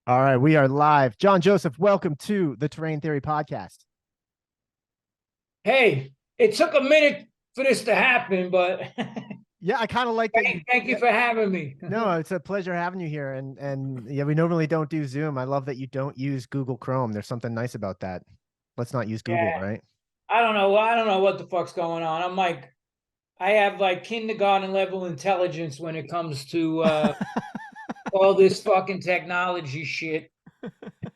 All right, we are live. John Joseph, welcome to the Terrain Theory Podcast. Hey, it took a minute for this to happen, but Yeah, I kind of like that you. thank you Yeah, for having me. no, it's a pleasure having you here. And yeah, we normally don't do Zoom. I love that you don't use Google Chrome. There's something nice about that. Let's not use Google, Yeah, right? I don't know. I don't know what the fuck's going on. I have like kindergarten level intelligence when it comes to all this fucking technology shit.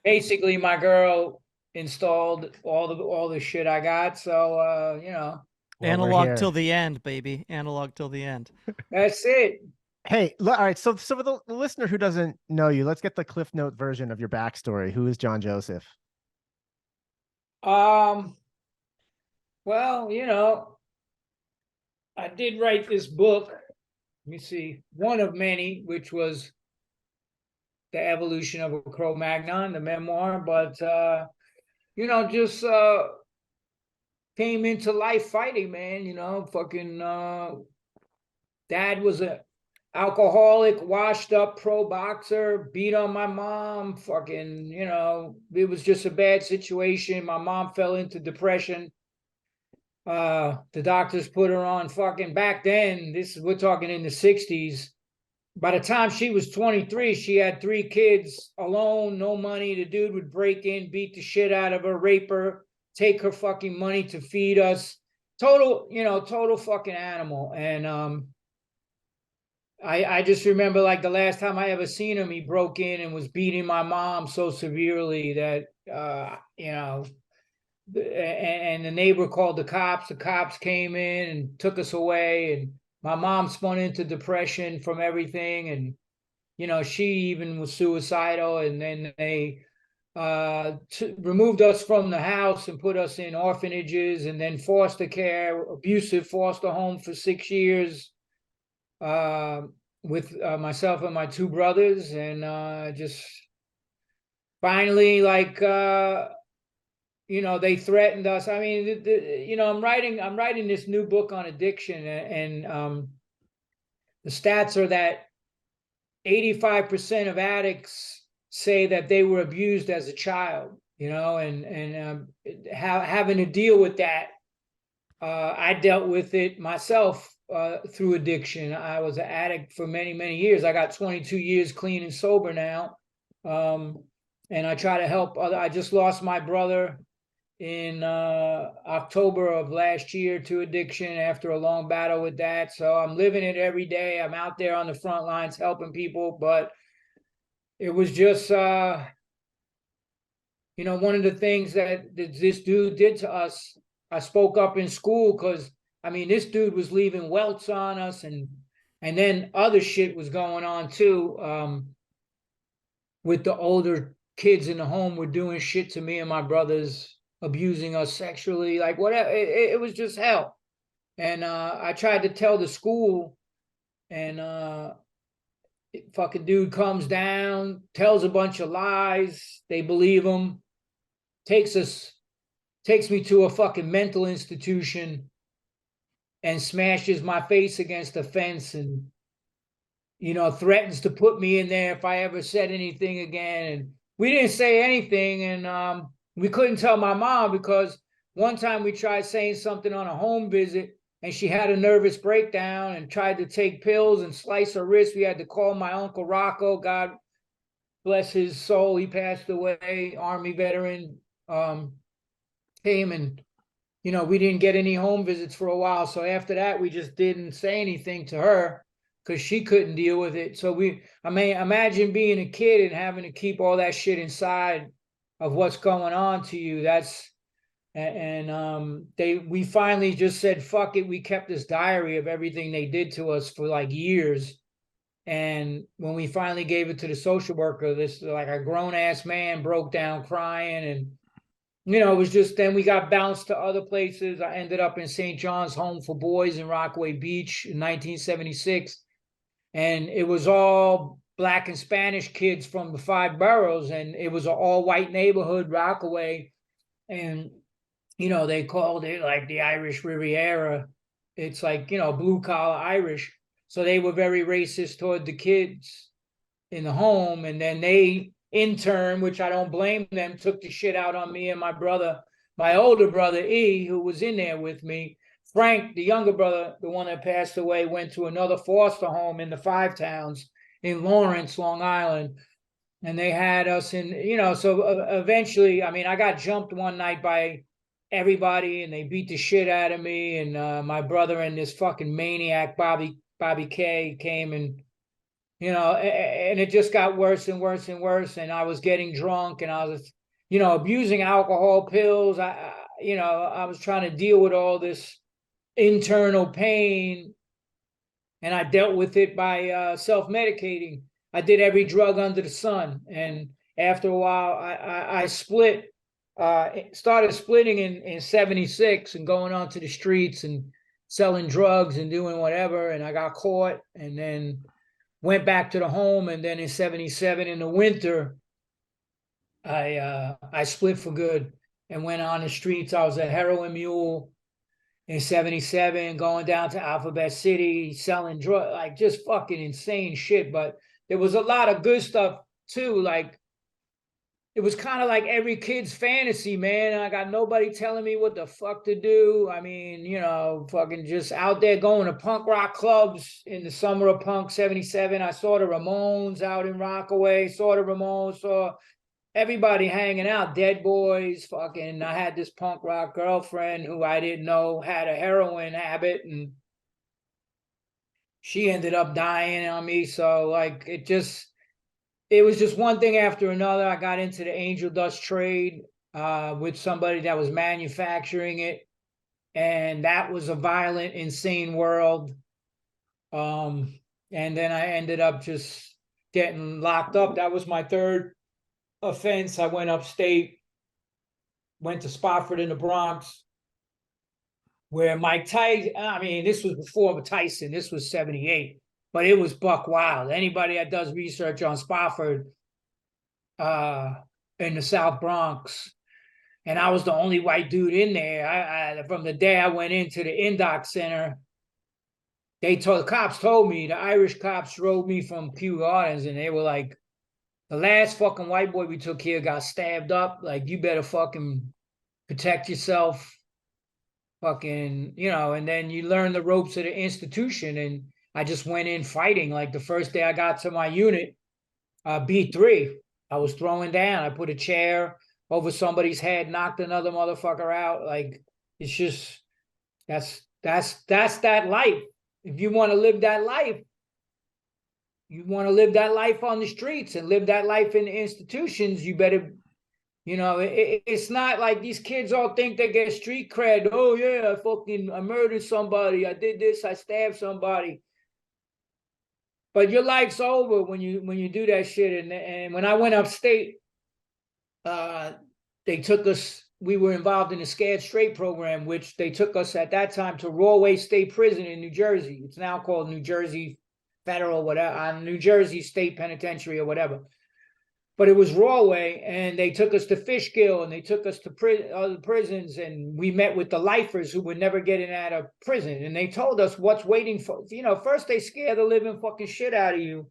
Basically, my girl installed all the shit I got. So Well, we're Analog till here. the end, baby. Analog till the end. that's it. Hey, all right. So for the listener who doesn't know you, let's get the Cliff Note version of your backstory. Who is John Joseph? Um, well, I did write this book. Let me see, one of many, which was the evolution of a Cro-Magnon, the memoir, but just came into life fighting, man. Fucking dad was a alcoholic, washed up pro boxer, beat on my mom. Fucking, it was just a bad situation. My mom fell into depression. The doctors put her on fucking back then. We're talking in the 60s. By the time she was 23, she had 3 kids alone, no money. The dude would break in, beat the shit out of her, rape her, take her fucking money to feed us. Total fucking animal. And I just remember like the last time I ever seen him, he broke in and was beating my mom so severely that and the neighbor called the cops. The cops came in and took us away, and my mom spun into depression from everything, and she even was suicidal. And then they removed us from the house and put us in orphanages, and then foster care, abusive foster home for 6 years, with myself and my 2 brothers. And just finally, like they threatened us. I mean, I'm writing this new book on addiction, and the stats are that 85% of addicts say that they were abused as a child, and having to deal with that. I dealt with it myself through addiction. I was an addict for many, many years. I got 22 years clean and sober now. And I try to help other. I just lost my brother in October of last year to addiction after a long battle with that. So I'm living it every day. I'm out there on the front lines helping people, but it was just one of the things that this dude did to us. I spoke up in school because I mean this dude was leaving welts on us, and then other shit was going on too. With the older kids in the home were doing shit to me and my brothers, abusing us sexually, like whatever. It was just hell. And I tried to tell the school, and fucking dude comes down, tells a bunch of lies. They believe him, takes me to a fucking mental institution and smashes my face against a fence, and threatens to put me in there if I ever said anything again. And we didn't say anything, and we couldn't tell my mom because one time we tried saying something on a home visit, and she had a nervous breakdown and tried to take pills and slice her wrist. We had to call my Uncle Rocco. God bless his soul. He passed away, Army veteran. Came, and we didn't get any home visits for a while. So after that, we just didn't say anything to her because she couldn't deal with it. So I mean, imagine being a kid and having to keep all that shit inside of what's going on to you. We finally just said, fuck it. We kept this diary of everything they did to us for like years. And when we finally gave it to the social worker, this like a grown ass man broke down crying. And it was just, then we got bounced to other places. I ended up in St. John's Home for Boys in Rockaway Beach in 1976. And it was all Black and Spanish kids from the 5 boroughs. And it was an all white neighborhood, Rockaway. And, they called it like the Irish Riviera. It's like, blue collar Irish. So they were very racist toward the kids in the home. And then they intern, which I don't blame them, took the shit out on me and my brother, my older brother E, who was in there with me. Frank, the younger brother, the one that passed away, went to another foster home in the Five Towns in Lawrence, Long Island. And they had us in, you know, so eventually, I mean, I got jumped one night by everybody and they beat the shit out of me. And my brother and this fucking maniac, Bobby K, came and, you know, and it just got worse and worse and worse. And I was getting drunk and I was, you know, abusing alcohol, pills. You know, I was trying to deal with all this internal pain and I dealt with it by self-medicating. I did every drug under the sun. And after a while, I split, started splitting in 76 and going onto the streets and selling drugs and doing whatever. And I got caught and then went back to the home. And then in 77 in the winter, I split for good and went on the streets. I was a heroin mule in 77, going down to Alphabet City, selling drugs, like just fucking insane shit. But there was a lot of good stuff too. Like it was kind of like every kid's fantasy, man. I got nobody telling me what the fuck to do. I mean, you know, fucking just out there going to punk rock clubs in the summer of punk 77. I saw the Ramones out in Rockaway, saw the Ramones, saw everybody hanging out, Dead Boys, fucking. I had this punk rock girlfriend who I didn't know had a heroin habit and she ended up dying on me. So like it was just one thing after another. I got into the angel dust trade with somebody that was manufacturing it. And that was a violent, insane world. And then I ended up just getting locked up. That was my third offense. I went upstate, went to Spofford in the Bronx, where Mike Tyson, I mean, this was before Tyson, this was 78, but it was buck wild. Anybody that does research on Spofford in the South Bronx, and I was the only white dude in there. I from the day I went into the Indoc Center, the cops told me, the Irish cops drove me from Kew Gardens, and they were like, the last fucking white boy we took here got stabbed up. Like, you better fucking protect yourself. Fucking, you know, and then you learn the ropes of the institution. And I just went in fighting. Like the first day I got to my unit, B3, I was throwing down. I put a chair over somebody's head, knocked another motherfucker out. Like, it's just, that's that life. If you want to live that life, you want to live that life on the streets and live that life in the institutions, you better, you know, it's not like these kids all think they get street cred. Oh yeah, I murdered somebody. I did this. I stabbed somebody. But your life's over when you do that shit. And when I went upstate, they took us. We were involved in the Scared Straight program, which they took us at that time to Rawway State Prison in New Jersey. It's now called New Jersey Federal, whatever, New Jersey State Penitentiary or whatever. But it was Rawway, and they took us to Fishkill, and they took us to other prisons, and we met with the lifers who were never getting out of prison, and they told us what's waiting for. You know, first they scare the living fucking shit out of you,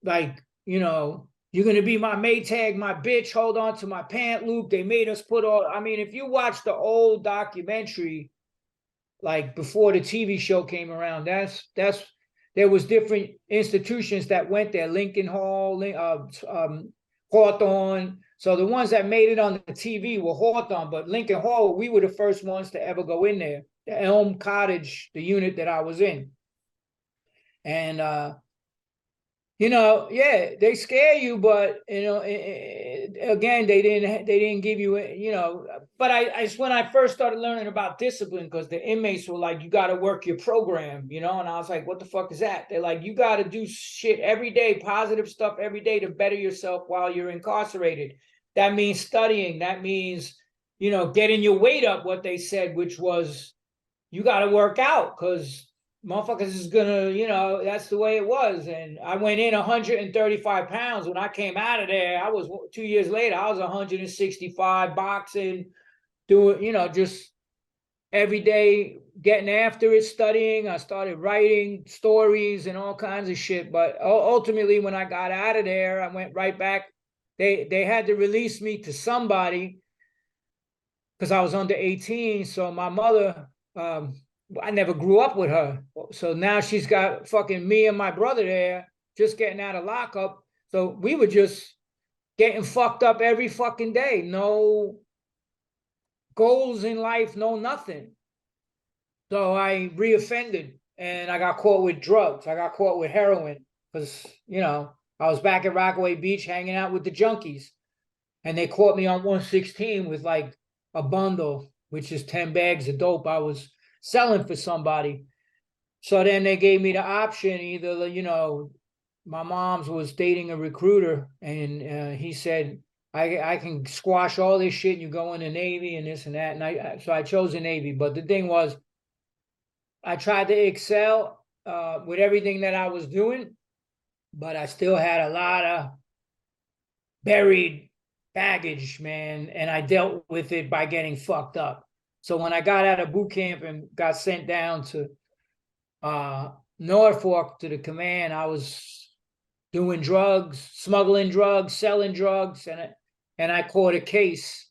like, you know, you're gonna be my Maytag, my bitch. Hold on to my pant loop. They made us put all. I mean, if you watch the old documentary, like before the TV show came around, that's. There was different institutions that went there, Lincoln Hall, Hawthorne. So the ones that made it on the TV were Hawthorne, but Lincoln Hall, we were the first ones to ever go in there. The Elm Cottage, the unit that I was in. And, you know, yeah, they scare you, but, you know, again, they didn't give you, you know, but when I first started learning about discipline, because the inmates were like, you got to work your program, you know, and I was like, what the fuck is that? They're like, you got to do shit every day, positive stuff every day to better yourself while you're incarcerated. That means studying. That means, you know, getting your weight up, what they said, which was, you got to work out because motherfuckers is gonna, you know, that's the way it was. And I went in 135 pounds. When I came out of there, I was 2 years later, I was 165 boxing, doing, you know, just, every day getting after it, studying. I started writing stories and all kinds of shit. But ultimately, when I got out of there, I went right back. They had to release me to somebody because I was under 18. So my mother, I never grew up with her. So now she's got fucking me and my brother there just getting out of lockup. So we were just getting fucked up every fucking day. No goals in life, no nothing. So I reoffended and I got caught with drugs. I got caught with heroin because, you know, I was back at Rockaway Beach hanging out with the junkies. And they caught me on 116 with like a bundle, which is 10 bags of dope I was selling for somebody. So then they gave me the option, either, you know, my mom's was dating a recruiter and he said, I can squash all this shit and you go in the Navy and this and that. And so I chose the Navy. But the thing was, I tried to excel with everything that I was doing, but I still had a lot of buried baggage, man, and I dealt with it by getting fucked up. So when I got out of boot camp and got sent down to Norfolk to the command, I was doing drugs, smuggling drugs, selling drugs, and I caught a case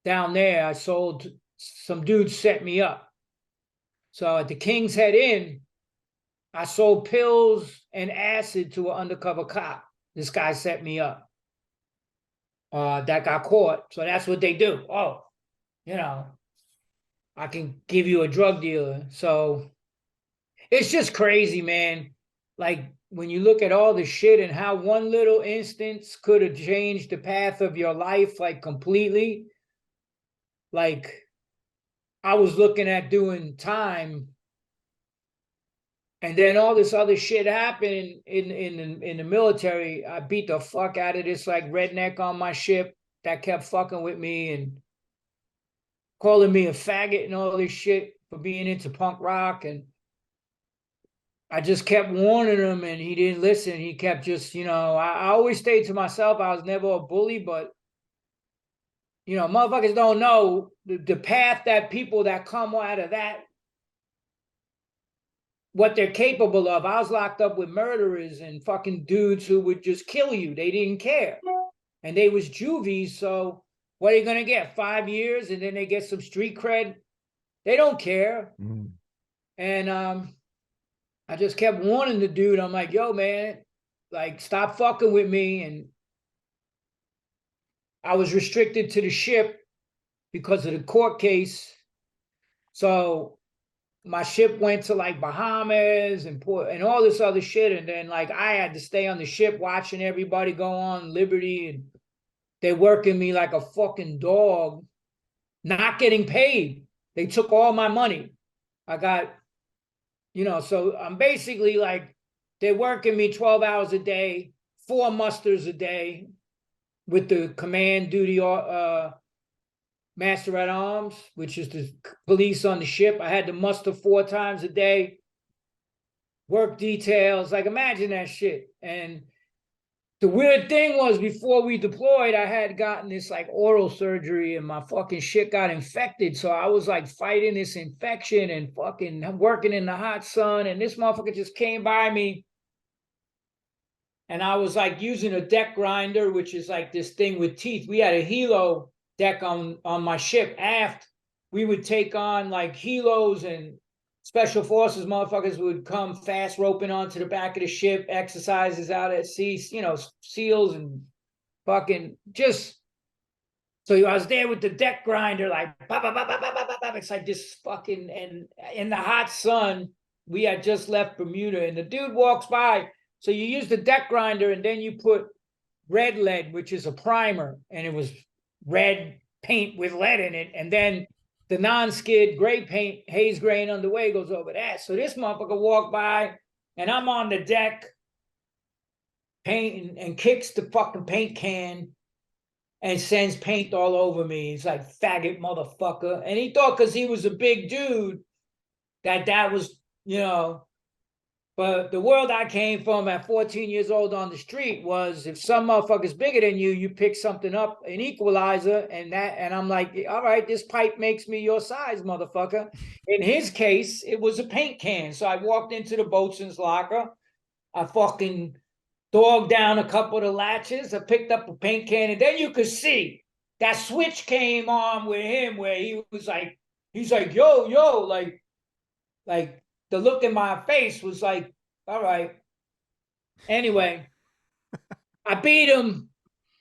down there. I sold, some dudes set me up. So at the King's Head Inn, I sold pills and acid to an undercover cop. This guy set me up. That got caught. So that's what they do. Oh, you know, I can give you a drug dealer. So it's just crazy, man. Like when you look at all the shit and how one little instance could have changed the path of your life, like completely. Like I was looking at doing time, and then all this other shit happened in the military. I beat the fuck out of this like redneck on my ship that kept fucking with me and calling me a faggot and all this shit for being into punk rock. And I just kept warning him and he didn't listen. He kept just, you know, I always stayed to myself. I was never a bully, but you know, motherfuckers don't know the path that people that come out of that, what they're capable of. I was locked up with murderers and fucking dudes who would just kill you. They didn't care. And they was juvies, so what are you gonna get? 5 years and then they get some street cred? They don't care. Mm. And I just kept warning the dude. I'm like, yo, man, like stop fucking with me. And I was restricted to the ship because of the court case. So my ship went to like Bahamas and all this other shit. And then like I had to stay on the ship watching everybody go on liberty. And they're working me like a fucking dog, not getting paid. They took all my money. I got, you know, so I'm basically like, they're working me 12 hours a day, 4 musters a day with the command duty master at arms, which is the police on the ship. I had to muster 4 times a day, work details, like imagine that shit. And the weird thing was before we deployed, I had gotten this like oral surgery and my fucking shit got infected. So I was like fighting this infection and fucking working in the hot sun. And this motherfucker just came by me. And I was like using a deck grinder, which is like this thing with teeth. We had a helo deck on my ship aft. We would take on like helos and special forces motherfuckers would come fast roping onto the back of the ship, exercises out at sea, you know, SEALs and fucking just. So I was there with the deck grinder, like, bah, bah, bah, bah, bah, bah, bah. It's like this fucking, and in the hot sun, we had just left Bermuda and the dude walks by. So you use the deck grinder and then you put red lead, which is a primer, and it was red paint with lead in it. And then the non-skid gray paint, haze grain underway goes over that. So this motherfucker walked by and I'm on the deck painting and kicks the fucking paint can and sends paint all over me. He's like, faggot motherfucker. And he thought because he was a big dude that was, you know, But the world I came from at 14 years old on the street was if some motherfucker's bigger than you, you pick something up, an equalizer, and I'm like, all right, this pipe makes me your size, motherfucker. In his case, it was a paint can. So I walked into the boatswain's locker. I fucking dogged down a couple of the latches. I picked up a paint can, and then you could see that switch came on with him where he's like, yo, like the look in my face was like, all right. Anyway, I beat him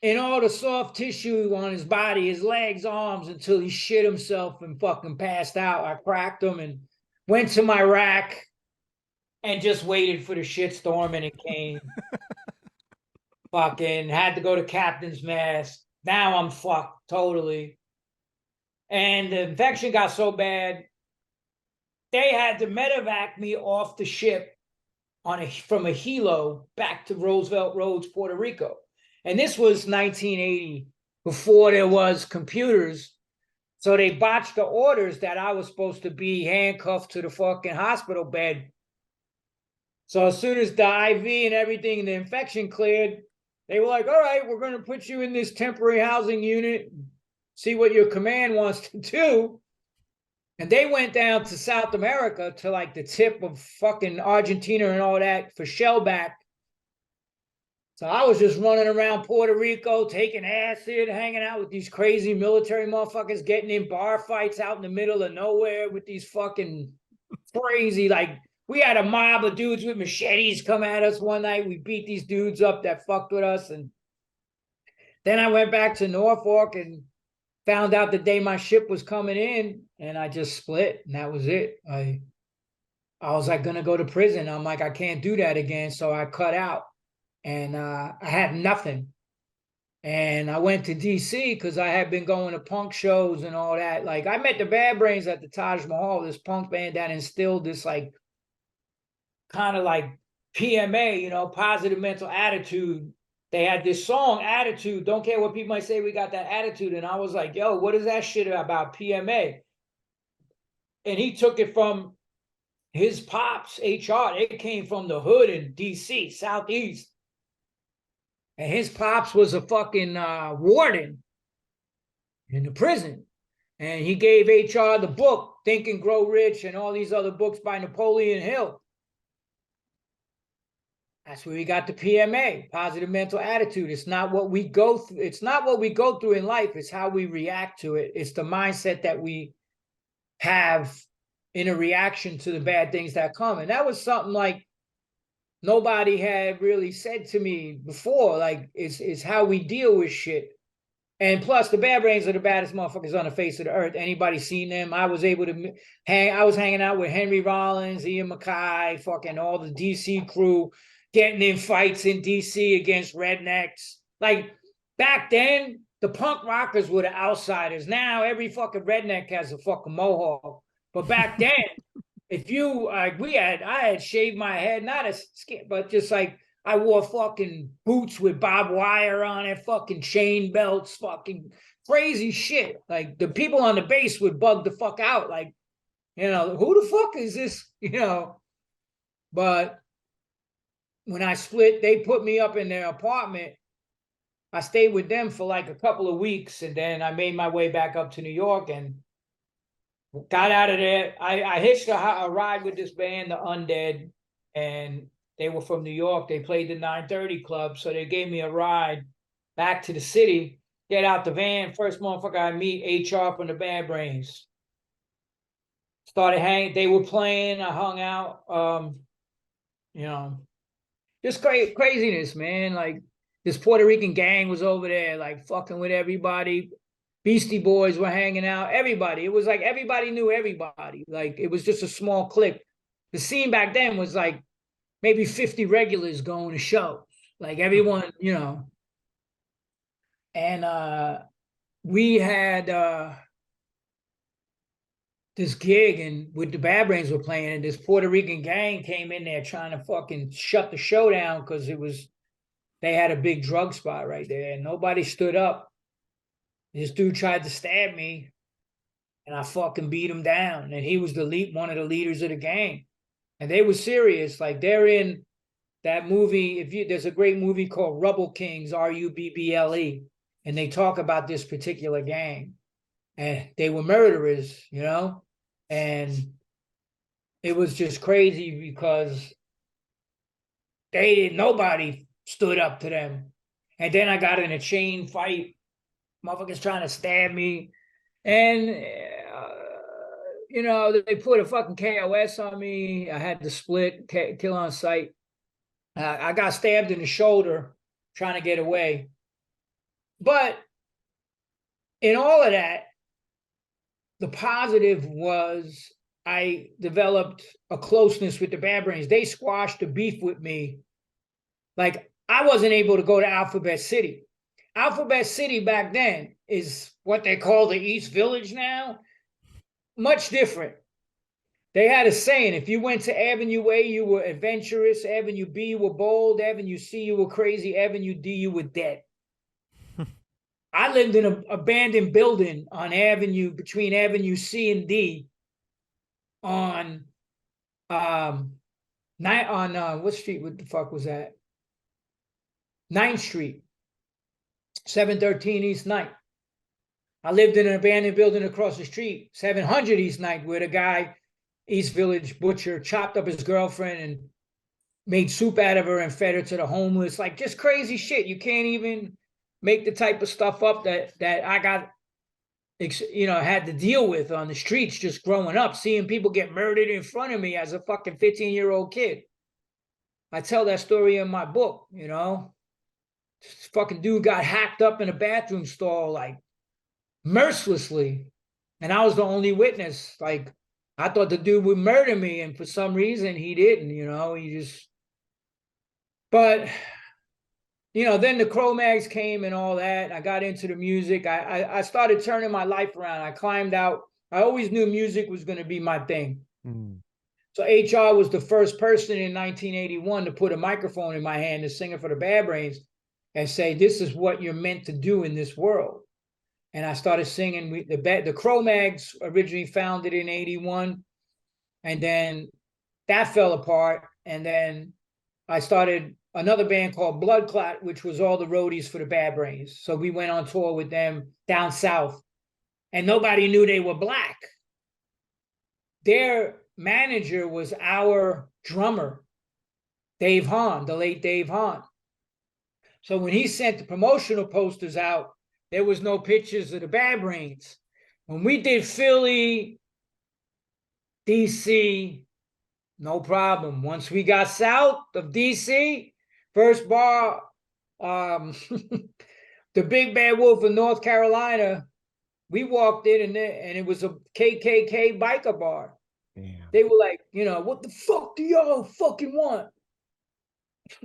in all the soft tissue on his body, his legs, arms, until he shit himself and fucking passed out. I cracked him and went to my rack and just waited for the shitstorm, and it came. Fucking had to go to captain's mast. Now I'm fucked totally. And the infection got so bad, they had to medevac me off the ship from a helo back to Roosevelt Roads, Puerto Rico. And this was 1980, before there was computers. So they botched the orders that I was supposed to be handcuffed to the fucking hospital bed. So as soon as the IV and everything, the infection cleared, they were like, all right, we're going to put you in this temporary housing unit, see what your command wants to do. And they went down to South America, to like the tip of fucking Argentina and all that, for shellback. So I was just running around Puerto Rico, taking acid, hanging out with these crazy military motherfuckers, getting in bar fights out in the middle of nowhere with these fucking crazy, like, we had a mob of dudes with machetes come at us one night. We beat these dudes up that fucked with us. And then I went back to Norfolk and found out the day my ship was coming in, and I just split, and that was it. I was like gonna go to prison. I'm like, I can't do that again. So I cut out, and I had nothing. And I went to DC because I had been going to punk shows and all that. Like, I met the Bad Brains at the Taj Mahal, this punk band that instilled this like kind of like PMA, you know, positive mental attitude. They had this song, Attitude. Don't care what people might say, we got that attitude. And I was like, yo, what is that shit about PMA? And he took it from his pops, HR. It came from the hood in DC, Southeast. And his pops was a fucking warden in the prison. And he gave HR the book, Think and Grow Rich, and all these other books by Napoleon Hill. That's where we got the PMA, positive mental attitude. It's not what we go through. It's not what we go through in life. It's how we react to it. It's the mindset that we have in a reaction to the bad things that come. And that was something like nobody had really said to me before. Like, it's how we deal with shit. And plus, the Bad Brains are the baddest motherfuckers on the face of the earth. Anybody seen them? I was able to I was hanging out with Henry Rollins, Ian MacKaye, fucking all the DC crew, getting in fights in DC against rednecks. Like, back then, the punk rockers were the outsiders. Now every fucking redneck has a fucking mohawk. But back then, if you like, I had shaved my head, not as skin, but just like I wore fucking boots with barbed wire on it, fucking chain belts, fucking crazy shit. Like, the people on the base would bug the fuck out. Like, you know, who the fuck is this? You know, but when I split, they put me up in their apartment. I stayed with them for like a couple of weeks, and then I made my way back up to New York and got out of there. I hitched a ride with this band, the Undead, and they were from New York. They played the 930 Club, so they gave me a ride back to the city. Get out the van. First motherfucker I meet, HR from the Bad Brains. Started hanging. They were playing. I hung out. You know, just craziness, man. Like, this Puerto Rican gang was over there, like, fucking with everybody. Beastie Boys were hanging out. Everybody. It was like everybody knew everybody. Like, it was just a small clique. The scene back then was like maybe 50 regulars going to shows. Like, everyone, you know. And we had this gig, and with the Bad Brains were playing, and this Puerto Rican gang came in there trying to fucking shut the show down because they had a big drug spot right there, and nobody stood up. This dude tried to stab me, and I fucking beat him down. And he was one of the leaders of the gang. And they were serious. Like they're in that movie. There's a great movie called Rubble Kings, Rubble, and they talk about this particular gang, and they were murderers, you know, and it was just crazy because nobody stood up to them. And then I got in a chain fight, motherfuckers trying to stab me, and you know, they put a fucking KOS on me. I had to split, kill on sight. I got stabbed in the shoulder trying to get away. But in all of that, the positive was I developed a closeness with the Bad Brains. They squashed the beef with me. Like, I wasn't able to go to Alphabet City. Alphabet City back then is what they call the East Village now. Much different. They had a saying, if you went to Avenue A, you were adventurous. Avenue B, you were bold. Avenue C, you were crazy. Avenue D, you were dead. I lived in an abandoned building on between Avenue C and D on what street? What the fuck was that? 9th Street, 713 East 9th. I lived in an abandoned building across the street, 700 East 9th, where the guy, East Village butcher, chopped up his girlfriend and made soup out of her and fed her to the homeless. Like, just crazy shit. You can't even make the type of stuff up that I got, you know, had to deal with on the streets just growing up, seeing people get murdered in front of me as a fucking 15-year-old kid. I tell that story in my book, you know. This fucking dude got hacked up in a bathroom stall, like, mercilessly. And I was the only witness. Like, I thought the dude would murder me, and for some reason he didn't, you know. He just... But... you know, then the Cro-Mags came and all that. I got into the music. I started turning my life around. I climbed out. I always knew music was going to be my thing. Mm. So HR was the first person in 1981 to put a microphone in my hand, the singer for the Bad Brains, and say, this is what you're meant to do in this world. And I started singing. The Cro-Mags originally founded in 81. And then that fell apart. And then I started another band called Bloodclot, which was all the roadies for the Bad Brains. So we went on tour with them down south, and nobody knew they were black. Their manager was our drummer, Dave Hahn, the late Dave Hahn. So when he sent the promotional posters out, there was no pictures of the Bad Brains. When we did Philly, DC, no problem. Once we got south of DC, first bar, the Big Bad Wolf in North Carolina, we walked in and it was a KKK biker bar. Damn. They were like, you know, what the fuck do y'all fucking want?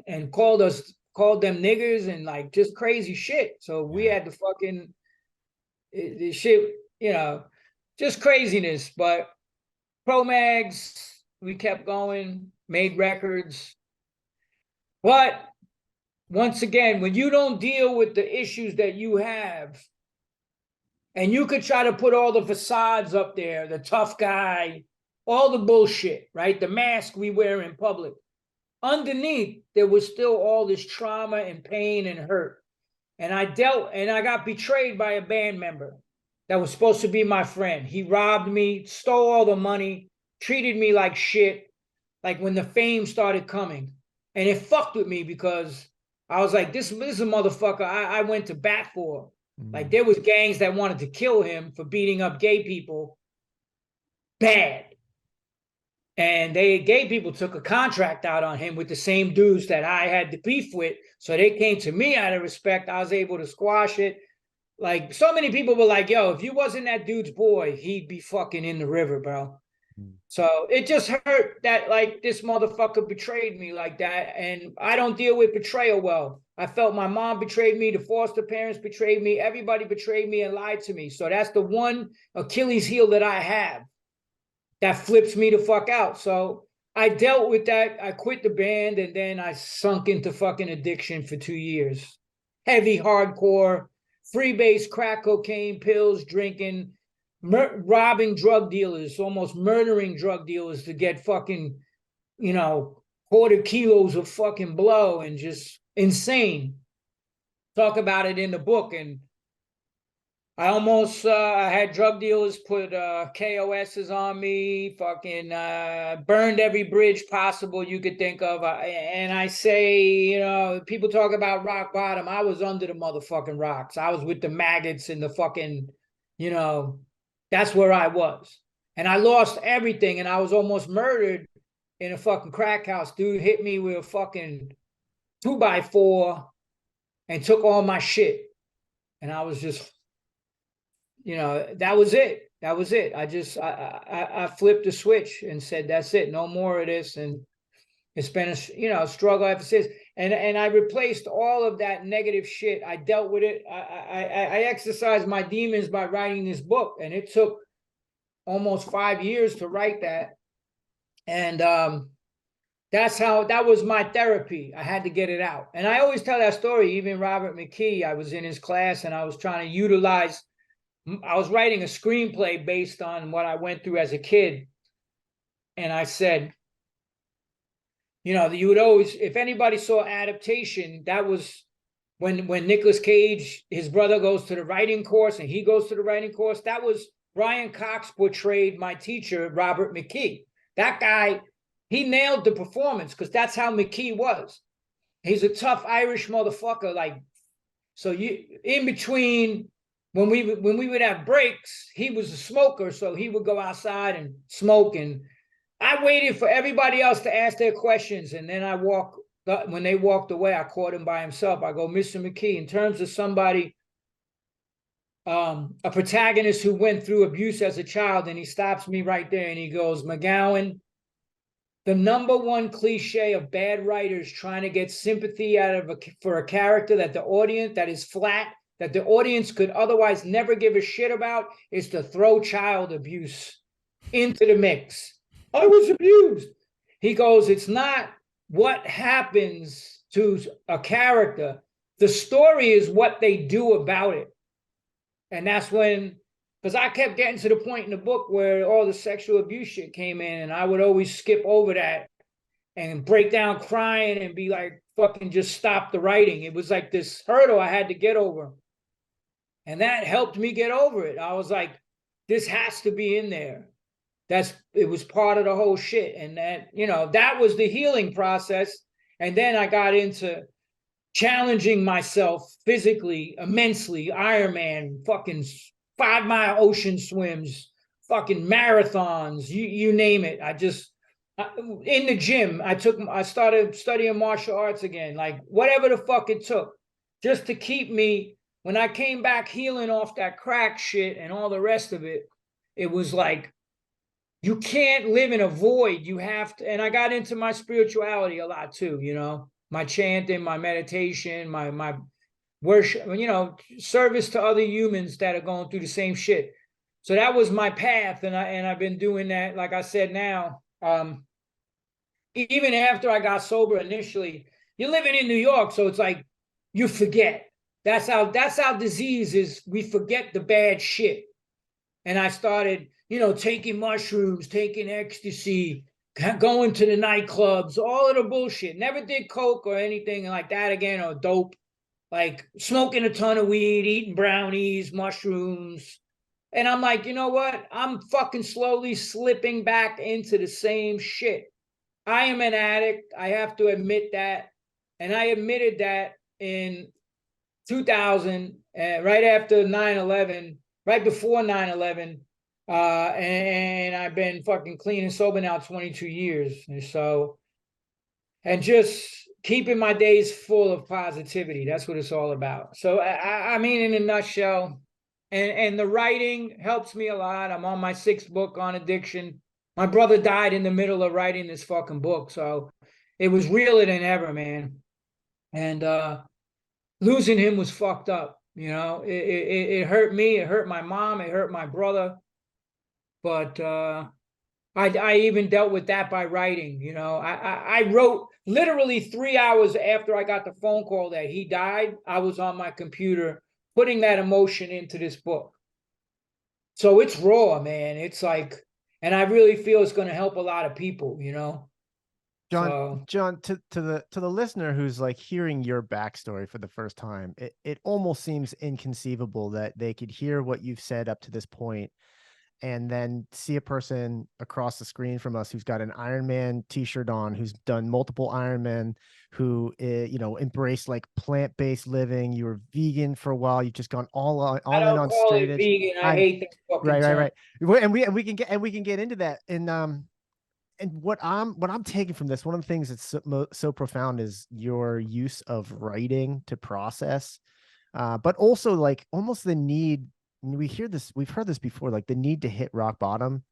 And called them niggers and like just crazy shit. So we had to fucking, this shit, you know, just craziness. But Cro-Mags, we kept going, made records. But once again, when you don't deal with the issues that you have, and you could try to put all the facades up there, the tough guy, all the bullshit, right? The mask we wear in public. Underneath, there was still all this trauma and pain and hurt. And I got betrayed by a band member that was supposed to be my friend. He robbed me, stole all the money, treated me like shit, like when the fame started coming. And it fucked with me because I was like, this is a motherfucker I went to bat for. Like, there was gangs that wanted to kill him for beating up gay people. Bad. And gay people took a contract out on him with the same dudes that I had the beef with. So they came to me out of respect. I was able to squash it. Like, so many people were like, yo, if you wasn't that dude's boy, he'd be fucking in the river, bro. So it just hurt that, like, this motherfucker betrayed me like that. And I don't deal with betrayal well. I felt my mom betrayed me. The foster parents betrayed me. Everybody betrayed me and lied to me. So that's the one Achilles heel that I have that flips me the fuck out. So I dealt with that. I quit the band, and then I sunk into fucking addiction for 2 years. Heavy, hardcore, freebase, crack cocaine, pills, drinking, robbing drug dealers, almost murdering drug dealers to get fucking quarter kilos of fucking blow and just insane. Talk about it in the book. And I almost I had drug dealers put KOSs on me, fucking burned every bridge possible you could think of. And I say, people talk about rock bottom. I was under the motherfucking rocks. I was with the maggots and the fucking, that's where I was. And I lost everything, and I was almost murdered in a fucking crack house. Dude hit me with a fucking 2x4 and took all my shit. And I was just, that was it. That was it. I flipped the switch and said, that's it. No more of this. And it's been a struggle ever since. And I replaced all of that negative shit. I dealt with it. I exercised my demons by writing this book. And it took almost 5 years to write that. And that was my therapy. I had to get it out. And I always tell that story. Even Robert McKee, I was in his class and I was trying to utilize, I was writing a screenplay based on what I went through as a kid. And I said, you would always, if anybody saw Adaptation, that was when Nicolas Cage, his brother goes to the writing course and he goes to the writing course. That was Brian Cox portrayed my teacher, Robert McKee. That guy, he nailed the performance because that's how McKee was. He's a tough Irish motherfucker. So in between, when we would have breaks, he was a smoker, so he would go outside and smoke. And I waited for everybody else to ask their questions, and then when they walked away, I caught him by himself. I go, Mr. McKee, in terms of somebody, a protagonist who went through abuse as a child, and he stops me right there and he goes, McGowan, the number one cliche of bad writers trying to get sympathy for a character that is flat, that the audience could otherwise never give a shit about, is to throw child abuse into the mix. I was abused. He goes, it's not what happens to a character. The story is what they do about it. And that's when, because I kept getting to the point in the book where all the sexual abuse shit came in, and I would always skip over that and break down crying and be like, fucking just stop the writing. It was like this hurdle I had to get over. And that helped me get over it. I was like, this has to be in there. It was part of the whole shit. And that was the healing process. And then I got into challenging myself physically immensely. Ironman, fucking 5-mile ocean swims, fucking marathons, you name it. In the gym, I started studying martial arts again, like whatever the fuck it took, just to keep me. When I came back healing off that crack shit and all the rest of it, it was like, you can't live in a void. You have to, and I got into my spirituality a lot too, my chanting, my meditation, my worship, service to other humans that are going through the same shit. So that was my path. And I've been doing that, like I said, now, even after I got sober initially. You're living in New York, so it's like, you forget. That's how disease is. We forget the bad shit. And I started, taking mushrooms, taking ecstasy, going to the nightclubs, all of the bullshit. Never did coke or anything like that again, or dope. Like smoking a ton of weed, eating brownies, mushrooms. And I'm like, you know what? I'm fucking slowly slipping back into the same shit. I am an addict. I have to admit that. And I admitted that in 2000, right after 9/11, right before 9/11. And I've been fucking clean and sober now 22 years. And just keeping my days full of positivity. That's what it's all about. So I mean, in a nutshell, and the writing helps me a lot. I'm on my 6th book on addiction. My brother died in the middle of writing this fucking book. So it was realer than ever, man. And losing him was fucked up. It hurt me. It hurt my mom. It hurt my brother. But I even dealt with that by writing. I wrote literally 3 hours after I got the phone call that he died. I was on my computer putting that emotion into this book. So it's raw, man. It's like, and I really feel it's going to help a lot of people, John, to the listener who's like hearing your backstory for the first time, it almost seems inconceivable that they could hear what you've said up to this point and then see a person across the screen from us who's got an Iron Man t-shirt on, who's done multiple Ironman, who embraced like plant-based living. You were vegan for a while. You've just gone all I in don't on call straight it edge. vegan. I hate that fucking term. Right. And we can get into that. And what I'm taking from this, one of the things that's so profound is your use of writing to process, but also like almost the need. We've heard this before, like the need to hit rock bottom,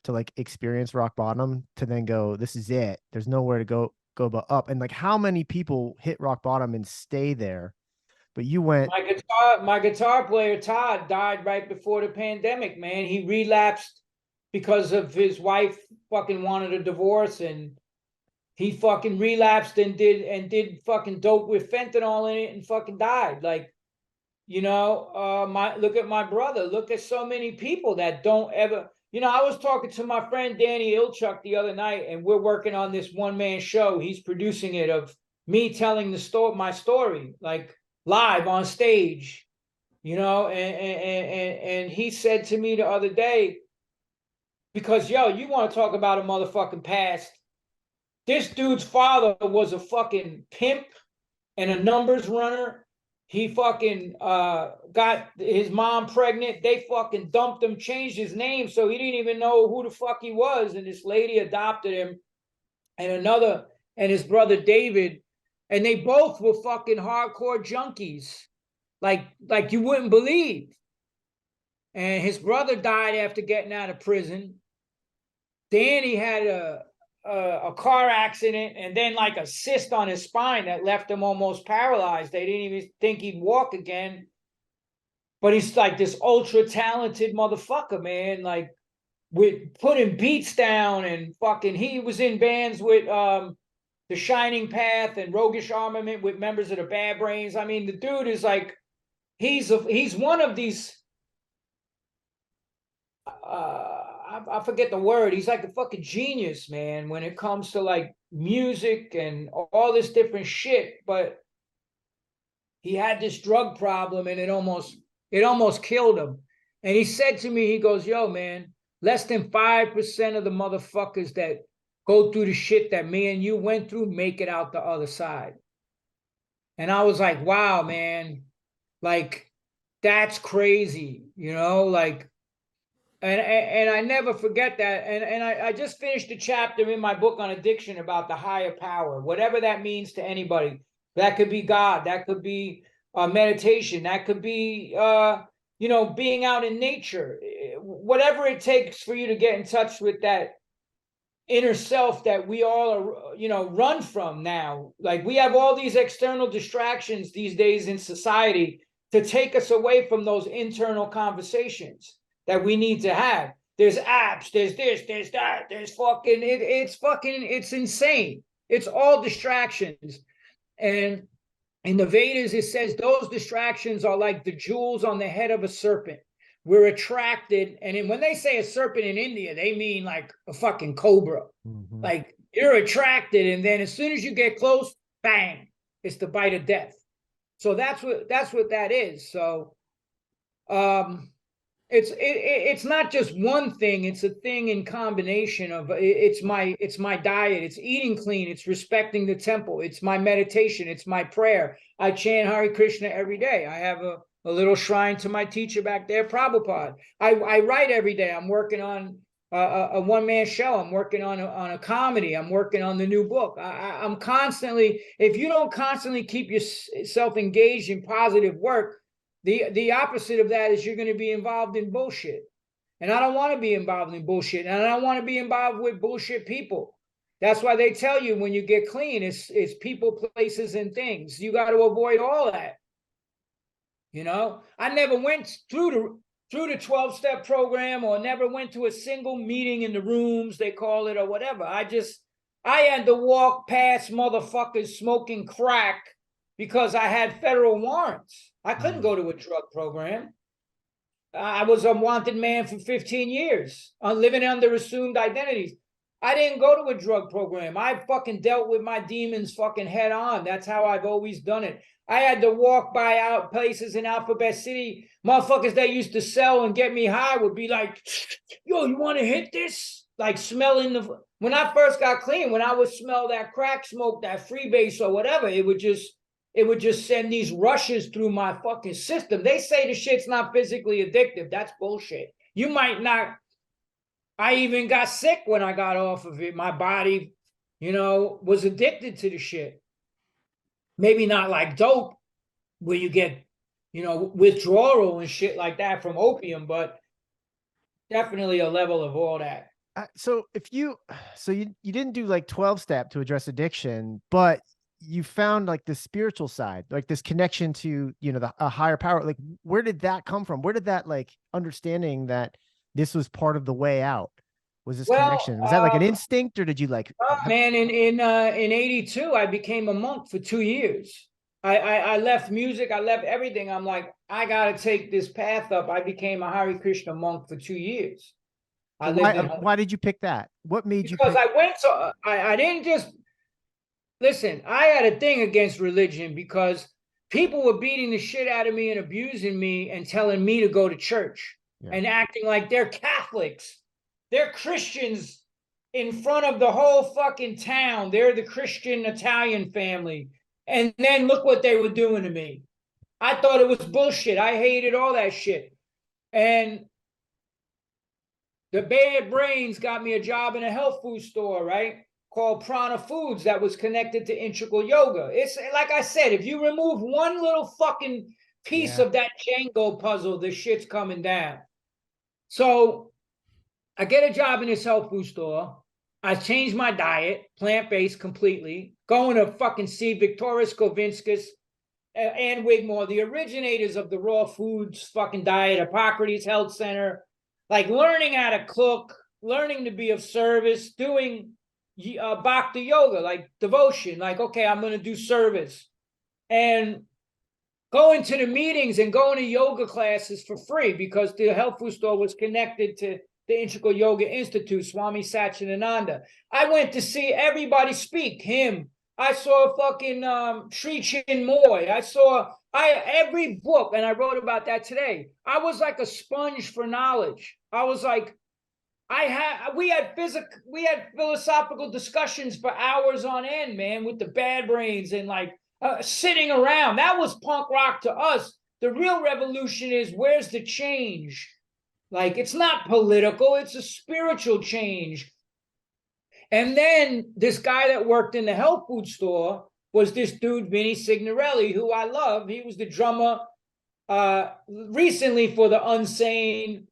to like experience rock bottom, to then go, this is it. There's nowhere to go but up. And like, how many people hit rock bottom and stay there? But you went. My guitar player Todd died right before the pandemic, man. He relapsed because of his wife fucking wanted a divorce, and he fucking relapsed and did fucking dope with fentanyl in it and fucking died. Like, look at my brother. Look at so many people that don't ever. I was talking to my friend Danny Ilchuk the other night, and we're working on this one-man show. He's producing it, of me telling my story, like live on stage, and he said to me the other day, because you want to talk about a motherfucking past. This dude's father was a fucking pimp and a numbers runner. He fucking got his mom pregnant. They fucking dumped him, changed his name, so he didn't even know who the fuck he was. And this lady adopted him, and his brother David, and they both were fucking hardcore junkies, like you wouldn't believe. And his brother died after getting out of prison. Danny had a car accident and then like a cyst on his spine that left him almost paralyzed. They didn't even think he'd walk again. But he's like this ultra talented motherfucker, man. Like, with putting beats down, and fucking, he was in bands with The Shining Path and Roguish Armament with members of the Bad Brains. I mean, the dude is like, he's one of these. I forget the word. He's like a fucking genius, man, when it comes to like music and all this different shit. But he had this drug problem, and it almost killed him. And he said to me, he goes, yo, man, less than 5% of the motherfuckers that go through the shit that me and you went through make it out the other side. And I was like, wow, man, like, that's crazy, like. And I never forget that. And I just finished a chapter in my book on addiction about the higher power, whatever that means to anybody. That could be God. That could be meditation. That could be, being out in nature. Whatever it takes for you to get in touch with that inner self that we all are, run from now. Like, we have all these external distractions these days in society to take us away from those internal conversations that we need to have. There's apps, there's this, there's that, there's fucking, it's insane. It's all distractions. And in the Vedas, it says those distractions are like the jewels on the head of a serpent. We're attracted. And when they say a serpent in India, they mean like a fucking cobra. Mm-hmm. Like, you're attracted. And then as soon as you get close, bang, it's the bite of death. So that's what that is. So, it's not just one thing. It's a thing in combination of it's my diet. It's eating clean. It's respecting the temple. It's my meditation. It's my prayer. I chant Hare Krishna every day. I have a little shrine to my teacher back there, Prabhupada. I write every day. I'm working on a one-man show. I'm working on a comedy. I'm working on the new book. I'm constantly, if you don't constantly keep yourself engaged in positive work, the opposite of that is you're going to be involved in bullshit. And I don't want to be involved in bullshit. And I don't want to be involved with bullshit people. That's why they tell you when you get clean, it's people, places, and things. You got to avoid all that. I never went through the 12-step program, or never went to a single meeting in the rooms, they call it, or whatever. I had to walk past motherfuckers smoking crack because I had federal warrants. I couldn't go to a drug program. I was a wanted man for 15 years, living under assumed identities. I didn't go to a drug program. I fucking dealt with my demons fucking head on. That's how I've always done it. I had to walk by out places in Alphabet City. Motherfuckers that used to sell and get me high would be like, yo, you want to hit this? Like smelling the, when I first got clean, when I would smell that crack smoke, that freebase or whatever, it would just send these rushes through my fucking system. They say the shit's not physically addictive. That's bullshit. You might not. I even got sick when I got off of it. My body, was addicted to the shit. Maybe not like dope, where you get, withdrawal and shit like that from opium, but definitely a level of all that. So you didn't do like 12-step to address addiction, but you found like the spiritual side, like this connection to, a higher power. Like, where did that come from? Where did that like understanding that this was part of the way out? Was this connection? Was that like an instinct, or did you like? Man, in 82, I became a monk for 2 years. I left music, I left everything. I'm like, I gotta take this path up. I became a Hare Krishna monk for 2 years. Why did you pick that? What made you? Because I went to, I didn't just listen. I had a thing against religion because people were beating the shit out of me and abusing me and telling me to go to church and acting like they're Catholics. They're Christians in front of the whole fucking town. They're the Christian Italian family. And then look what they were doing to me. I thought it was bullshit. I hated all that shit. And the bad brains got me a job in a health food store, right? Called Prana Foods, that was connected to integral yoga. It's like I said, if you remove one little fucking piece of that Django puzzle, the shit's coming down. So I get a job in this health food store. I changed my diet, plant-based completely, going to fucking see Victoria Skovinskis and Wigmore, the originators of the raw foods fucking diet, Hippocrates Health Center, like learning how to cook, learning to be of service, doing bhakti yoga, like devotion, like, okay, I'm going to do service. And going to the meetings and going to yoga classes for free because the health food store was connected to the Integral Yoga Institute, Swami Satchidananda. I went to see everybody speak, him. I saw fucking Sri Chinmoy. I saw every book, and I wrote about that today. I was like a sponge for knowledge. I was like, we had philosophical discussions for hours on end, man, with the bad brains and like sitting around. That was punk rock to us. The real revolution is, where's the change? Like, it's not political, it's a spiritual change. And then this guy that worked in the health food store was this dude, Vinny Signorelli, who I love. He was the drummer recently for the Unsane,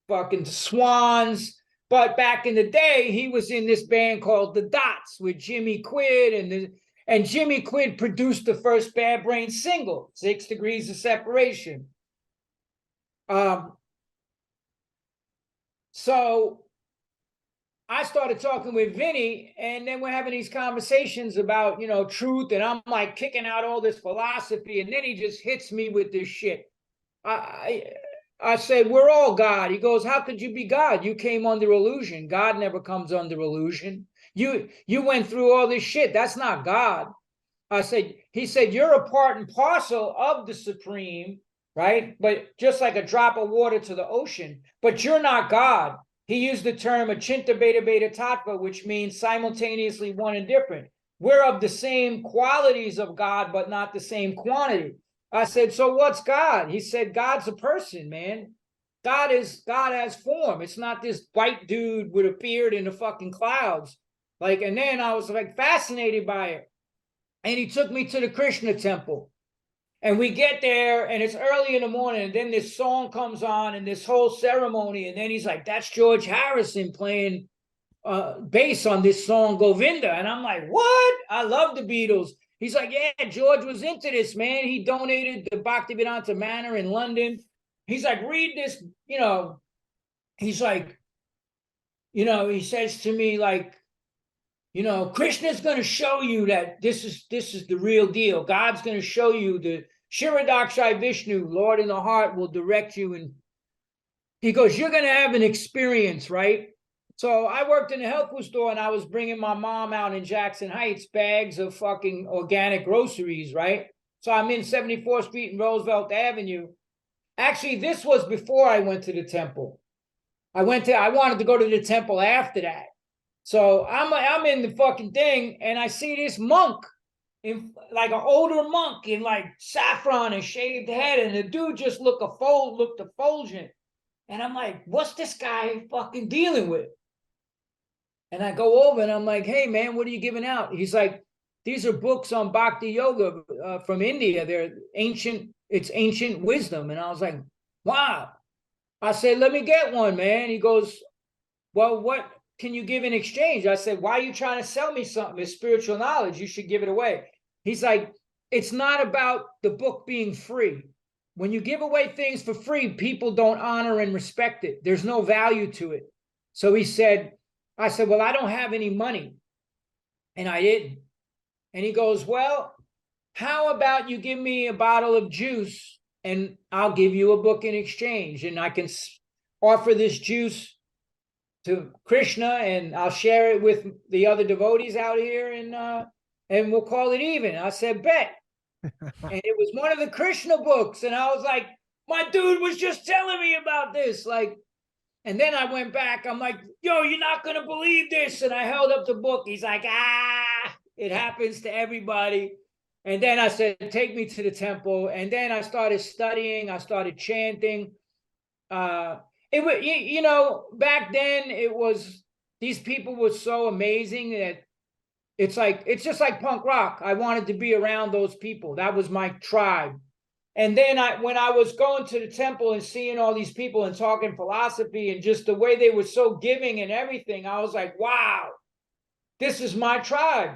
fucking Swans. But back in the day, he was in this band called The Dots with Jimmy Quid. And Jimmy Quid produced the first Bad Brain single, 6 Degrees of Separation. So I started talking with Vinny, and then we're having these conversations about, truth, and I'm like kicking out all this philosophy, and then he just hits me with this shit. I said, we're all God. He goes, how could you be God? You came under illusion. God never comes under illusion. You went through all this shit. That's not God. He said, you're a part and parcel of the Supreme, right? But just like a drop of water to the ocean, but you're not God. He used the term achinta beta beta tattva, which means simultaneously one and different. We're of the same qualities of God, but not the same quantity. I said, so what's God? He said, God's a person, man. God has form. It's not this white dude with a beard in the fucking clouds. Like, and then I was like fascinated by it. And he took me to the Krishna temple. And we get there, and it's early in the morning, and then this song comes on, and this whole ceremony, and then he's like, that's George Harrison playing bass on this song, Govinda. And I'm like, what? I love the Beatles. He's like, yeah, George was into this, man. He donated the Bhaktivedanta Manor in London. He's like, read this, he's like, he says to me, like, Krishna's going to show you that this is the real deal. God's going to show you the Shiradakshai Vishnu, Lord in the heart, will direct you. And he goes, you're going to have an experience, right? So I worked in a health food store, and I was bringing my mom out in Jackson Heights bags of fucking organic groceries, right? So I'm in 74th Street and Roosevelt Avenue. Actually, this was before I went to the temple. I wanted to go to the temple after that. So I'm in the fucking thing, and I see this monk, in like an older monk in like saffron and shaved head, and the dude just looked effulgent. And I'm like, what's this guy fucking dealing with? And I go over and I'm like, hey man, what are you giving out? He's like, these are books on Bhakti Yoga from India. They're ancient, it's ancient wisdom. And I was like, wow. I said, let me get one, man. He goes, well, what can you give in exchange? I said, why are you trying to sell me something? It's spiritual knowledge. You should give it away. He's like, it's not about the book being free. When you give away things for free, people don't honor and respect it. There's no value to it. So I said, well, I don't have any money. And I didn't. And he goes, well, how about you give me a bottle of juice and I'll give you a book in exchange, and I can offer this juice to Krishna and I'll share it with the other devotees out here, and we'll call it even. I said, bet. And it was one of the Krishna books. And I was like, my dude was just telling me about this. Like, and then I went back. I'm like, yo, you're not going to believe this. And I held up the book. He's like, it happens to everybody. And then I said, take me to the temple. And then I started studying. I started chanting. It was, you know, back then it was, these people were so amazing that it's just like punk rock. I wanted to be around those people. That was my tribe. And then when I was going to the temple and seeing all these people and talking philosophy and just the way they were so giving and everything, I was like, wow, this is my tribe.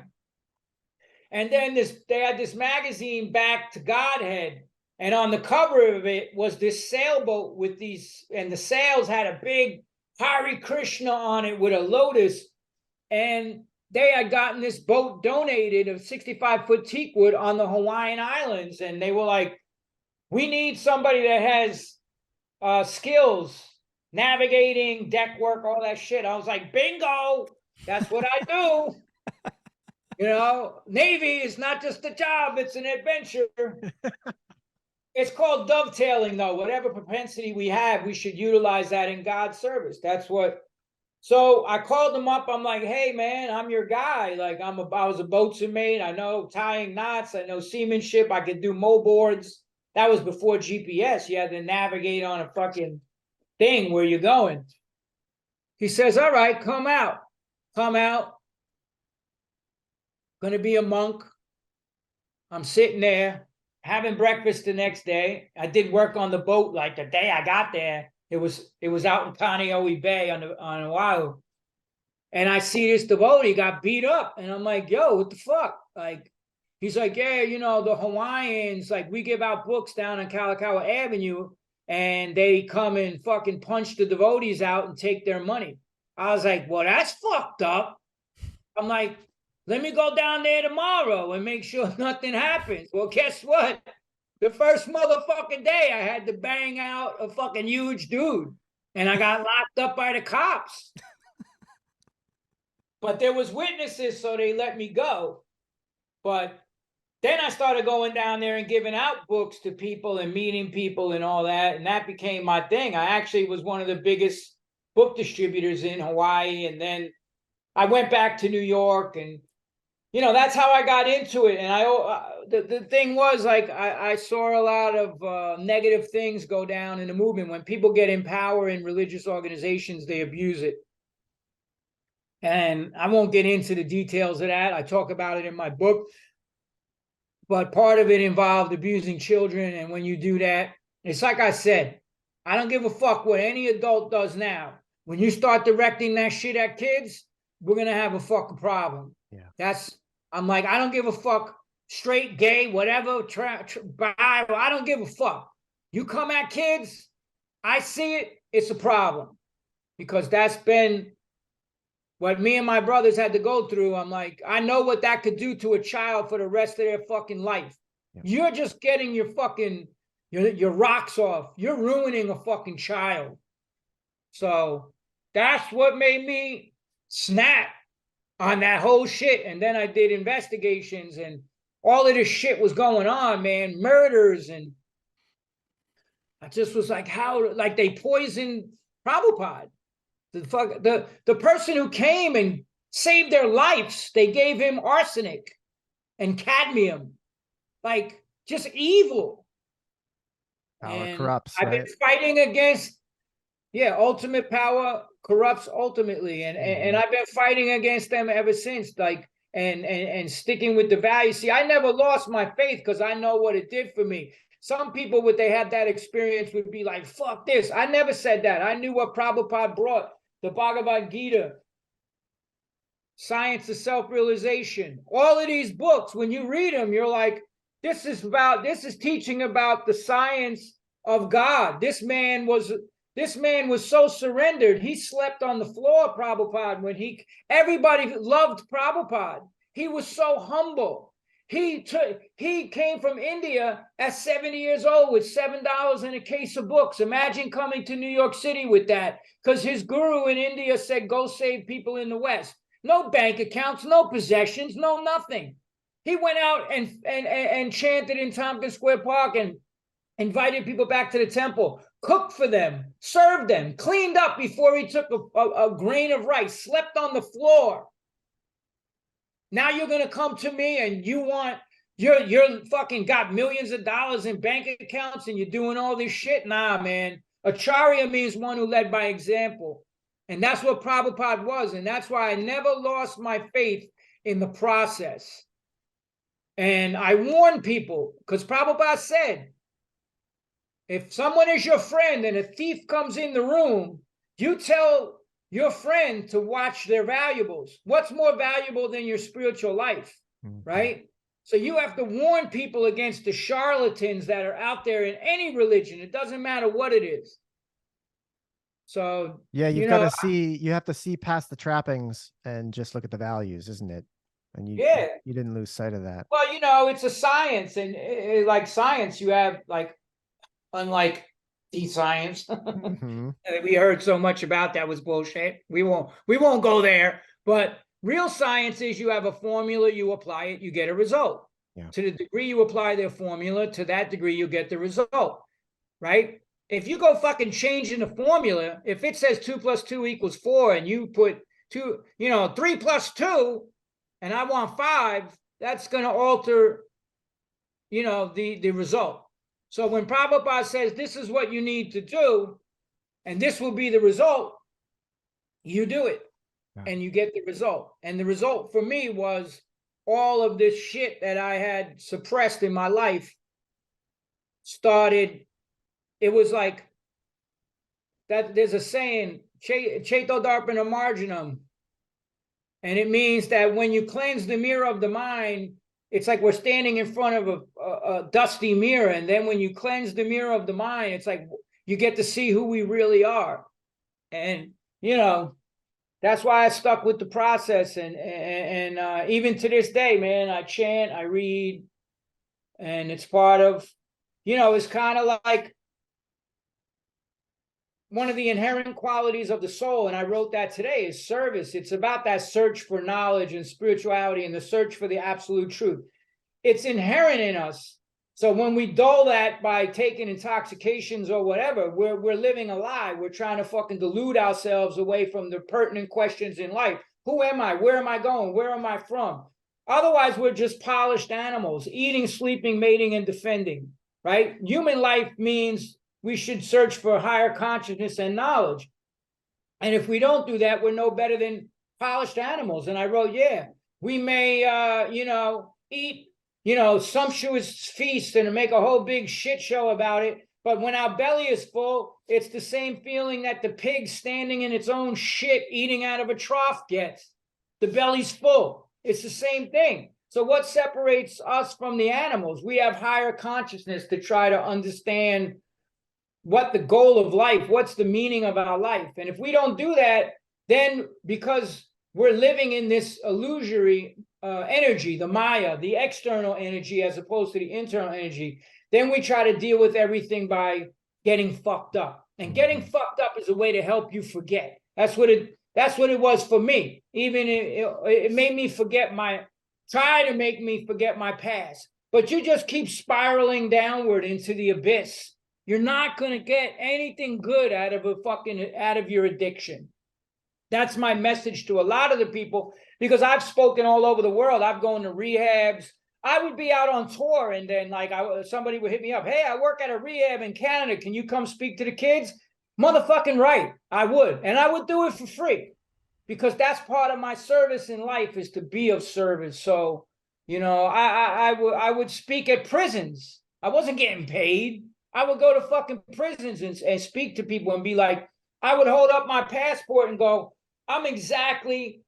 And then they had this magazine, Back to Godhead. And on the cover of it was this sailboat with these, and the sails had a big Hare Krishna on it with a lotus. And they had gotten this boat donated of 65-foot teakwood on the Hawaiian Islands. And they were like, we need somebody that has skills, navigating, deck work, all that shit. I was like, bingo, that's what I do. You know, Navy is not just a job, it's an adventure. It's called dovetailing, though. Whatever propensity we have, we should utilize that in God's service. That's what. So I called them up. I'm like, hey, man, I'm your guy. Like, I was a boatswain mate. I know tying knots. I know seamanship. I could do moboards. That was before GPS. You had to navigate on a fucking thing where you're going. He says, all right, come out. Come out. Going to be a monk. I'm sitting there having breakfast the next day. I did work on the boat like the day I got there. It was out in Kaneohe Bay on Oahu. And I see this devotee got beat up. And I'm like, yo, what the fuck? Like, he's like, yeah, you know, the Hawaiians, like, we give out books down on Kalakaua Avenue, and they come and fucking punch the devotees out and take their money. I was like, well, that's fucked up. I'm like, let me go down there tomorrow and make sure nothing happens. Well, guess what? The first motherfucking day, I had to bang out a fucking huge dude, and I got locked up by the cops. But there was witnesses, so they let me go. But then I started going down there and giving out books to people and meeting people and all that, and that became my thing. I actually was one of the biggest book distributors in Hawaii, and then I went back to New York, and you know, that's how I got into it. And the thing was, like, I saw a lot of negative things go down in the movement. When people get in power in religious organizations, they abuse it. And I won't get into the details of that. I talk about it in my book. But part of it involved abusing children. And when you do that, it's like I said, I don't give a fuck what any adult does now. When you start directing that shit at kids, we're going to have a fucking problem. Yeah. I'm like, I don't give a fuck, straight, gay, whatever, I don't give a fuck. You come at kids, I see it, it's a problem. Because that's been what me and my brothers had to go through. I'm like, I know what that could do to a child for the rest of their fucking life. Yeah. You're just getting your fucking, your rocks off. You're ruining a fucking child. So That's what made me snap on that whole shit. And then I did investigations, and all of this shit was going on, man, murders. And I just was like, how, like they poisoned Prabhupada. The person who came and saved their lives, they gave him arsenic and cadmium, like just evil. Power And corrupts, I've right? been fighting against, ultimate power corrupts ultimately, and I've been fighting against them ever since, like, and sticking with the values. See, I never lost my faith because I know what it did for me. Some people, when they had that experience, would be like, fuck this. I never said that. I knew what Prabhupada brought, the Bhagavad Gita, Science of Self-Realization, all of these books. When you read them, you're like, this is teaching about the science of God. This man was so surrendered. He slept on the floor, Prabhupada, everybody loved Prabhupada. He was so humble. He came from India at 70 years old with $7 and a case of books. Imagine coming to New York City with that, because his guru in India said, go save people in the West. No bank accounts, no possessions, no nothing. He went out and chanted in Tompkins Square Park and invited people back to the temple, cooked for them, served them, cleaned up before he took a grain of rice, slept on the floor. Now you're going to come to me and you're fucking got millions of dollars in bank accounts and you're doing all this shit? Nah, man. Acharya means one who led by example. And that's what Prabhupada was. And that's why I never lost my faith in the process. And I warn people, because Prabhupada said, if someone is your friend and a thief comes in the room, you tell your friend to watch their valuables. What's more valuable than your spiritual life, right? So you have to warn people against the charlatans that are out there in any religion. It doesn't matter what it is. So yeah, you have to see past the trappings and just look at the values, isn't it? And you didn't lose sight of that. Well, it's a science, and like science, you have like, unlike the science, we heard so much about that was bullshit. We won't go there. But real science is you have a formula, you apply it, you get a result. Yeah. To the degree you apply their formula, to that degree you get the result, right? If you go fucking changing the formula, if it says 2 + 2 = 4, and you put 3 + 2, and I want 5, that's going to alter, the result. So when Prabhupada says this is what you need to do, and this will be the result, you do it, and you get the result. And the result for me was all of this shit that I had suppressed in my life started. It was like that. There's a saying, Cheto Darpana Marginum. And it means that when you cleanse the mirror of the mind, it's like we're standing in front of a dusty mirror. And then when you cleanse the mirror of the mind, it's like you get to see who we really are. And, that's why I stuck with the process. And even to this day, man, I chant, I read, and it's part of, it's kind of like one of the inherent qualities of the soul, and I wrote that today, is service. It's about that search for knowledge and spirituality and the search for the absolute truth. It's inherent in us. So when we dull that by taking intoxications or whatever, we're living a lie. We're trying to fucking delude ourselves away from the pertinent questions in life. Who am I? Where am I going? Where am I from? Otherwise, we're just polished animals, eating, sleeping, mating, and defending, right? Human life means we should search for higher consciousness and knowledge. And if we don't do that, we're no better than polished animals. And I wrote, we may, eat, sumptuous feast and make a whole big shit show about it. But when our belly is full, it's the same feeling that the pig standing in its own shit eating out of a trough gets. The belly's full. It's the same thing. So what separates us from the animals? We have higher consciousness to try to understand what the goal of life, what's the meaning of our life. And if we don't do that, then because we're living in this illusory energy, the Maya, the external energy, as opposed to the internal energy, then we try to deal with everything by getting fucked up. And getting fucked up is a way to help you forget. That's what it was for me. Even it made me try to make me forget my past. But you just keep spiraling downward into the abyss. You're not going to get anything good out of your addiction. That's my message to a lot of the people, because I've spoken all over the world. I've gone to rehabs. I would be out on tour, and then somebody would hit me up. Hey, I work at a rehab in Canada. Can you come speak to the kids? Motherfucking right, I would. And I would do it for free, because that's part of my service in life, is to be of service. So, I would speak at prisons. I wasn't getting paid. I would go to fucking prisons and speak to people and be like, I would hold up my passport and go, I'm exactly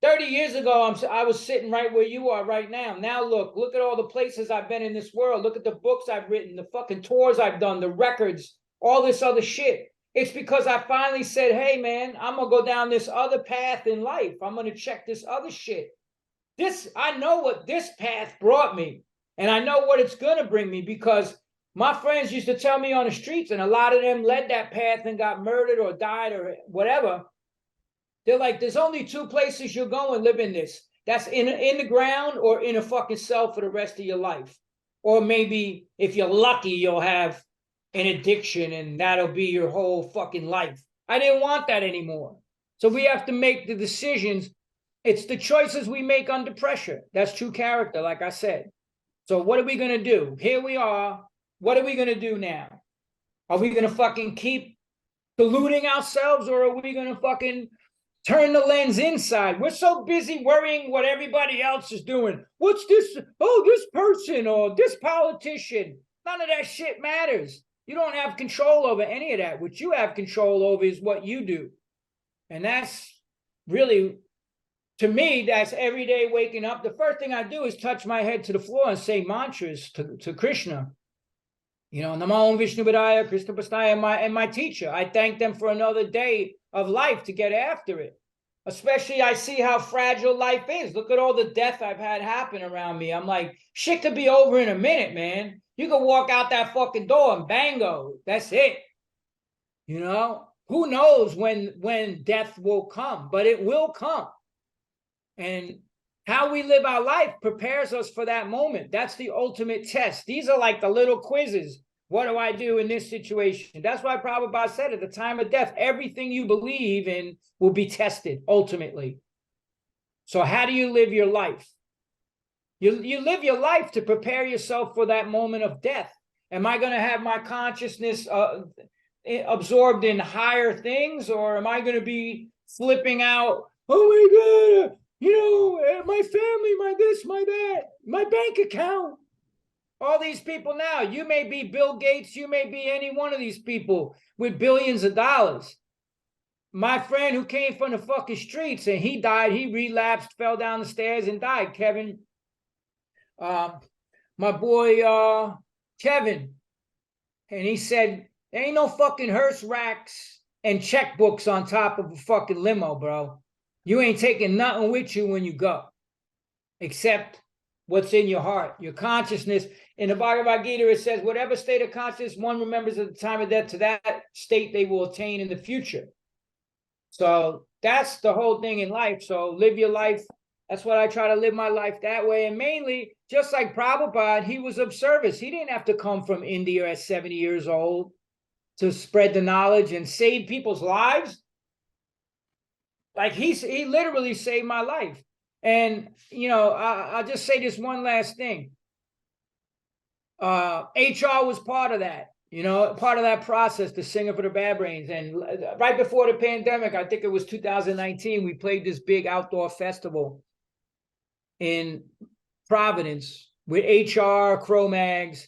30 years ago, I was sitting right where you are right now. Now look at all the places I've been in this world. Look at the books I've written, the fucking tours I've done, the records, all this other shit. It's because I finally said, hey, man, I'm going to go down this other path in life. I'm going to check this other shit. I know what this path brought me, and I know what it's going to bring me, because my friends used to tell me on the streets, and a lot of them led that path and got murdered or died or whatever. They're like, there's only two places you'll go and live in this. That's in the ground or in a fucking cell for the rest of your life. Or maybe if you're lucky, you'll have an addiction and that'll be your whole fucking life. I didn't want that anymore. So we have to make the decisions. It's the choices we make under pressure. That's true character, like I said. So what are we going to do? Here we are. What are we going to do now? Are we going to fucking keep deluding ourselves, or are we going to fucking turn the lens inside? We're so busy worrying what everybody else is doing. What's this? Oh, this person or this politician. None of that shit matters. You don't have control over any of that. What you have control over is what you do. And that's really, to me, that's every day waking up. The first thing I do is touch my head to the floor and say mantras to Krishna. Namo Vishnu Padaya, Krishna Pastaya, and my teacher. I thank them for another day of life to get after it. Especially, I see how fragile life is. Look at all the death I've had happen around me. I'm like, shit could be over in a minute, man. You could walk out that fucking door and bango. That's it. Who knows when death will come, but it will come. And how we live our life prepares us for that moment. That's the ultimate test. These are like the little quizzes. What do I do in this situation? That's why Prabhupada said at the time of death, everything you believe in will be tested ultimately. So how do you live your life? You live your life to prepare yourself for that moment of death. Am I going to have my consciousness absorbed in higher things, or am I going to be flipping out, oh my God, my family, my this, my that, my bank account. All these people now, you may be Bill Gates, you may be any one of these people with billions of dollars. My friend who came from the fucking streets and he died, he relapsed, fell down the stairs and died, Kevin. My boy, Kevin. And he said, there ain't no fucking hearse racks and checkbooks on top of a fucking limo, bro. You ain't taking nothing with you when you go, except what's in your heart, your consciousness. In the Bhagavad Gita, it says, whatever state of consciousness one remembers at the time of death, to that state they will attain in the future. So that's the whole thing in life. So live your life. That's what I try to live my life that way. And mainly, just like Prabhupada, he was of service. He didn't have to come from India at 70 years old to spread the knowledge and save people's lives. Like he literally saved my life. And, I'll just say this one last thing. HR was part of that, part of that process, the Singer for the Bad Brains. And right before the pandemic, I think it was 2019, we played this big outdoor festival in Providence with HR, Cro-Mags.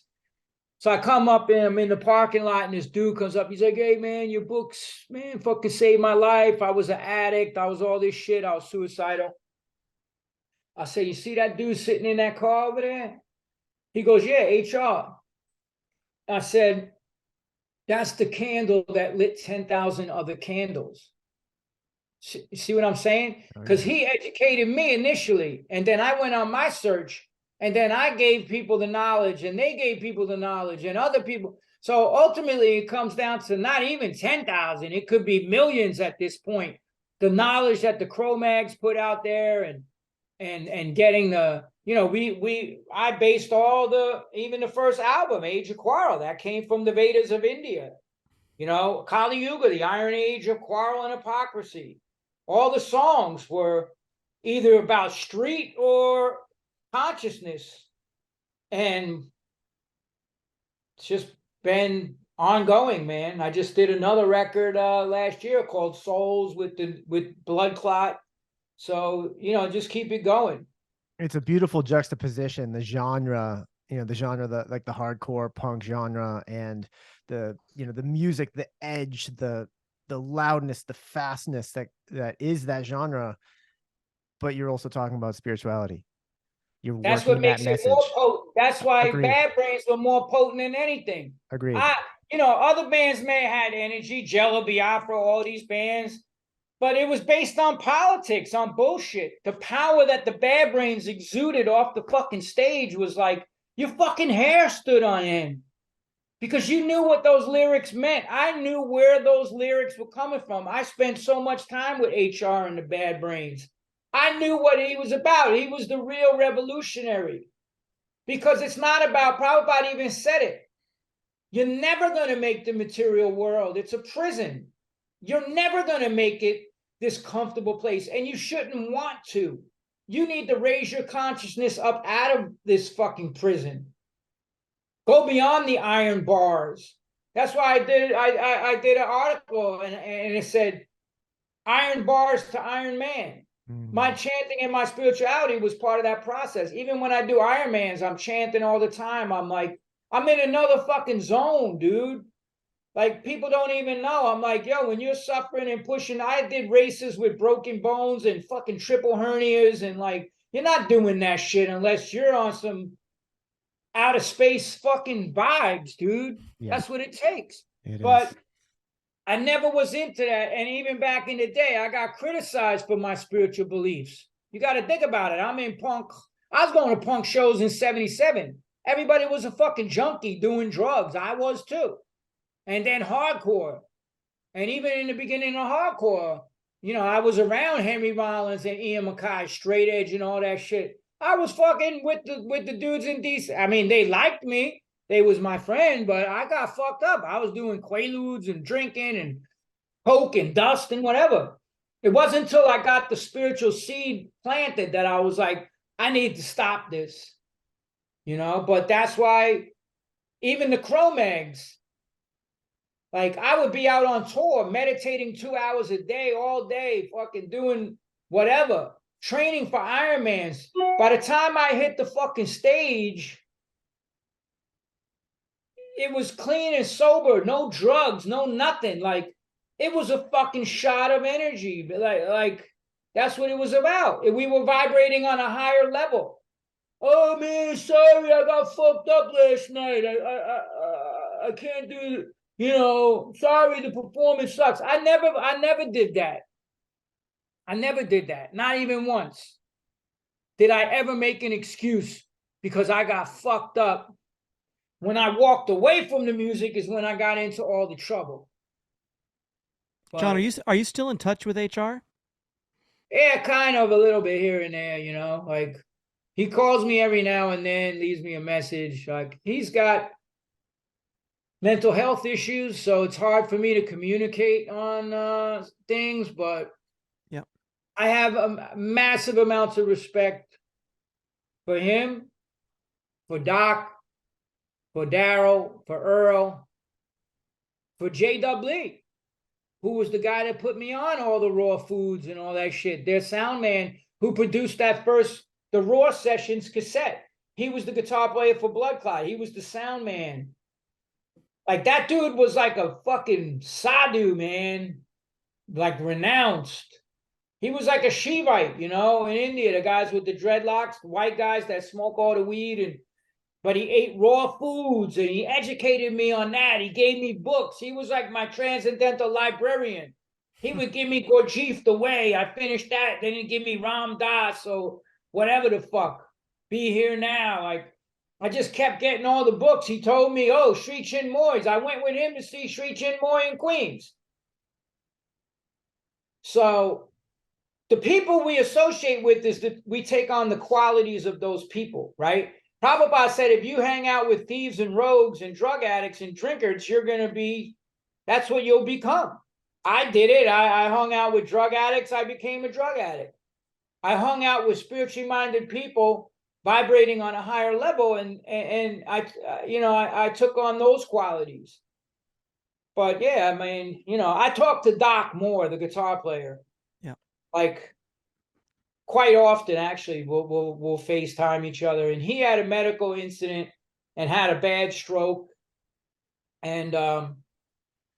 So I come up and I'm in the parking lot and this dude comes up. He's like, hey, man, your books, man, fucking saved my life. I was an addict. I was all this shit. I was suicidal. I say, you see that dude sitting in that car over there? He goes, yeah, HR. I said, that's the candle that lit 10,000 other candles. See what I'm saying? Because he educated me initially. And then I went on my search. And then I gave people the knowledge, and they gave people the knowledge, and other people. So ultimately, it comes down to not even 10,000. It could be millions at this point. The knowledge that the Cro-Mags put out there, and getting the, I based even the first album, Age of Quarrel, that came from the Vedas of India. Kali Yuga, the Iron Age of Quarrel and Hypocrisy. All the songs were either about street or consciousness, and it's just been ongoing, man. I just did another record last year called Souls with Bloodclot. So, just keep it going. It's a beautiful juxtaposition, the genre, the hardcore punk genre, and the music, the edge, the loudness, the fastness that is that genre. But you're also talking about spirituality. That's what makes it more potent. That's why Agreed. Bad Brains were more potent than anything. Agreed. Other bands may have had energy, Jello Biafra, all these bands, but it was based on politics, on bullshit. The power that the Bad Brains exuded off the fucking stage was like your fucking hair stood on end, because you knew what those lyrics meant. I knew where those lyrics were coming from. I spent so much time with HR and the Bad Brains. I knew what he was about. He was the real revolutionary, because it's not about, Prabhupada even said it, you're never going to make the material world. It's a prison. You're never going to make it this comfortable place, and you shouldn't want to. You need to raise your consciousness up out of this fucking prison. Go beyond the iron bars. That's why I did an article, and it said, iron bars to Iron Man. My chanting and my spirituality was part of that process. Even when I do Ironmans, I'm chanting all the time. I'm like, I'm in another fucking zone, dude. Like, people don't even know. I'm like, yo, when you're suffering and pushing, I did races with broken bones and fucking triple hernias, and like, you're not doing that shit unless you're on some out of space fucking vibes, dude. Yeah. That's what it takes. But I never was into that. And even back in the day, I got criticized for my spiritual beliefs. You got to think about it. I'm in punk. I was going to punk shows in 77. Everybody was a fucking junkie doing drugs. I was too. And then hardcore. And even in the beginning of hardcore, I was around Henry Rollins and Ian MacKaye, straight edge and all that shit. I was fucking with the dudes in DC. I mean, they liked me. They was my friend, but I got fucked up. I was doing quaaludes and drinking and coke and dust and whatever. It wasn't until I got the spiritual seed planted that I was like, I need to stop this. But that's why even the Cro-Mags, like, I would be out on tour, meditating 2 hours a day, all day, fucking doing whatever, training for Ironmans. By the time I hit the fucking stage, it was clean and sober, no drugs, no nothing. Like, it was a fucking shot of energy. Like that's what it was about. We were vibrating on a higher level. Oh man, sorry, I got fucked up last night. I can't do, sorry, the performance sucks. I never did that. I never did that. Not even once did I ever make an excuse because I got fucked up. When I walked away from the music is when I got into all the trouble. But, John, are you still in touch with HR? Yeah, kind of, a little bit here and there, like he calls me every now and then, leaves me a message. Like, he's got mental health issues, so it's hard for me to communicate on things, but yeah, I have a massive amounts of respect for him, for Doc, for Daryl, for Earl, for J.W., who was the guy that put me on all the Raw Foods and all that shit. Their sound man who produced the Raw Sessions cassette. He was the guitar player for Bloodclot. He was the sound man. Like, that dude was like a fucking sadhu, man. Like, renounced. He was like a Shivite, in India, the guys with the dreadlocks, the white guys that smoke all the weed, but he ate raw foods, and he educated me on that. He gave me books. He was like my transcendental librarian. He would give me Gurdjieff the Way. I finished that. Then he'd give me Ram Dass or whatever the fuck. Be Here Now. Like, I just kept getting all the books. He told me, oh, Sri Chinmoy's. I went with him to see Sri Chinmoy in Queens. So the people we associate with is that we take on the qualities of those people, right? Prabhupada said, if you hang out with thieves and rogues and drug addicts and drunkards, you're going to be, that's what you'll become. I did it. I hung out with drug addicts. I became a drug addict. I hung out with spiritually minded people vibrating on a higher level, and I took on those qualities. But yeah, I mean, I talk to Doc Moore, the guitar player. Yeah. Like quite often, actually, we'll FaceTime each other. And he had a medical incident and had a bad stroke. And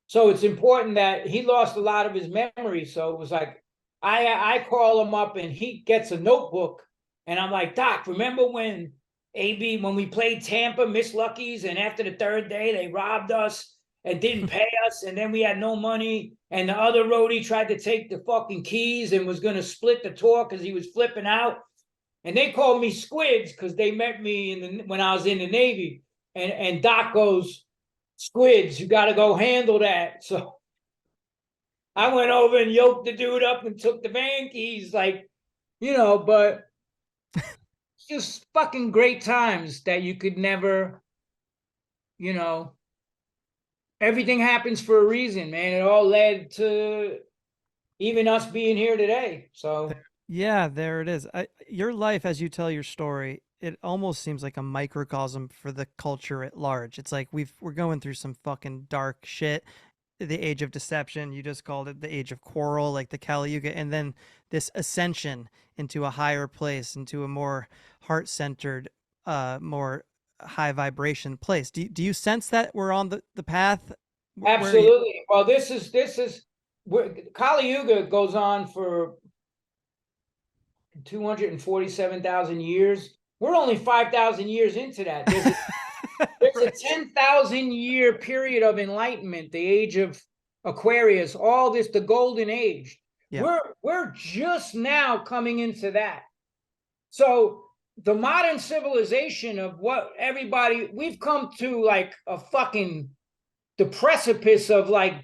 so it's important that he lost a lot of his memory. So it was like, I call him up and he gets a notebook. And I'm like, Doc, remember when when we played Tampa, Miss Lucky's, and after the third day, they robbed us and didn't pay us, and then we had no money, and the other roadie tried to take the fucking keys and was going to split the tour because he was flipping out. And they called me Squids because they met me when I was in the Navy. And Doc goes, Squids, you got to go handle that. So I went over and yoked the dude up and took the van keys, like, but it's just fucking great times that you could never, everything happens for a reason, man. It all led to even us being here today. So Yeah, there it is. Your life, as you tell your story, it almost seems like a microcosm for the culture at large. It's like we're going through some fucking dark shit. The age of deception, you just called it the age of quarrel, like the Kali Yuga, and then this ascension into a higher place, into a more heart-centered, more high vibration place. Do you sense that we're on the path? Absolutely. Well, this is Kali Yuga goes on for 247,000 years. We're only 5,000 years into that. There's a 10,000 year period of enlightenment, the age of Aquarius, all this, the golden age. Yeah. We're just now coming into that. So the modern civilization of what we've come to like a fucking the precipice of like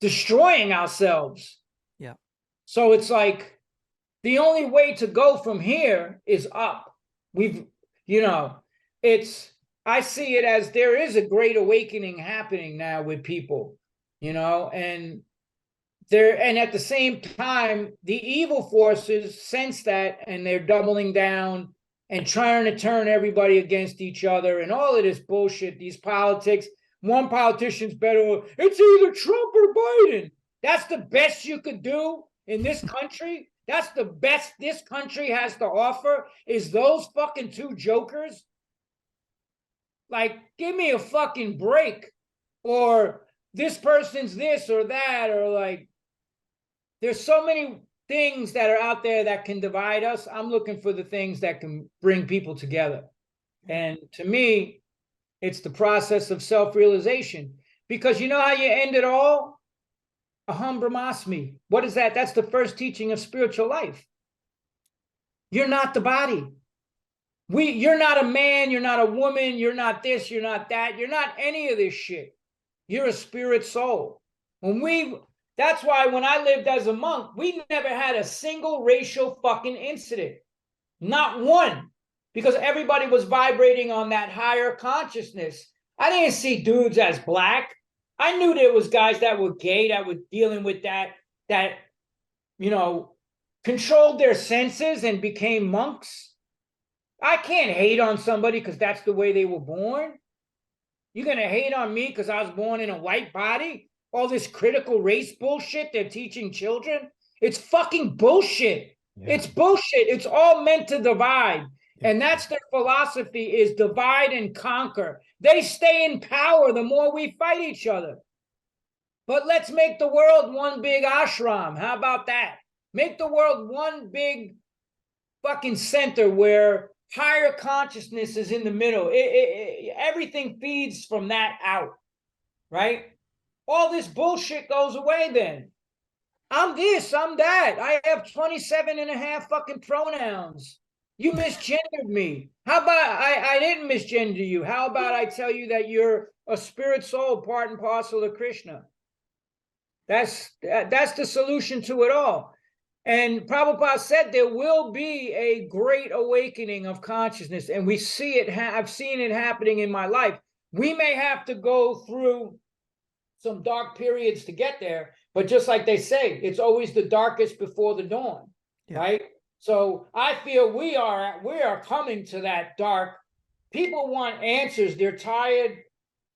destroying ourselves. Yeah. So it's like the only way to go from here is up. I see it as there is a great awakening happening now with people, and at the same time, the evil forces sense that and they're doubling down and trying to turn everybody against each other and all of this bullshit, these politics. One politician's better. It's either Trump or Biden. That's the best you could do in this country. That's the best this country has to offer is those fucking two jokers. Like, give me a fucking break. Or this person's this or that, or like, there's so many things that are out there that can divide us. I'm looking for the things that can bring people together. And to me, it's the process of self-realization. Because you know how you end it all? Aham Brahmasmi. What is that? That's the first teaching of spiritual life. You're not the body. You're not a man, you're not a woman, you're not this, you're not that, you're not any of this shit. You're a spirit soul. That's why when I lived as a monk, we never had a single racial fucking incident. Not one. Because everybody was vibrating on that higher consciousness. I didn't see dudes as black. I knew there was guys that were gay that were dealing with that controlled their senses and became monks. I can't hate on somebody because that's the way they were born. You're going to hate on me because I was born in a white body? All this critical race bullshit they're teaching children? It's fucking bullshit. Yeah. It's bullshit. It's all meant to divide. Yeah. And that's their philosophy is divide and conquer. They stay in power the more we fight each other. But let's make the world one big ashram. How about that? Make the world one big fucking center where higher consciousness is in the middle. Everything feeds from that out, right? All this bullshit goes away then. I'm this, I'm that. I have 27 and a half fucking pronouns. You misgendered me. How about I didn't misgender you? How about I tell you that you're a spirit soul, part and parcel of Krishna? That's the solution to it all. And Prabhupada said there will be a great awakening of consciousness, and we see it. I've seen it happening in my life. We may have to go through some dark periods to get there, but just like they say, it's always the darkest before the dawn, right? So I feel we are coming to that dark. People want answers. They're tired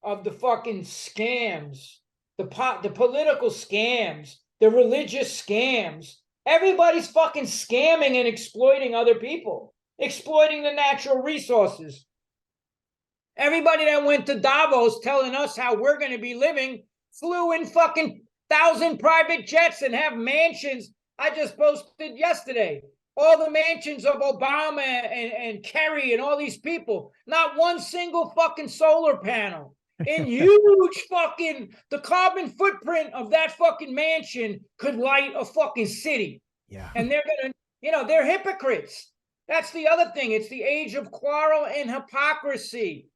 of the fucking scams, the political scams, the religious scams. Everybody's fucking scamming and exploiting other people, exploiting the natural resources. Everybody that went to Davos telling us how we're going to be living flew in fucking 1,000 private jets and have mansions. I just posted yesterday all the mansions of Obama and Kerry and all these people. Not one single fucking solar panel. In huge fucking, the carbon footprint of that fucking mansion could light a fucking city. Yeah. And they're going to, they're hypocrites. That's the other thing. It's the age of quarrel and hypocrisy.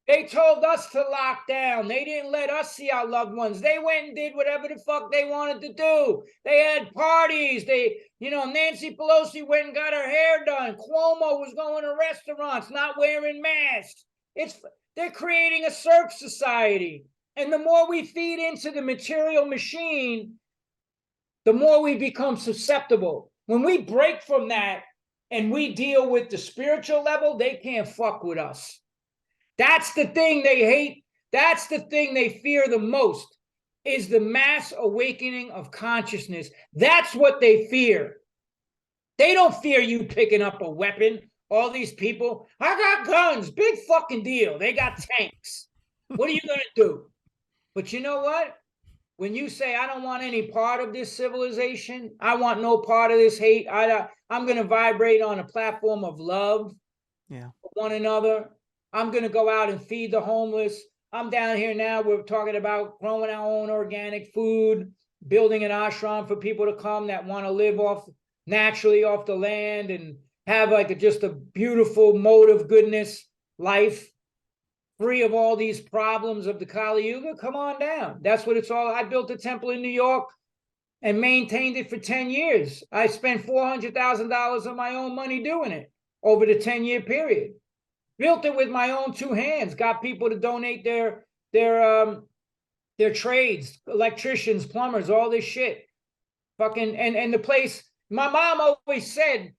They told us to lock down. They didn't let us see our loved ones. They went and did whatever the fuck they wanted to do. They had parties. Nancy Pelosi went and got her hair done. Cuomo was going to restaurants, not wearing masks. They're creating a serf society. And the more we feed into the material machine, the more we become susceptible. When we break from that and we deal with the spiritual level, they can't fuck with us. That's the thing they hate. That's the thing they fear the most, is the mass awakening of consciousness. That's what they fear. They don't fear you picking up a weapon. All these people, I got guns, big fucking deal. They got tanks. What are you going to do? But you know what? When you say, I don't want any part of this civilization, I want no part of this hate, I'm going to vibrate on a platform of love for one another. I'm going to go out and feed the homeless. I'm down here now. We're talking about growing our own organic food, building an ashram for people to come that want to live naturally off the land and have just a beautiful mode of goodness life, free of all these problems of the Kali Yuga. Come on down. That's what it's all. I built a temple in New York and maintained it for 10 years. I spent $400,000 of my own money doing it over the 10-year period. Built it with my own two hands, got people to donate their trades, electricians, plumbers, all this shit. Fucking, and the place, my mom always said,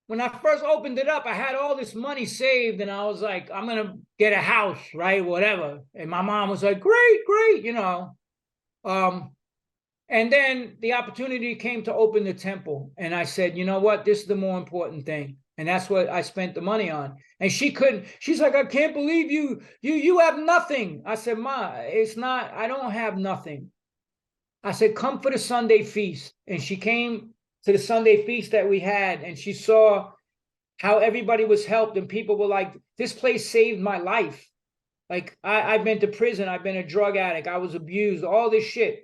when I first opened it up, I had all this money saved and I was like, I'm going to get a house, right? Whatever. And my mom was like, great, and then the opportunity came to open the temple. And I said, you know what? This is the more important thing. And that's what I spent the money on. And she's like, I can't believe you have nothing. I said, Ma, it's not, I don't have nothing. I said, come for the Sunday feast. And she came to the Sunday feast that we had, and she saw how everybody was helped, and people were like, this place saved my life. Like, I've been to prison, I've been a drug addict, I was abused, all this shit.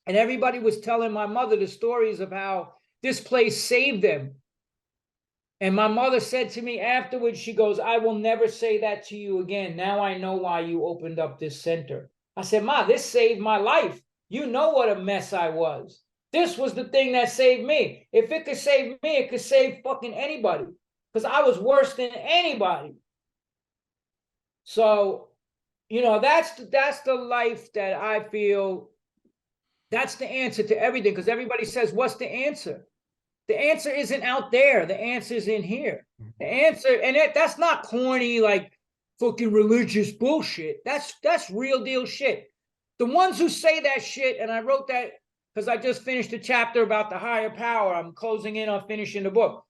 And everybody was telling my mother the stories of how this place saved them. And my mother said to me afterwards, she goes, I will never say that to you again. Now I know why you opened up this center. I said, Ma, this saved my life. You know what a mess I was. This was the thing that saved me. If it could save me, it could save fucking anybody. Because I was worse than anybody. So, that's the life that I feel, that's the answer to everything. Because everybody says, what's the answer? The answer isn't out there. The answer is in here. The answer, and that's not corny, like fucking religious bullshit. That's real deal shit. The ones who say that shit, and I wrote that because I just finished a chapter about the higher power. I'm closing in on finishing the book.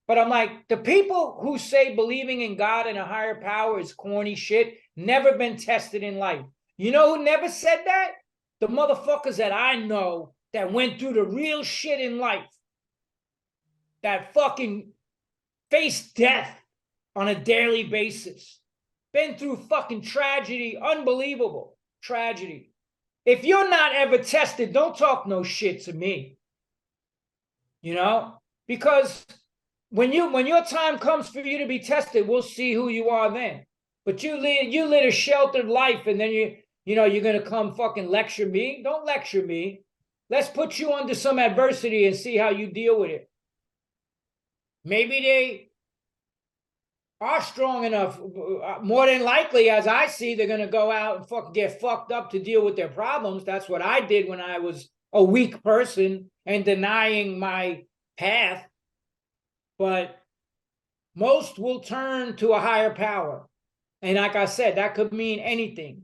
But I'm like, the people who say believing in God and a higher power is corny shit, never been tested in life. You know who never said that? The motherfuckers that I know that went through the real shit in life. That fucking face death on a daily basis. Been through fucking tragedy, unbelievable tragedy. If you're not ever tested, don't talk no shit to me. Because when your time comes for you to be tested, we'll see who you are then. But you live a sheltered life, and then you're gonna come fucking lecture me. Don't lecture me. Let's put you under some adversity and see how you deal with it. Maybe they are strong enough. More than likely, as I see, they're gonna go out and get fucked up to deal with their problems. That's what I did when I was a weak person and denying my path. But most will turn to a higher power. And like I said, that could mean anything.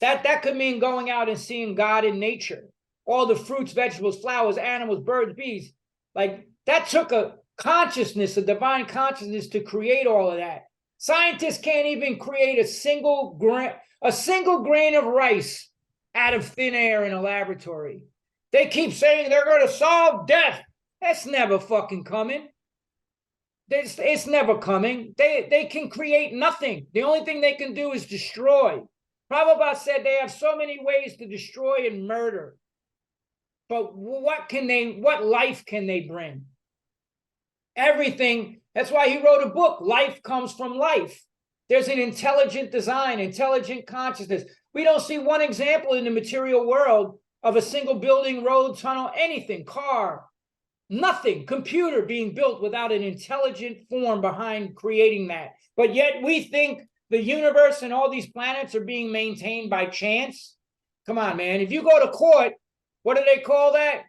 That could mean going out and seeing God in nature. All the fruits, vegetables, flowers, animals, birds, bees. Like, that took a consciousness, a divine consciousness, to create all of that. Scientists can't even create a single grain of rice out of thin air in a laboratory. They keep saying they're going to solve death. That's never fucking coming. It's never coming. They can create nothing. The only thing they can do is destroy. Prabhupada said they have so many ways to destroy and murder. But what life can they bring? Everything. That's why he wrote a book, Life Comes from Life. There's an intelligent design, intelligent consciousness. We don't see one example in the material world of a single building, road, tunnel, anything, car, nothing, computer being built without an intelligent form behind creating that. But yet we think the universe and all these planets are being maintained by chance. Come on, man. If you go to court, what do they call that?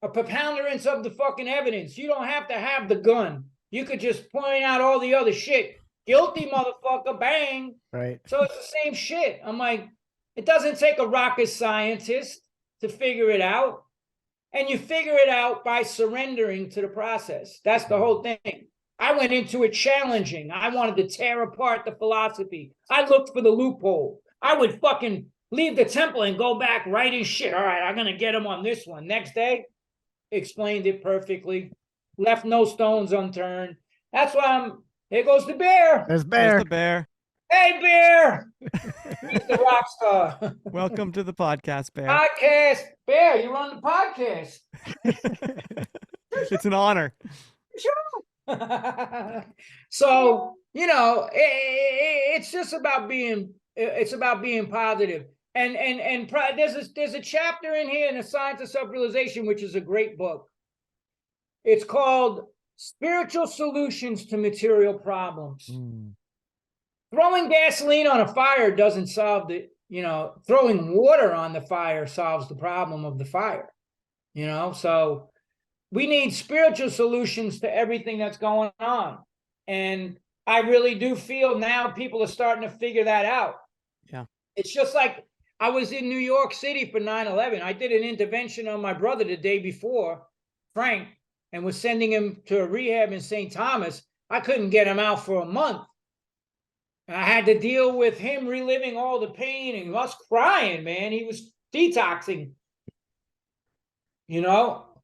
A preponderance of the fucking evidence. You don't have to have the gun. You could just point out all the other shit. Guilty, motherfucker, bang. Right. So it's the same shit. I'm like, it doesn't take a rocket scientist to figure it out. And you figure it out by surrendering to the process. That's the whole thing. I went into it challenging. I wanted to tear apart the philosophy. I looked for the loophole. I would fucking leave the temple and go back writing shit. All right, I'm going to get him on this one. Next day, explained it perfectly. Left no stones unturned. That's why here goes the bear. There's Bear. There's the bear. Hey, Bear. He's the rock star. Welcome to the podcast, Bear. Podcast. Bear, you're on the podcast. It's an honor. So, it's just about being positive. And there's a chapter in here in the Science of Self-Realization, which is a great book. It's called Spiritual Solutions to Material Problems. Throwing gasoline on a fire doesn't solve throwing water on the fire solves the problem of the fire. So we need spiritual solutions to everything that's going on. And I really do feel now people are starting to figure that out. Yeah. It's just like I was in New York City for 9/11. I did an intervention on my brother the day before, Frank, and was sending him to a rehab in St. Thomas. I couldn't get him out for a month. I had to deal with him reliving all the pain and us crying, man. He was detoxing,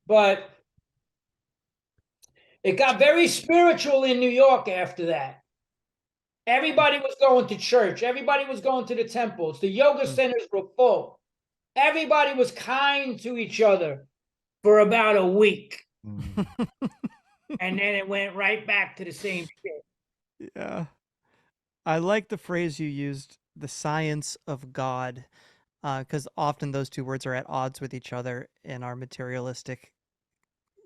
but it got very spiritual in New York after that. Everybody was going to church. Everybody was going to the temples. The yoga centers were full. Everybody was kind to each other for about a week. And then it went right back to the same shit. Yeah. I like the phrase you used, the science of God, because often those two words are at odds with each other in our materialistic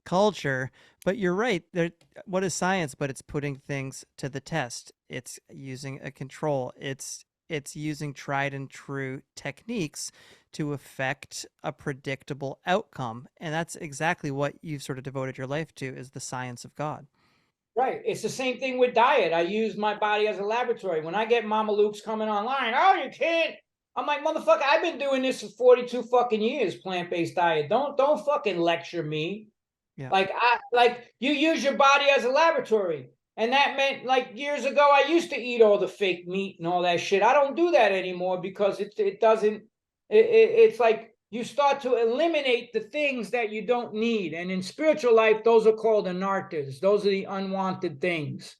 culture. But you're right. What is science? But it's putting things to the test. It's using a control. It's using tried and true techniques to affect a predictable outcome. And that's exactly what you've sort of devoted your life to, is the science of God. Right. It's the same thing with diet. I use my body as a laboratory. When I get Mama Luke's coming online, oh, you can't. I'm like, motherfucker, I've been doing this for 42 fucking years, plant-based diet. Don't fucking lecture me. Yeah. Like you use your body as a laboratory. And that meant, like, years ago, I used to eat all the fake meat and all that shit. I don't do that anymore because it's like you start to eliminate the things that you don't need. And in spiritual life, those are called anarthas. Those are the unwanted things.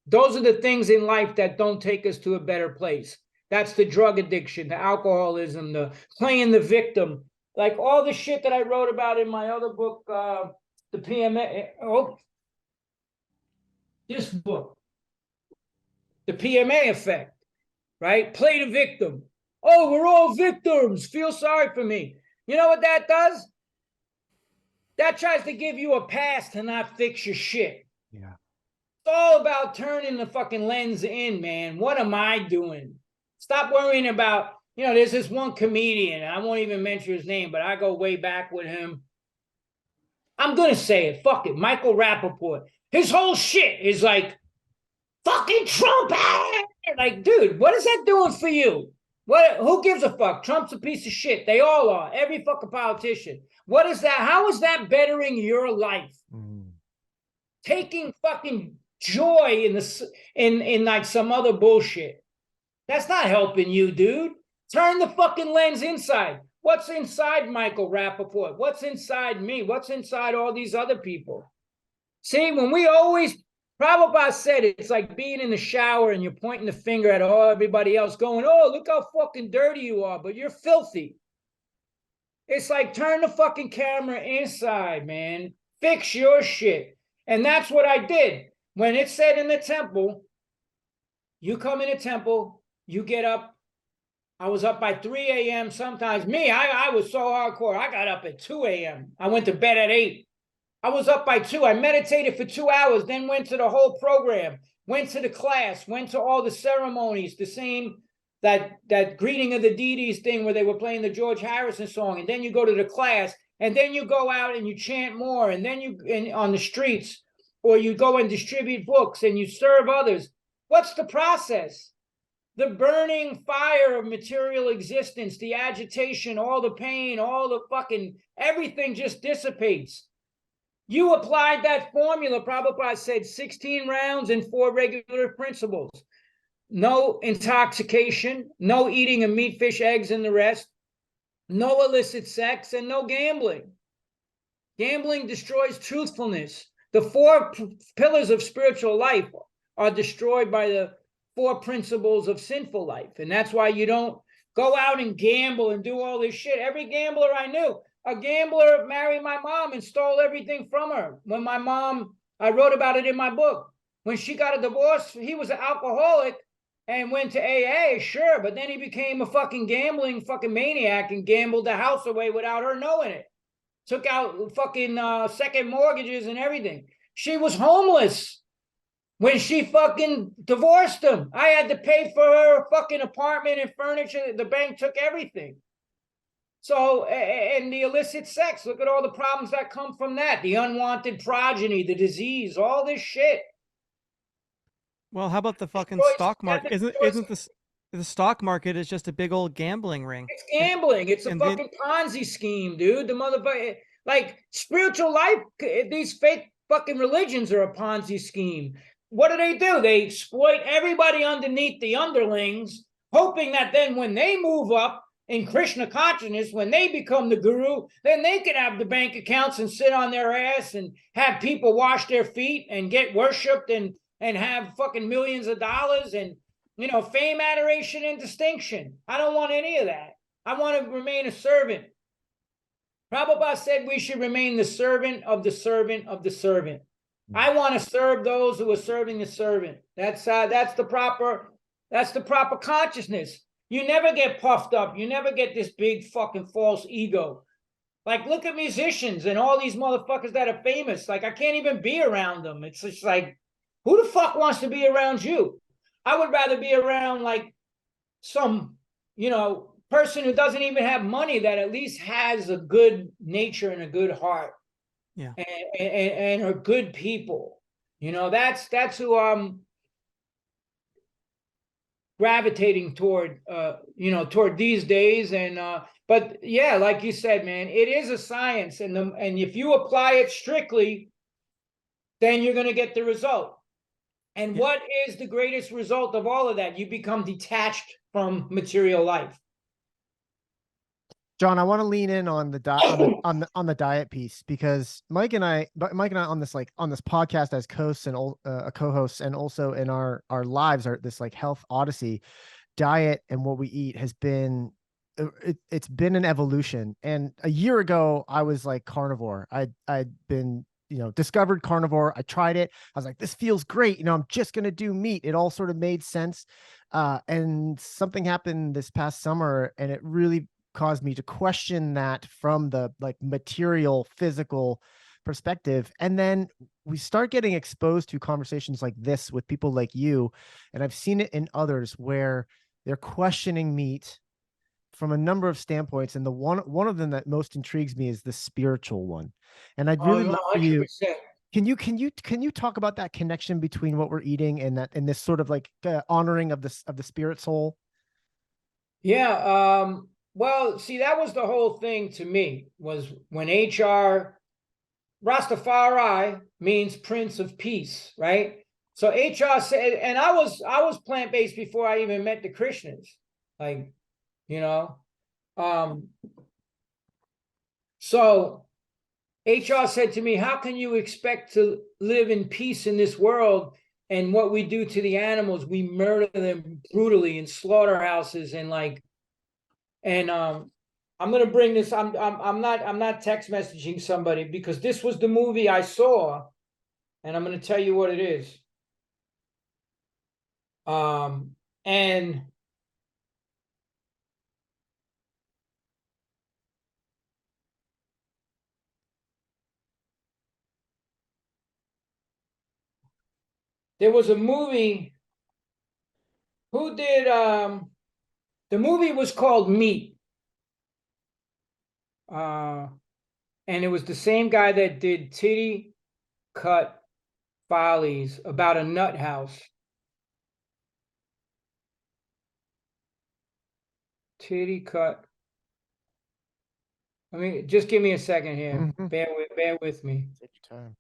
Those are the things in life that don't take us to a better place. That's the drug addiction, the alcoholism, the playing the victim. Like all the shit that I wrote about in my other book, the PMA. Oh, This book, The PMA Effect, right? Play the victim. Oh, we're all victims. Feel sorry for me. You know what that does? That tries to give you a pass to not fix your shit. Yeah. It's all about turning the fucking lens in, man. What am I doing? Stop worrying about, there's this one comedian, I won't even mention his name, but I go way back with him. I'm going to say it. Fuck it. Michael Rappaport. His whole shit is like, fucking Trump. Like, dude, what is that doing for you? Who gives a fuck? Trump's a piece of shit. They all are. Every fucking politician. What is that? How is that bettering your life? Taking fucking joy in like some other bullshit. That's not helping you, dude. Turn the fucking lens inside. What's inside Michael Rappaport? What's inside me? What's inside all these other people? See, when we always, Prabhupada said it's like being in the shower and you're pointing the finger at everybody else going, oh, look how fucking dirty you are, but you're filthy. It's like turn the fucking camera inside, man. Fix your shit. And that's what I did. When it said in the temple, you come in a temple, you get up. I was up by 3 a.m. sometimes. I was so hardcore. I got up at 2 a.m. I went to bed at 8. I was up by 2. I meditated for 2 hours, then went to the whole program, went to the class, went to all the ceremonies, the same, that greeting of the deities thing where they were playing the George Harrison song. And then you go to the class, and then you go out and you chant more, and then on the streets, or you go and distribute books and you serve others. What's the process? The burning fire of material existence, the agitation, all the pain, all the fucking, everything just dissipates. You applied that formula, Prabhupada said 16 rounds and 4 regular principles. No intoxication, no eating of meat, fish, eggs, and the rest, no illicit sex, and no gambling. Gambling destroys truthfulness. The 4 pillars of spiritual life are destroyed by the 4 principles of sinful life. And that's why you don't go out and gamble and do all this shit. Every gambler I knew, a gambler married my mom and stole everything from her. When my mom, I wrote about it in my book. When she got a divorce, he was an alcoholic and went to AA, sure, but then he became a fucking gambling fucking maniac and gambled the house away without her knowing it. Took out fucking second mortgages and everything. She was homeless when she fucking divorced him. I had to pay for her fucking apartment and furniture. The bank took everything. So, and the illicit sex, look at all the problems that come from that. The unwanted progeny, the disease, all this shit. Well, how about the fucking stock market? Isn't the stock market is just a big old gambling ring? It's gambling. It's a fucking Ponzi scheme, dude. The motherfucker, like spiritual life, these fake fucking religions are a Ponzi scheme. What do? They exploit everybody underneath the underlings, hoping that then when they move up in Krishna consciousness, when they become the guru, then they can have the bank accounts and sit on their ass and have people wash their feet and get worshipped and have fucking millions of dollars and, fame, adoration, and distinction. I don't want any of that. I want to remain a servant. Prabhupada said we should remain the servant of the servant of the servant. I want to serve those who are serving the servant. That's the proper consciousness. You never get puffed up. You never get this big fucking false ego. Like, look at musicians and all these motherfuckers that are famous. Like, I can't even be around them. It's just like, who the fuck wants to be around you? I would rather be around like some, person who doesn't even have money that at least has a good nature and a good heart. Yeah. And are good people. That's who I'm gravitating toward, toward these days. And but yeah, like you said, man, it is a science, and if you apply it strictly, then you're going to get the result. And what is the greatest result of all of that? You become detached from material life. John, I want to lean in on the diet on the diet piece, because Mike and I on this podcast as co-hosts and co-hosts, and also in our lives, are this like health odyssey. Diet and what we eat has been it's been an evolution. And a year ago I was like carnivore. I'd been discovered carnivore. I tried it. I was like, this feels great. I'm just going to do meat. It all sort of made sense. And something happened this past summer, and it really caused me to question that from the like material, physical perspective. And then we start getting exposed to conversations like this with people like you. And I've seen it in others where they're questioning meat from a number of standpoints. And the one of them that most intrigues me is the spiritual one. And I'd really love for you. 100%. Can you talk about that connection between what we're eating and this sort of like honoring of the spirit soul? Yeah. Well, see, that was the whole thing to me, was when HR Rastafari means Prince of Peace, right? So HR said, and I was plant-based before I even met the Krishnas, like, so HR said to me, how can you expect to live in peace in this world? And what we do to the animals, we murder them brutally in slaughterhouses and I'm going to bring this. I'm not text messaging somebody because this was the movie I saw, and I'm going to tell you what it is. And there was a movie. Who did the movie was called Meat. And it was the same guy that did Titty Cut Follies about a nut house. Titty Cut. I mean, just give me a second here. Mm-hmm. Bear with me. Take your time.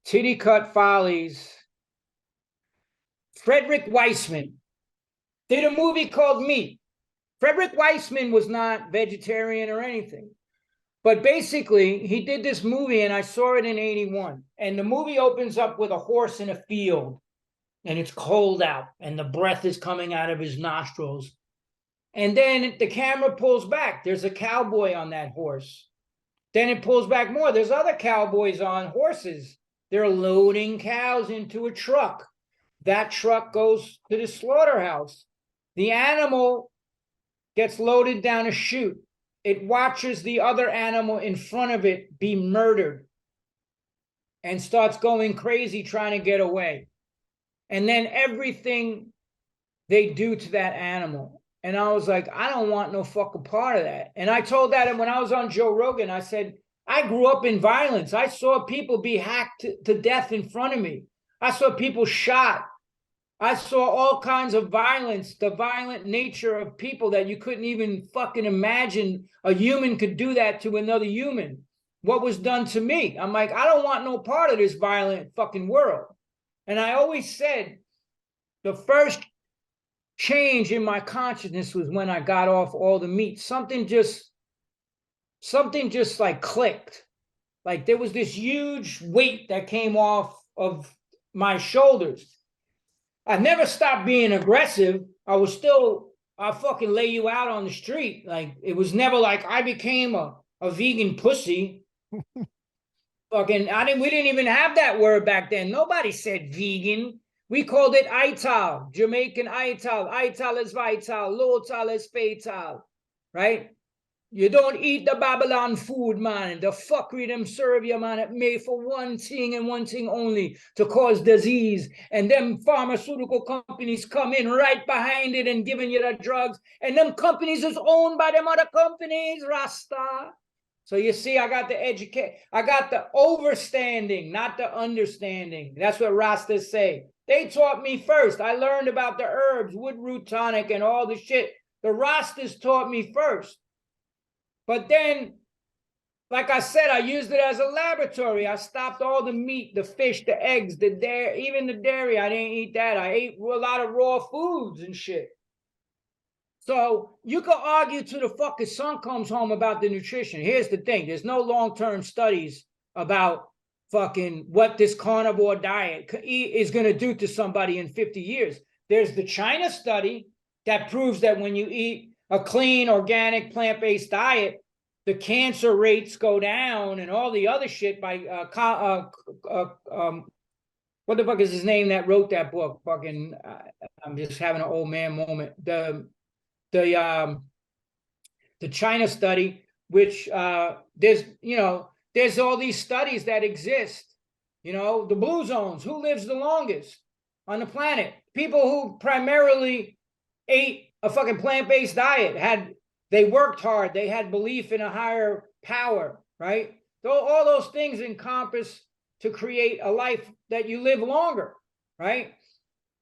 Titty Cut Follies. Frederick Weissman did a movie called Meat. Frederick Weissman was not vegetarian or anything. But basically, he did this movie, and I saw it in 81. And the movie opens up with a horse in a field, and it's cold out, and the breath is coming out of his nostrils. And then the camera pulls back. There's a cowboy on that horse. Then it pulls back more. There's other cowboys on horses. They're loading cows into a truck. That truck goes to the slaughterhouse. The animal gets loaded down a chute. It watches the other animal in front of it be murdered and starts going crazy trying to get away. And then everything they do to that animal. And I was like, I don't want no fucking part of that. And I told that when I was on Joe Rogan, I said, I grew up in violence. I saw people be hacked to death in front of me. I saw people shot. I saw all kinds of violence, the violent nature of people that you couldn't even fucking imagine a human could do that to another human. What was done to me? I'm like, I don't want no part of this violent fucking world. And I always said the first change in my consciousness was when I got off all the meat. Something just like clicked. Like there was this huge weight that came off of my shoulders. I never stopped being aggressive. I fucking lay you out on the street. Like it was never like I became a vegan pussy. We didn't even have that word back then. Nobody said vegan. We called it Ital, Jamaican Ital. Ital is vital, Lotal is fatal, right? You don't eat the Babylon food, man. The fuckery them serve you, man. It made for one thing and one thing only, to cause disease. And them pharmaceutical companies come in right behind it and giving you the drugs. And them companies is owned by them other companies, Rasta. So you see, I got the overstanding, not the understanding. That's what Rastas say. They taught me first. I learned about the herbs, wood root tonic, and all the shit. The Rastas taught me first. But then, like I said, I used it as a laboratory. I stopped all the meat, the fish, the eggs, the dairy, even the dairy. I didn't eat that. I ate a lot of raw foods and shit. So you could argue till the fucking sun comes home about the nutrition. Here's the thing. There's no long-term studies about fucking what this carnivore diet is going to do to somebody in 50 years. There's the China study that proves that when you eat a clean, organic, plant-based diet, the cancer rates go down and all the other shit by what the fuck is his name that wrote that book? Fucking, I'm just having an old man moment. The China study, which there's all these studies that exist. The blue zones, who lives the longest on the planet? People who primarily ate a fucking plant-based diet, they worked hard, they had belief in a higher power, right? All those things encompass to create a life that you live longer, right?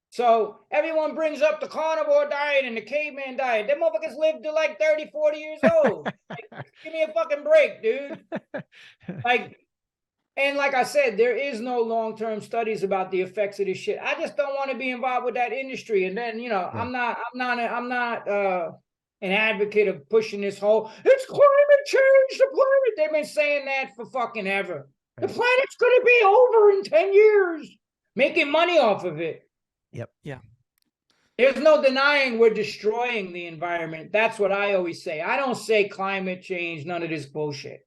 So everyone brings up the carnivore diet and the caveman diet. Them motherfuckers lived to like 30, 40 years old. Like, give me a fucking break, dude. And like I said, there is no long-term studies about the effects of this shit. I just don't want to be involved with that industry. And then, yeah. I'm not an advocate of pushing this whole, it's climate change, the planet. They've been saying that for fucking ever. Right. The planet's going to be over in 10 years, making money off of it. Yep. Yeah. There's no denying we're destroying the environment. That's what I always say. I don't say climate change, none of this bullshit.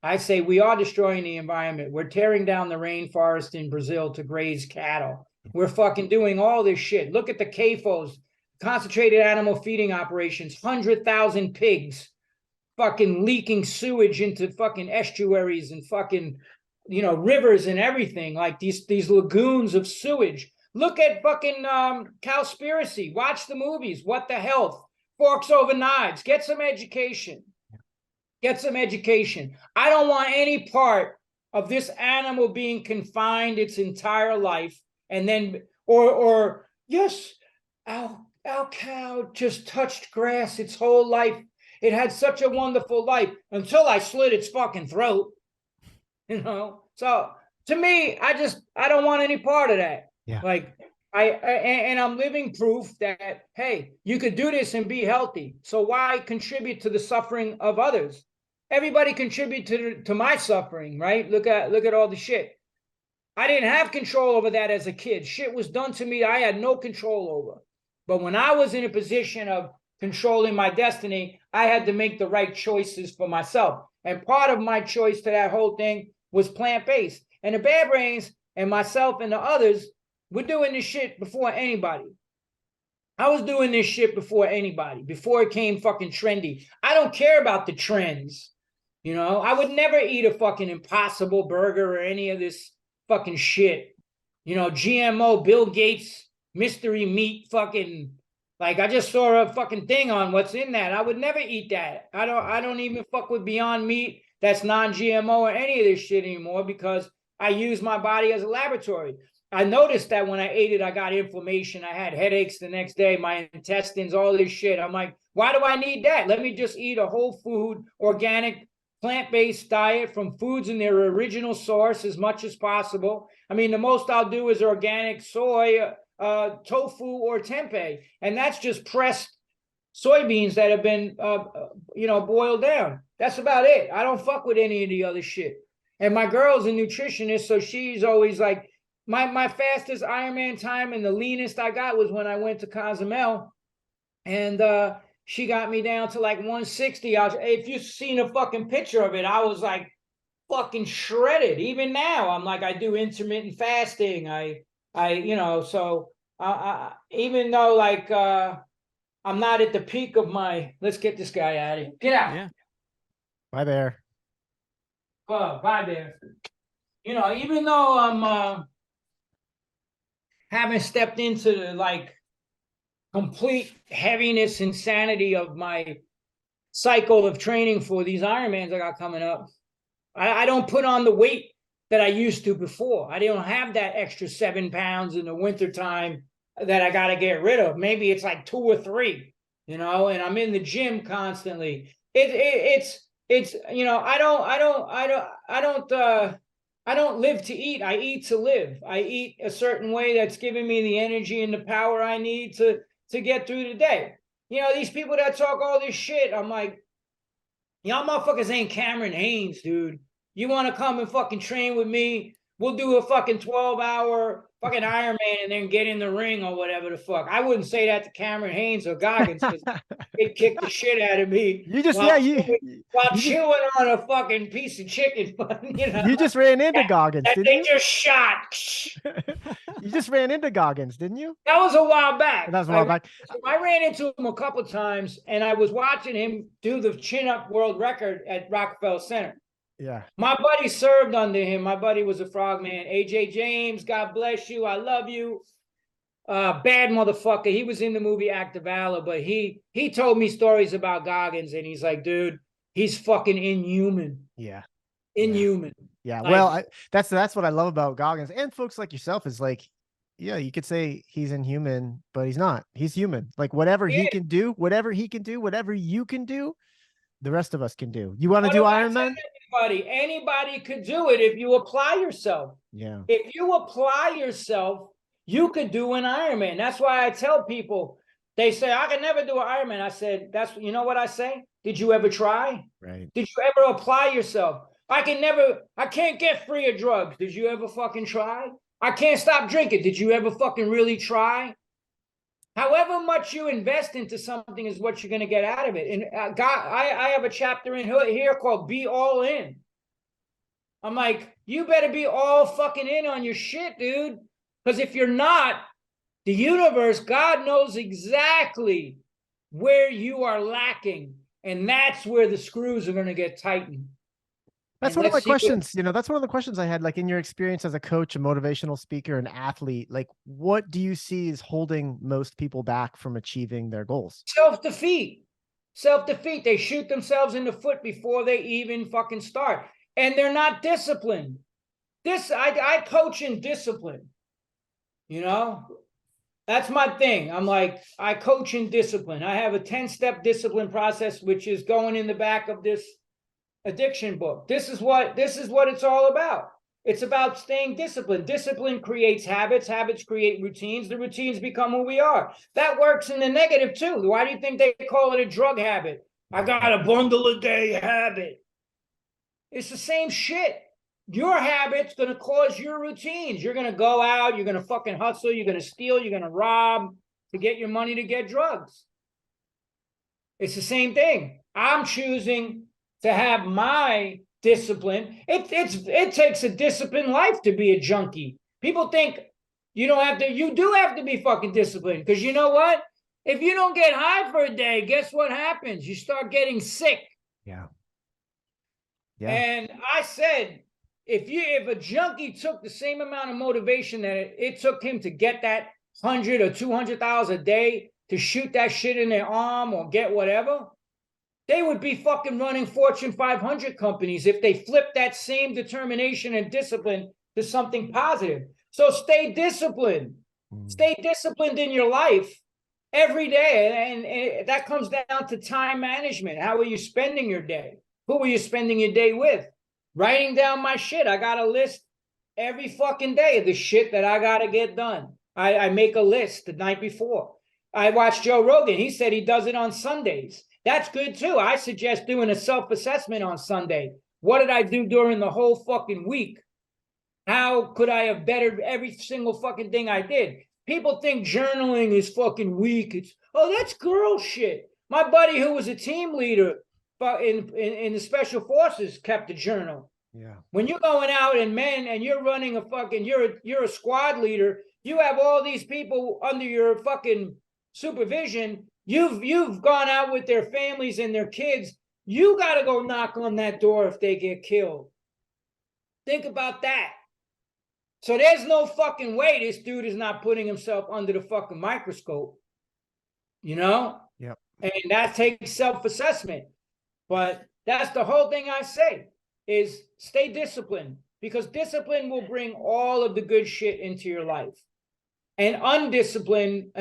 I say we are destroying the environment. We're tearing down the rainforest in Brazil to graze cattle. We're fucking doing all this shit. Look at the CAFOs, concentrated animal feeding operations, 100,000 pigs fucking leaking sewage into fucking estuaries and fucking, rivers and everything, like these lagoons of sewage. Look at fucking Cowspiracy. Watch the movies. What the Health? Forks Over Knives. Get some education. Get some education. I don't want any part of this animal being confined its entire life and then, yes, our cow just touched grass its whole life. It had such a wonderful life until I slit its fucking throat. So to me, I don't want any part of that. Yeah. Like I'm living proof that, hey, you could do this and be healthy. So why contribute to the suffering of others? Everybody contribute to my suffering, right? Look at all the shit. I didn't have control over that as a kid. Shit was done to me I had no control over. But when I was in a position of controlling my destiny, I had to make the right choices for myself. And part of my choice to that whole thing was plant-based. And the Bad Brains and myself and the others, we're doing this shit before anybody. I was doing this shit before anybody, before it came fucking trendy. I don't care about the trends. I would never eat a fucking Impossible Burger or any of this fucking shit. GMO, Bill Gates, mystery meat, fucking, like I just saw a fucking thing on what's in that. I would never eat that. I don't even fuck with Beyond Meat that's non-GMO or any of this shit anymore because I use my body as a laboratory. I noticed that when I ate it, I got inflammation. I had headaches the next day, my intestines, all this shit. I'm like, why do I need that? Let me just eat a whole food, organic, plant-based diet from foods in their original source as much as possible. I mean, the most I'll do is organic soy, tofu, or tempeh. And that's just pressed soybeans that have been, boiled down. That's about it. I don't fuck with any of the other shit. And my girl's a nutritionist, so she's always like, my fastest Ironman time and the leanest I got was when I went to Cozumel. And she got me down to like 160. If you've seen a fucking picture of it, I was like fucking shredded. Even now, I'm like, I do intermittent fasting. Even though like I'm not at the peak of my, let's get this guy out of here. Get out. Yeah. Bye, Bear. Bye, Bear. Even though I'm haven't stepped into the like complete heaviness, insanity of my cycle of training for these Ironmans I got coming up, I don't put on the weight that I used to before. I don't have that extra 7 pounds in the wintertime that I got to get rid of. Maybe it's like 2 or 3, and I'm in the gym constantly. It's I don't live to eat. I eat to live. I eat a certain way that's giving me the energy and the power I need to get through the day. These people that talk all this shit, I'm like, y'all motherfuckers ain't Cameron Haynes, dude. You want to come and fucking train with me? We'll do a fucking 12-hour fucking Iron Man and then get in the ring or whatever the fuck. I wouldn't say that to Cameron Haynes or Goggins because they'd kick the shit out of me. You just while you chewing on a fucking piece of chicken. You know, you just ran into Goggins, that didn't they you? just shot. You just ran into Goggins, didn't you? That was a while back. That was a while back. I ran into him a couple times, and I was watching him do the chin-up world record at Rockefeller Center. Yeah. My buddy served under him. My buddy was a frogman. AJ James, God bless you. I love you. Bad motherfucker. He was in the movie Act of Valor, but he told me stories about Goggins, and he's like, dude, he's fucking inhuman. Yeah. Inhuman. Yeah. Like, Well, that's what I love about Goggins and folks like yourself is like, yeah, you could say he's inhuman, but he's not. He's human. Like whatever he can do, whatever you can do, the rest of us can do. You want to do Iron Man? Anybody could do it if you apply yourself. Yeah. If you apply yourself, you could do an Ironman. That's why I tell people, they say, I can never do an Ironman. I said, you know what I say? Did you ever try? Right. Did you ever apply yourself? I can't get free of drugs. Did you ever fucking try? I can't stop drinking. Did you ever fucking really try? However much you invest into something is what you're going to get out of it. And I have a chapter in here called Be All In. I'm like, you better be all fucking in on your shit, dude. Because if you're not, the universe, God knows exactly where you are lacking. And that's where the screws are going to get tightened. That's one of my questions. That's one of the questions I had, like in your experience as a coach, a motivational speaker, an athlete, like what do you see is holding most people back from achieving their goals? Self-defeat. Self-defeat. They shoot themselves in the foot before they even fucking start. And they're not disciplined. I coach in discipline. That's my thing. I'm like, I coach in discipline. I have a 10-step discipline process, which is going in the back of this addiction book. This is what it's all about. It's about staying disciplined. Discipline creates habits. Habits create routines. The routines become who we are. That works in the negative too. Why do you think they call it a drug habit? I got a bundle a day habit. It's the same shit. Your habit's going to cause your routines. You're going to go out. You're going to fucking hustle. You're going to steal. You're going to rob to get your money to get drugs. It's the same thing. I'm choosing to have my discipline. It takes a disciplined life to be a junkie. People think you do have to be fucking disciplined, because you know what? If you don't get high for a day, guess what happens? You start getting sick. Yeah. And I said, if a junkie took the same amount of motivation that it took him to get that 100 or 200,000 a day to shoot that shit in their arm or get whatever, they would be fucking running Fortune 500 companies if they flipped that same determination and discipline to something positive. So stay disciplined. Stay disciplined in your life every day. And that comes down to time management. How are you spending your day? Who are you spending your day with? Writing down my shit. I got a list every fucking day of the shit that I got to get done. I make a list the night before. I watched Joe Rogan. He said he does it on Sundays. That's good too. I suggest doing a self-assessment on Sunday. What did I do during the whole fucking week? How could I have bettered every single fucking thing I did? People think journaling is fucking weak. That's girl shit. My buddy who was a team leader in the special forces kept a journal. Yeah. When you're going out and you're running you're a squad leader, you have all these people under your fucking supervision. You've gone out with their families and their kids. You got to go knock on that door if they get killed. Think about that. So there's no fucking way this dude is not putting himself under the fucking microscope. Yep. And that takes self-assessment. But that's the whole thing I say is stay disciplined, because discipline will bring all of the good shit into your life. An undisciplined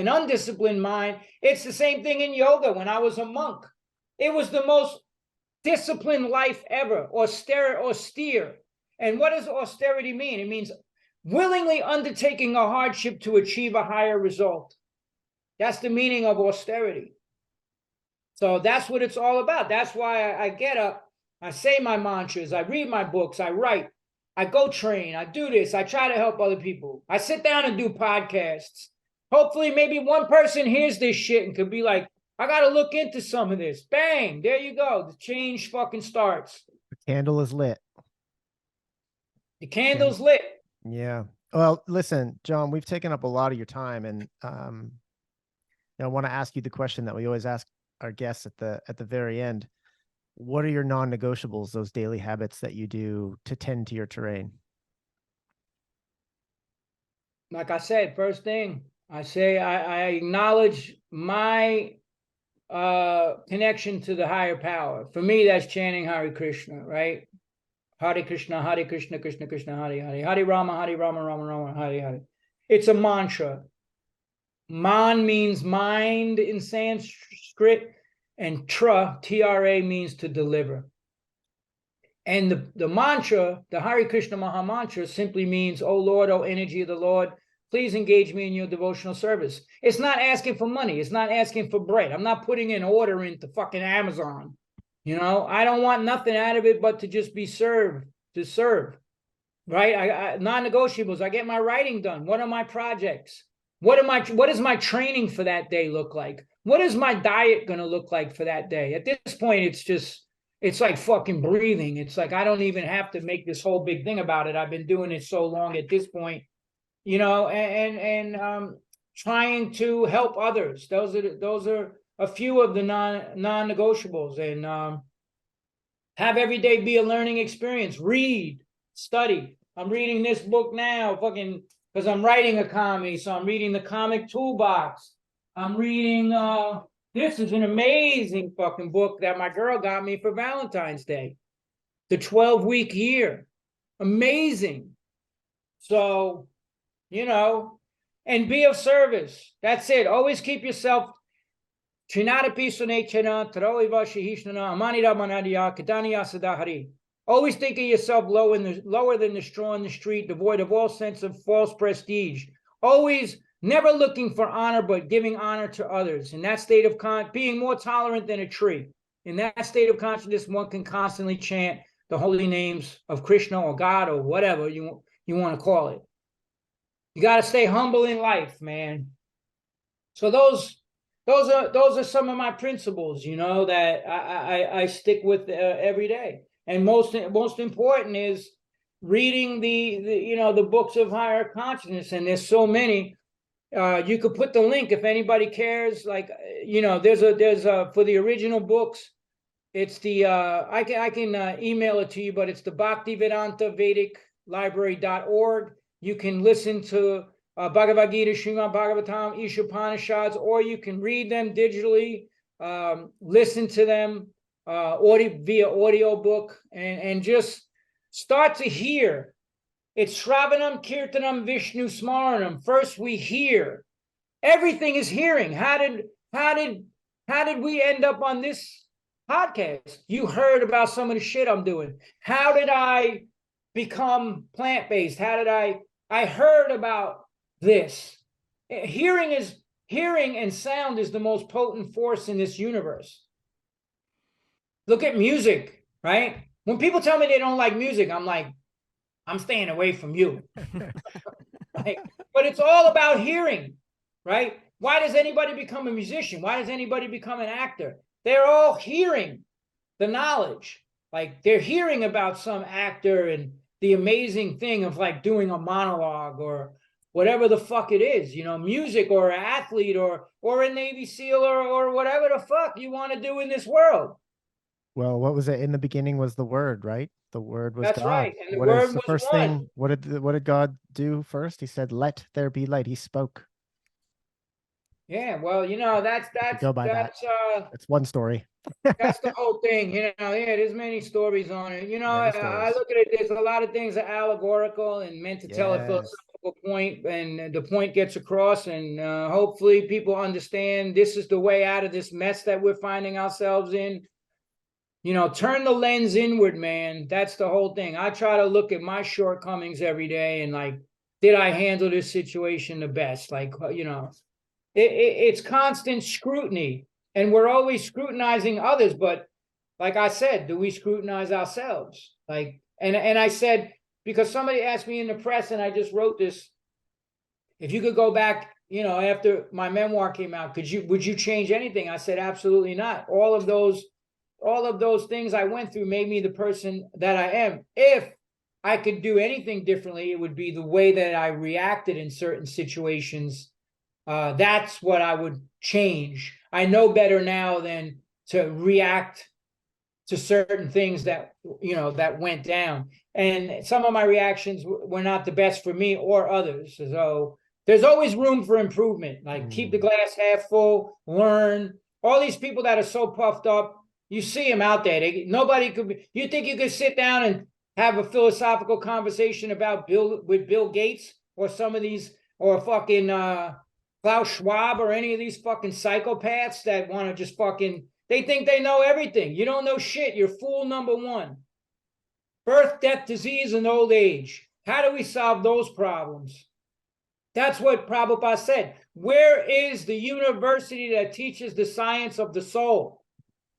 mind, it's the same thing in yoga. When I was a monk, it was the most disciplined life ever. Austere. And what does austerity mean? It means willingly undertaking a hardship to achieve a higher result. That's the meaning of austerity. So that's what it's all about. That's why I get up, I say my mantras, I read my books, I write. I go train. I do this. I try to help other people. I sit down and do podcasts. Hopefully, maybe one person hears this shit and could be like, I got to look into some of this. Bang, there you go. The change fucking starts. The candle is lit. The candle's lit. Yeah. Well, listen, John, we've taken up a lot of your time, and I want to ask you the question that we always ask our guests at the very end. What are your non-negotiables, those daily habits that you do to tend to your terrain? Like I said, first thing I say, I acknowledge my connection to the higher power. For me, that's chanting Hare Krishna, right? Hare Krishna, Krishna Krishna, Hare Hare, Hare Rama, Rama Rama, Hare Hare. It's a mantra. Man means mind in Sanskrit, and tra, means to deliver. And the mantra, the Hare Krishna Maha Mantra, simply means, oh Lord, oh energy of the Lord, please engage me in your devotional service. It's not asking for money. It's not asking for bread. I'm not putting an order into fucking Amazon. You know, I don't want nothing out of it but to just be served, to serve. Right? Non-negotiables. I get my writing done. What are my projects? What does my training for that day look like? What is my diet going to look like for that day? At this point, it's like fucking breathing. It's like I don't even have to make this whole big thing about it. I've been doing it so long at this point, you know, and trying to help others. Those are a few of the non-negotiables. And have every day be a learning experience. Read, study. I'm reading this book now, fucking, because I'm writing a comedy, so I'm reading the Comic Toolbox. I'm reading, this is an amazing fucking book that my girl got me for Valentine's Day. The 12-Week Year. Amazing. So, you know, and be of service. That's it. Always keep yourself. Always think of yourself lower than the straw in the street, devoid of all sense of false prestige. Always never looking for honor, but giving honor to others. In that state of being more tolerant than a tree. In that state of consciousness, one can constantly chant the holy names of Krishna or God or whatever you want to call it. You got to stay humble in life, man. So those are some of my principles, you know, that I stick with every day. And most important is reading the books of higher consciousness. And there's so many. You could put the link if anybody cares. Like, you know, there's a for the original books. It's the I can email it to you, but it's the Bhaktivedanta Vedic Library.org. You can listen to Bhagavad Gita, Srimad Bhagavatam, Ishopanishads, or you can read them digitally, listen to them via audiobook, and just start to hear. It's Shravanam, Kirtanam, Vishnu Smaranam. First we hear. Everything is hearing. How did we end up on this podcast? You heard about some of the shit I'm doing. How did I become plant-based? How did I heard about this. Hearing and sound is the most potent force in this universe. Look at music, right? When people tell me they don't like music, I'm like, I'm staying away from you. Right? But it's all about hearing, right? Why does anybody become a musician? Why does anybody become an actor? They're all hearing the knowledge. Like they're hearing about some actor and the amazing thing of like doing a monologue or whatever the fuck it is, you know, music or an athlete or a Navy SEAL or whatever the fuck you want to do in this world. Well, what was it? In the beginning was the Word, right? The Word was That's God. right. And the What Word is the was first one. thing? What did God do first? He said, "Let there be light." He spoke. Yeah, well, you know, that's Go by that. It's one story. That's the whole thing, you know. Yeah, there's many stories on it. You know, I look at it. There's a lot of things that are allegorical and meant to tell a philosophical point, and the point gets across. And hopefully, people understand this is the way out of this mess that we're finding ourselves in. You know, turn the lens inward, man. That's the whole thing. I try to look at my shortcomings every day and like, did I handle this situation the best? Like, you know, it's constant scrutiny. And we're always scrutinizing others, but like I said, do we scrutinize ourselves? Like, and I said, because somebody asked me in the press, and I just wrote this, if you could go back, you know, after my memoir came out, would you change anything? I said, absolutely not. All of those things I went through made me the person that I am. If I could do anything differently, it would be the way that I reacted in certain situations. That's what I would change. I know better now than to react to certain things that, you know, that went down. And some of my reactions were not the best for me or others. So there's always room for improvement. Like keep the glass half full, learn. All these people that are so puffed up, you see them out there. Nobody could be. You think you could sit down and have a philosophical conversation about Bill Gates or some of these, or fucking Klaus Schwab or any of these fucking psychopaths that want to just fucking, they think they know everything. You don't know shit. You're fool number one. Birth, death, disease, and old age. How do we solve those problems? That's what Prabhupada said. Where is the university that teaches the science of the soul?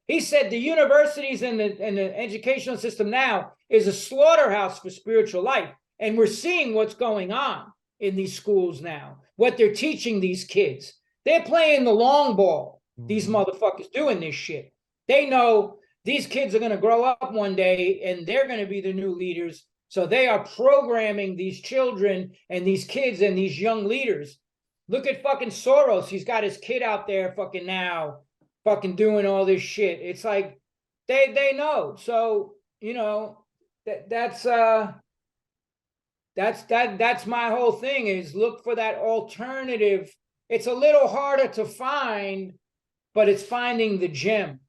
He said the universities and the educational system now is a slaughterhouse for spiritual life. And we're seeing what's going on in these schools now, what they're teaching these kids. They're playing the long ball, these motherfuckers doing this shit. They know these kids are going to grow up one day and they're going to be the new leaders. So they are programming these children and these kids and these young leaders. Look at fucking Soros. He's got his kid out there fucking now, fucking doing all this shit. It's like they know. So, you know, that's my whole thing, is look for that alternative. It's a little harder to find, but it's finding the gem.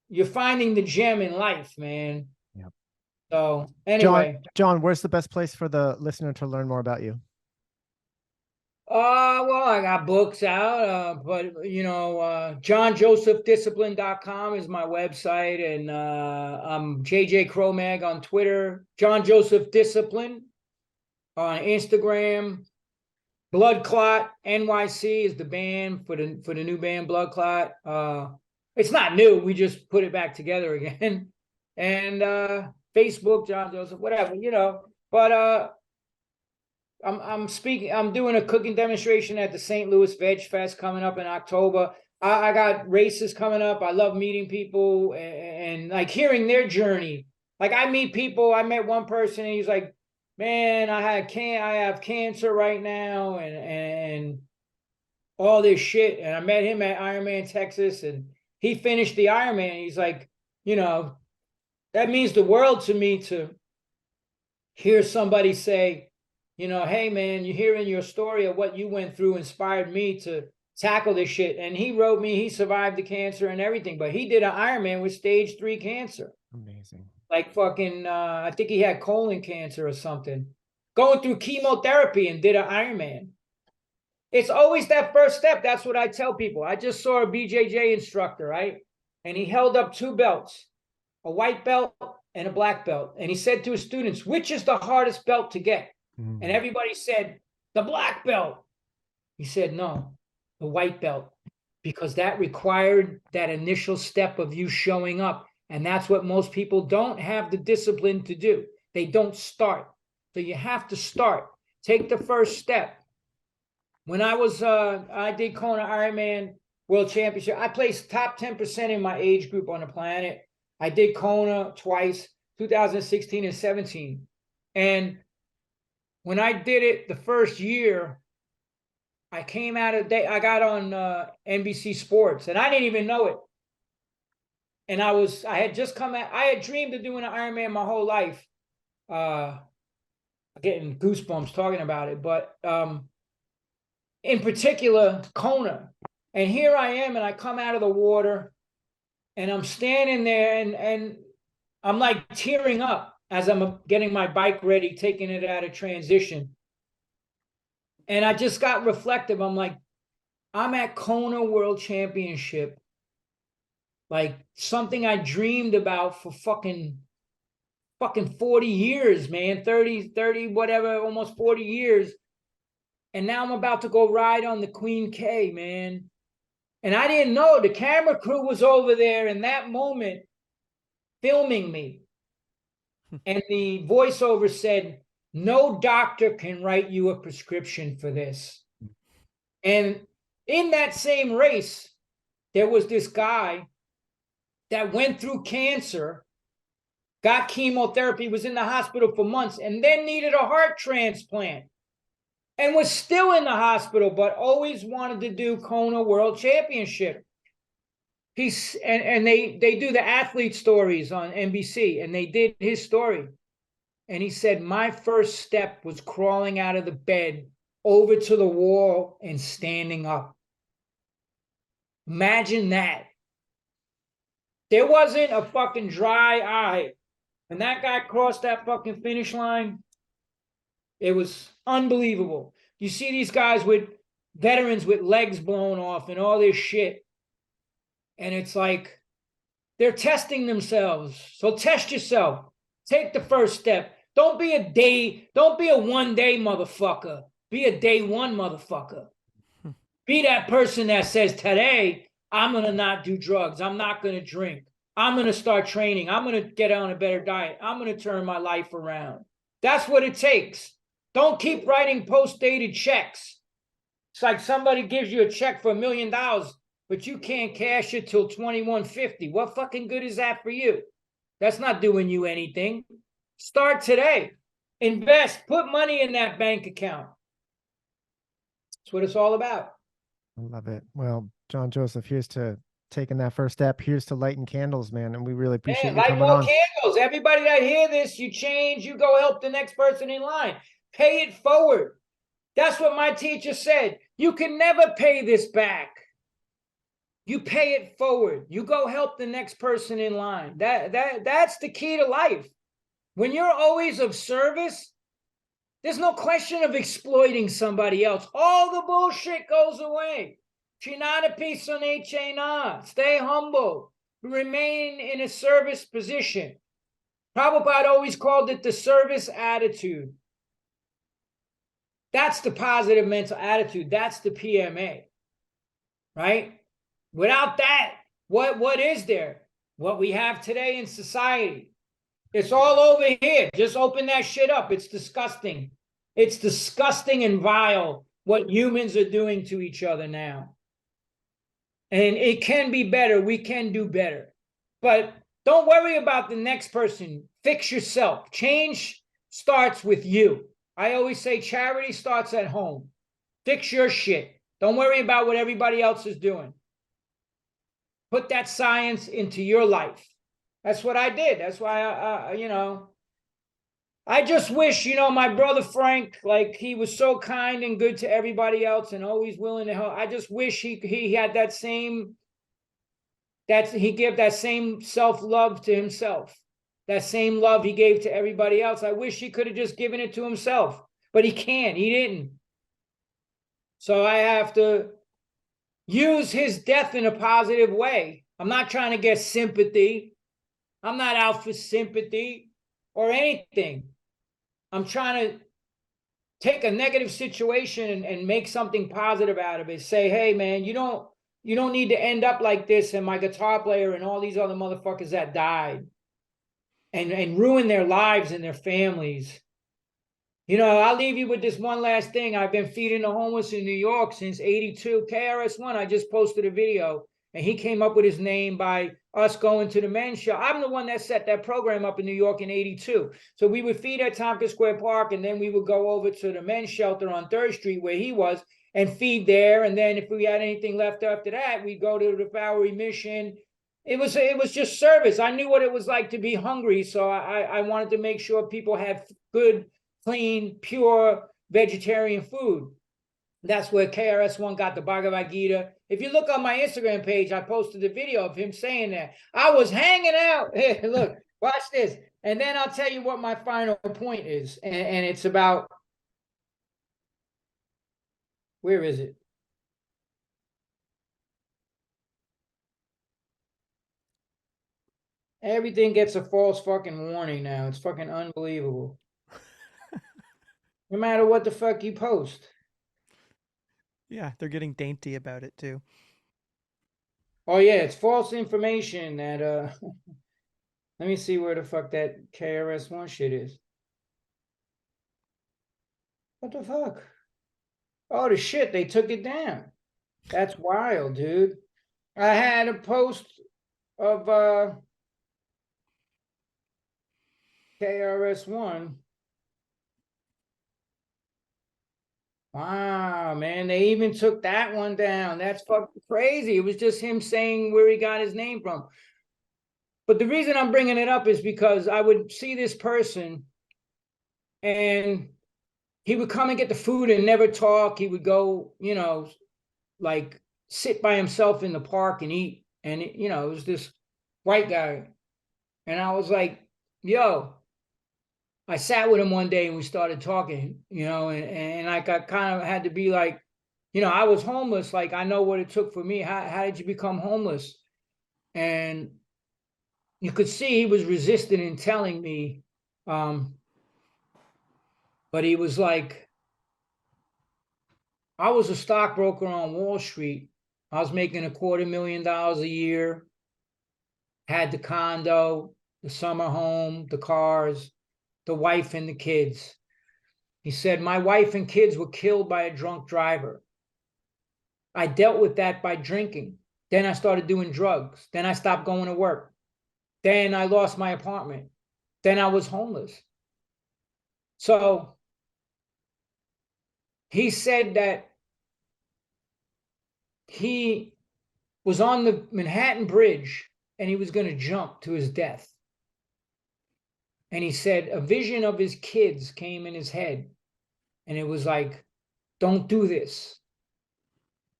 You're finding the gem in life, man. Yep. So anyway, John, where's the best place for the listener to learn more about you? Well, I got books out, but you know, johnjosephdiscipline.com is my website, and I'm JJ Cro-Mag on Twitter, John Joseph Discipline on Instagram. Bloodclot NYC is the band for the new band Bloodclot. It's not new, we just put it back together again. And Facebook, John Joseph, whatever, you know. But I'm doing a cooking demonstration at the St. Louis Veg Fest coming up in October. I got races coming up. I love meeting people and like hearing their journey. Like I meet people. I met one person and he's like, man, I have cancer right now and all this shit. And I met him at Ironman Texas, and he finished the Ironman. He's like, you know, that means the world to me to hear somebody say, you know, hey man, you're hearing your story of what you went through inspired me to tackle this shit. And he wrote me, he survived the cancer and everything, but he did an Ironman with stage 3 cancer. Amazing. Like fucking, I think he had colon cancer or something. Going through chemotherapy and did an Ironman. It's always that first step. That's what I tell people. I just saw a BJJ instructor, right? And he held up 2 belts, a white belt and a black belt. And he said to his students, which is the hardest belt to get? And everybody said, the black belt. He said, no, the white belt, because that required that initial step of you showing up. And that's what most people don't have the discipline to do. They don't start. So you have to start. Take the first step. When I did Kona Ironman World Championship, I placed top 10% in my age group on the planet. I did Kona twice, 2016 and 17. And when I did it the first year, I came out of I got on NBC Sports, and I didn't even know it. And I had just come out, I had dreamed of doing an Ironman my whole life. Getting goosebumps talking about it, but in particular, Kona. And here I am, and I come out of the water, and I'm standing there, and I'm like tearing up as I'm getting my bike ready, taking it out of transition. And I just got reflective. I'm like, I'm at Kona World Championship, like something I dreamed about for fucking 40 years, man, 30, whatever, almost 40 years. And now I'm about to go ride on the Queen K, man. And I didn't know the camera crew was over there in that moment filming me. And the voiceover said, no doctor can write you a prescription for this. And in that same race, there was this guy that went through cancer, got chemotherapy, was in the hospital for months, and then needed a heart transplant and was still in the hospital, but always wanted to do Kona World Championship. They do the athlete stories on NBC, and they did his story. And he said, my first step was crawling out of the bed over to the wall and standing up. Imagine that. There wasn't a fucking dry eye. When that guy crossed that fucking finish line, it was unbelievable. You see these guys with veterans with legs blown off and all this shit. And it's like they're testing themselves. So test yourself. Take the first step. Don't be a 1 day motherfucker. Be a day one motherfucker. Be that person that says, today, I'm going to not do drugs. I'm not going to drink. I'm going to start training. I'm going to get on a better diet. I'm going to turn my life around. That's what it takes. Don't keep writing post-dated checks. It's like somebody gives you a check for $1 million, but you can't cash it till 2150. What fucking good is that for you? That's not doing you anything. Start today. Invest. Put money in that bank account. That's what it's all about. I love it. Well, John Joseph, here's to taking that first step. Here's to lighting candles, man. And we really appreciate you light coming more on. Candles. Everybody that hear this, you change, you go help the next person in line. Pay it forward. That's what my teacher said. You can never pay this back. You pay it forward. You go help the next person in line. That's the key to life. When you're always of service, there's no question of exploiting somebody else. All the bullshit goes away. Stay humble. Remain in a service position. Prabhupada always called it the service attitude. That's the positive mental attitude. That's the PMA. Right? Without that, what is there? What we have today in society. It's all over here. Just open that shit up. It's disgusting. It's disgusting and vile what humans are doing to each other now. And it can be better. We can do better. But don't worry about the next person. Fix yourself. Change starts with you. I always say charity starts at home. Fix your shit. Don't worry about what everybody else is doing. Put that science into your life. That's what I did. That's why, I just wish, my brother Frank, like he was so kind and good to everybody else and always willing to help. I just wish he had that same, he gave that same self-love to himself. That same love he gave to everybody else. I wish he could have just given it to himself, but he can't. He didn't. So I have to use his death in a positive way. I'm not trying to get sympathy. I'm not out for sympathy or anything. I'm trying to take a negative situation and make something positive out of it. Say, hey, man, you don't need to end up like this and my guitar player and all these other motherfuckers that died and ruin their lives and their families. I'll leave you with this one last thing. I've been feeding the homeless in New York since 82. KRS-One, I just posted a video, and he came up with his name by us going to the men's shelter. I'm the one that set that program up in New York in 82. So we would feed at Tompkins Square Park, and then we would go over to the men's shelter on 3rd Street where he was and feed there. And then if we had anything left after that, we'd go to the Bowery Mission. It was just service. I knew what it was like to be hungry, so I wanted to make sure people had good, clean, pure vegetarian food. That's where KRS-One got the Bhagavad Gita. If you look on my Instagram page, I posted a video of him saying that. I was hanging out. Hey, look, watch this. And then I'll tell you what my final point is. And it's about, where is it? Everything gets a false fucking warning now. It's fucking unbelievable. No matter what the fuck you post. Yeah, they're getting dainty about it too. Oh yeah, it's false information that Let me see where the fuck that KRS-One shit is. What the fuck? Oh, the shit, they took it down. That's wild, dude. I had a post of KRS-One. Wow, man, they even took that one down. That's fucking crazy. It was just him saying where he got his name from. But the reason I'm bringing it up is because I would see this person and he would come and get the food and never talk. He would go, you know, like sit by himself in the park and eat. And, you know, it was this white guy. And I was like, yo, I sat with him one day and we started talking, you know, and I got kind of had to be like, you know, I was homeless. Like, I know what it took for me. How did you become homeless? And you could see he was resistant in telling me. But he was like, I was a stockbroker on Wall Street. I was making $250,000 a year, had the condo, the summer home, the cars, the wife and the kids. He said, my wife and kids were killed by a drunk driver. I dealt with that by drinking. Then I started doing drugs. Then I stopped going to work. Then I lost my apartment. Then I was homeless. So he said that he was on the Manhattan Bridge and he was going to jump to his death. And he said a vision of his kids came in his head. And it was like, don't do this.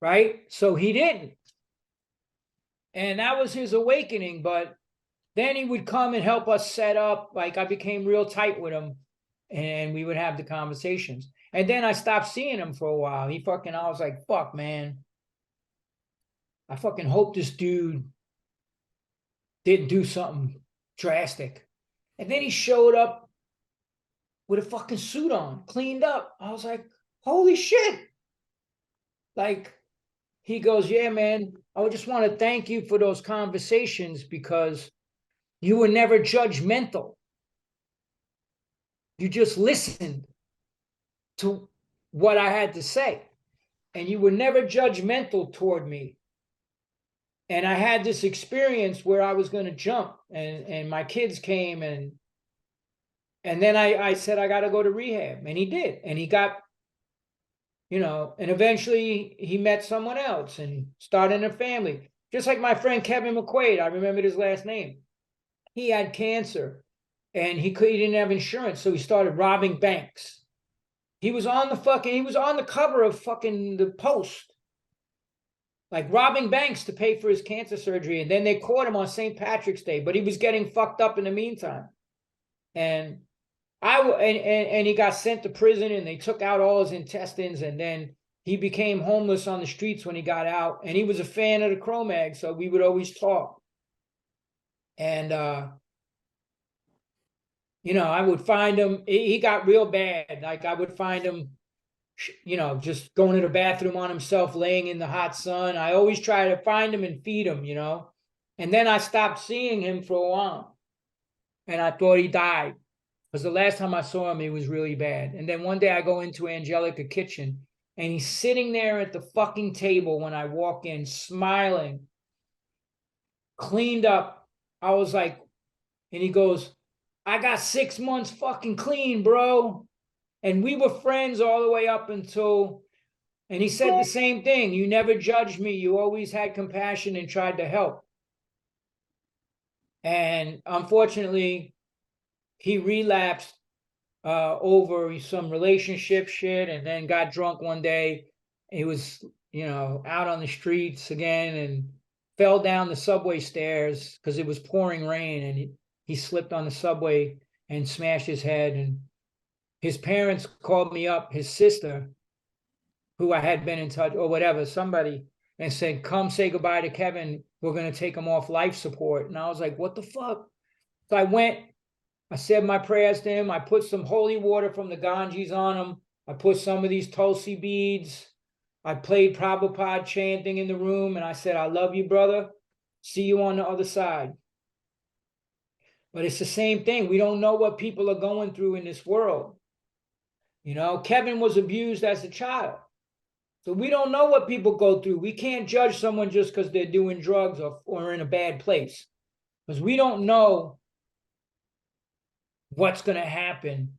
Right? So he didn't. And that was his awakening. But then he would come and help us set up. Like, I became real tight with him and we would have the conversations. And then I stopped seeing him for a while. I was like, fuck, man. I fucking hope this dude didn't do something drastic. And then he showed up with a fucking suit on, cleaned up. I was like, holy shit. Like, he goes, yeah, man, I just want to thank you for those conversations because you were never judgmental. You just listened to what I had to say. And you were never judgmental toward me. And I had this experience where I was going to jump and my kids came and then I said, I got to go to rehab. And he did. And he got, you know, and eventually he met someone else and started a family. Just like my friend Kevin McQuaid, I remembered his last name. He had cancer and he didn't have insurance. So he started robbing banks. He was on the cover of fucking the Post, like robbing banks to pay for his cancer surgery. And then they caught him on St. Patrick's Day, but he was getting fucked up in the meantime. And he got sent to prison and they took out all his intestines. And then he became homeless on the streets when he got out. And he was a fan of the Cro-Mags, so we would always talk. And, you know, I would find him, he got real bad. Like, I would find him, you know, just going to the bathroom on himself, laying in the hot sun. I always try to find him and feed him, you know. And then I stopped seeing him for a while. And I thought he died. Because the last time I saw him, he was really bad. And then one day I go into Angelica Kitchen, and he's sitting there at the fucking table when I walk in, smiling, cleaned up. I was like, and he goes, I got 6 months fucking clean, bro. And we were friends all the way up until, and he said the same thing. You never judged me. You always had compassion and tried to help. And unfortunately, he relapsed over some relationship shit and then got drunk one day. He was, you know, out on the streets again and fell down the subway stairs because it was pouring rain, and he slipped on the subway and smashed his head. And his parents called me up, his sister, who I had been in touch or whatever, somebody, and said, come say goodbye to Kevin. We're going to take him off life support. And I was like, what the fuck? So I went, I said my prayers to him. I put some holy water from the Ganges on him. I put some of these Tulsi beads. I played Prabhupada chanting in the room. And I said, I love you, brother. See you on the other side. But it's the same thing. We don't know what people are going through in this world. You know, Kevin was abused as a child. So we don't know what people go through. We can't judge someone just because they're doing drugs or in a bad place. Because we don't know what's going to happen.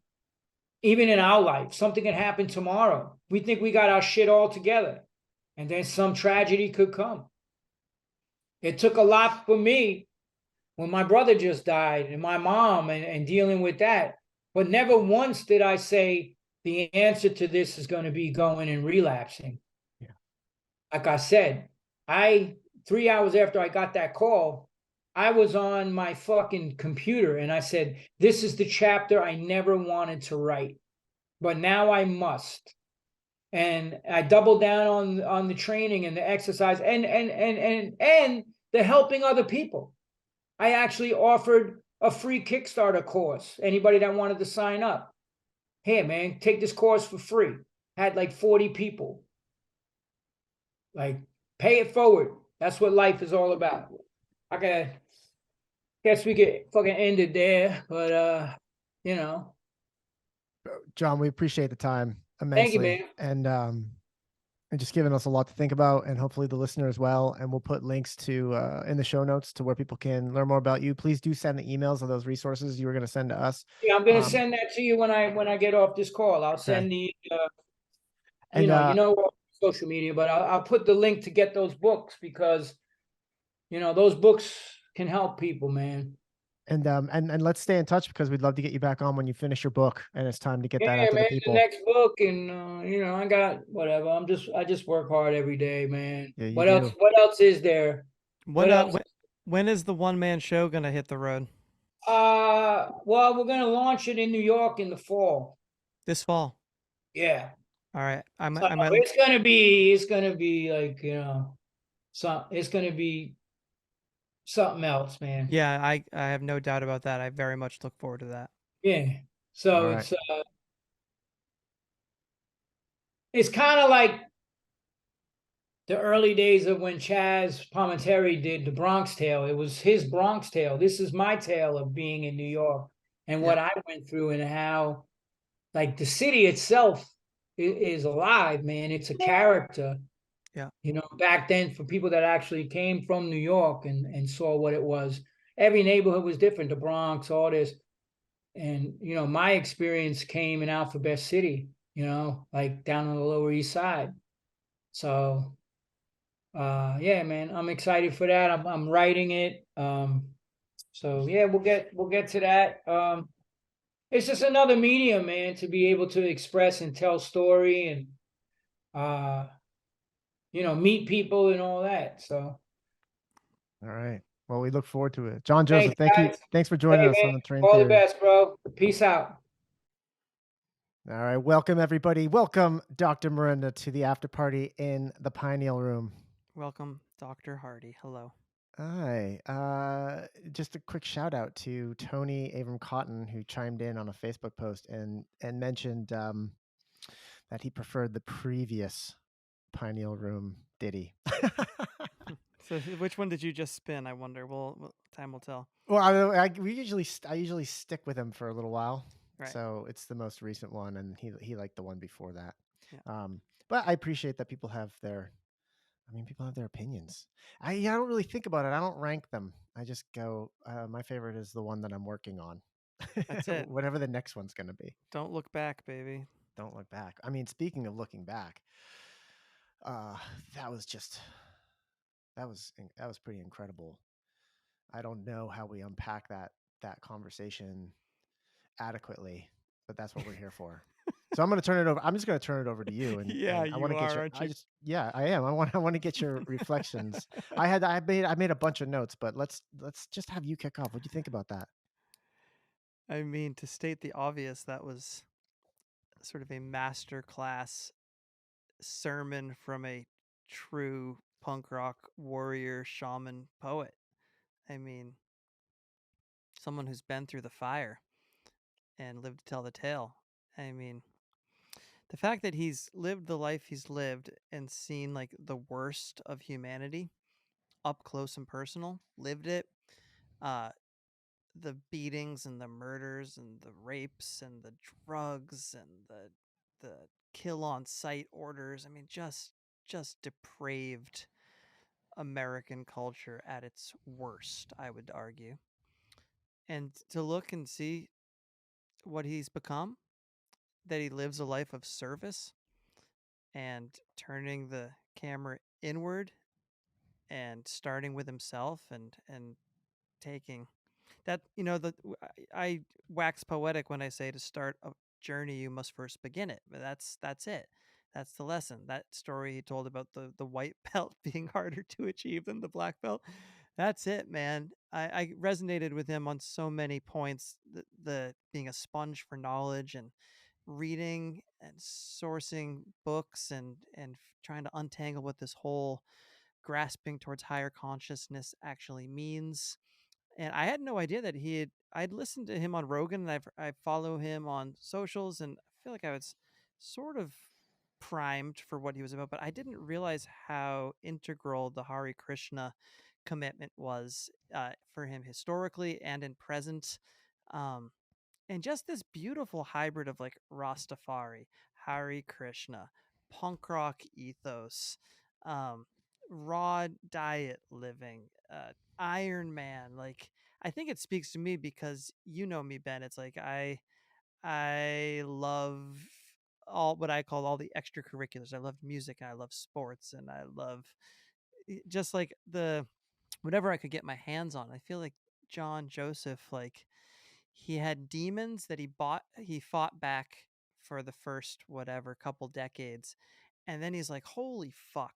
Even in our life, something can happen tomorrow. We think we got our shit all together. And then some tragedy could come. It took a lot for me when my brother just died and my mom and dealing with that. But never once did I say the answer to this is going to be going and relapsing. Yeah. Like I said, 3 hours after I got that call, I was on my fucking computer and I said, this is the chapter I never wanted to write, but now I must. And I doubled down on the training and the exercise and the helping other people. I actually offered a free Kickstarter course. Anybody that wanted to sign up, here, man, take this course for free. Had like 40 people. Like, pay it forward. That's what life is all about. Okay, guess we could fucking end it there, but you know. John, we appreciate the time Thank you, immensely, man. and just giving us a lot to think about, and hopefully the listener as well. And we'll put links to in the show notes to where people can learn more about you. Please do send the emails of those resources you were going to send to us. Yeah, I'm gonna send that to you when I get off this call. I'll send the And social media, but I'll put the link to get those books because those books can help people, man. and let's stay in touch because we'd love to get you back on when you finish your book and it's time to get that Yeah, out to man, the people. the next book, and I got whatever. I just work hard every day, man. Yeah, you What do. else? What else is there? What else? When is the one-man show gonna hit the road? Well, we're gonna launch it in New York in the fall. This fall. Yeah. All right. I might. It's gonna be like it's gonna be something else, man. Yeah, I have no doubt about that. I very much look forward to that. Yeah. So All right. it's kind of like the early days of when Chaz Palminteri did the Bronx Tale. It was his Bronx Tale. This is my tale of being in New York and what I went through and how, like, the city itself is alive, man. It's a character. Yeah. Back then, for people that actually came from New York and saw what it was, every neighborhood was different. The Bronx, all this. And, my experience came in Alphabet City, like down on the Lower East Side. So, yeah, man, I'm excited for that. I'm writing it. So yeah, we'll get to that. It's just another medium, man, to be able to express and tell story and, meet people and all that. So. All right. Well, we look forward to it. John Joseph, thank you. Thanks for joining us on the Train All Theory. the best, bro. Peace out. All right. Welcome, everybody. Welcome, Dr. Miranda, to the after party in the Pineal Room. Welcome, Dr. Hardy. Hello. Hi. Just a quick shout out to Tony Abram Cotton, who chimed in on a Facebook post and mentioned that he preferred the previous Pineal Room ditty. So which one did you just spin? I wonder. Well, time will tell. Well, I usually stick with him for a little while, right. So it's the most recent one, and he liked the one before that. Yeah. But I appreciate that people have their opinions. I don't really think about it. I don't rank them. I just go. My favorite is the one that I'm working on. That's it. Whatever the next one's gonna be. Don't look back, baby. Don't look back. I mean, speaking of looking back, that was pretty incredible. I don't know how we unpack that conversation adequately, but that's what we're here for. So I'm going to turn it over. I'm just going to turn it over to you. And yeah, and I want to get your. I am. I want to get your reflections. I made a bunch of notes, but let's just have you kick off. What do you think about that? I mean, to state the obvious, that was sort of a master class sermon from a true punk rock warrior shaman poet. I mean, someone who's been through the fire and lived to tell the tale. I mean, the fact that he's lived the life he's lived and seen like the worst of humanity up close and personal, lived it, the beatings and the murders and the rapes and the drugs and the kill on sight orders. I mean, just depraved American culture at its worst, I would argue. And to look and see what he's become, that he lives a life of service and turning the camera inward and starting with himself and taking that, I wax poetic when I say to start a journey you must first begin it, but that's it. That's the lesson. That story he told about the white belt being harder to achieve than the black belt, that's it, man. I resonated with him on so many points. The being a sponge for knowledge and reading and sourcing books and trying to untangle what this whole grasping towards higher consciousness actually means. And I had no idea that I'd listened to him on Rogan, and I follow him on socials, and I feel like I was sort of primed for what he was about, but I didn't realize how integral the Hare Krishna commitment was for him historically and in present. Um, and just this beautiful hybrid of like Rastafari, Hare Krishna, punk rock ethos, um, raw diet living, Iron Man. Like, I think it speaks to me because you know me, Ben. It's like I love all what I call all the extracurriculars. I love music, and I love sports, and I love just like the whatever I could get my hands on. I feel like John Joseph, like he had demons that he fought back for the first whatever couple decades, and then he's like, holy fuck,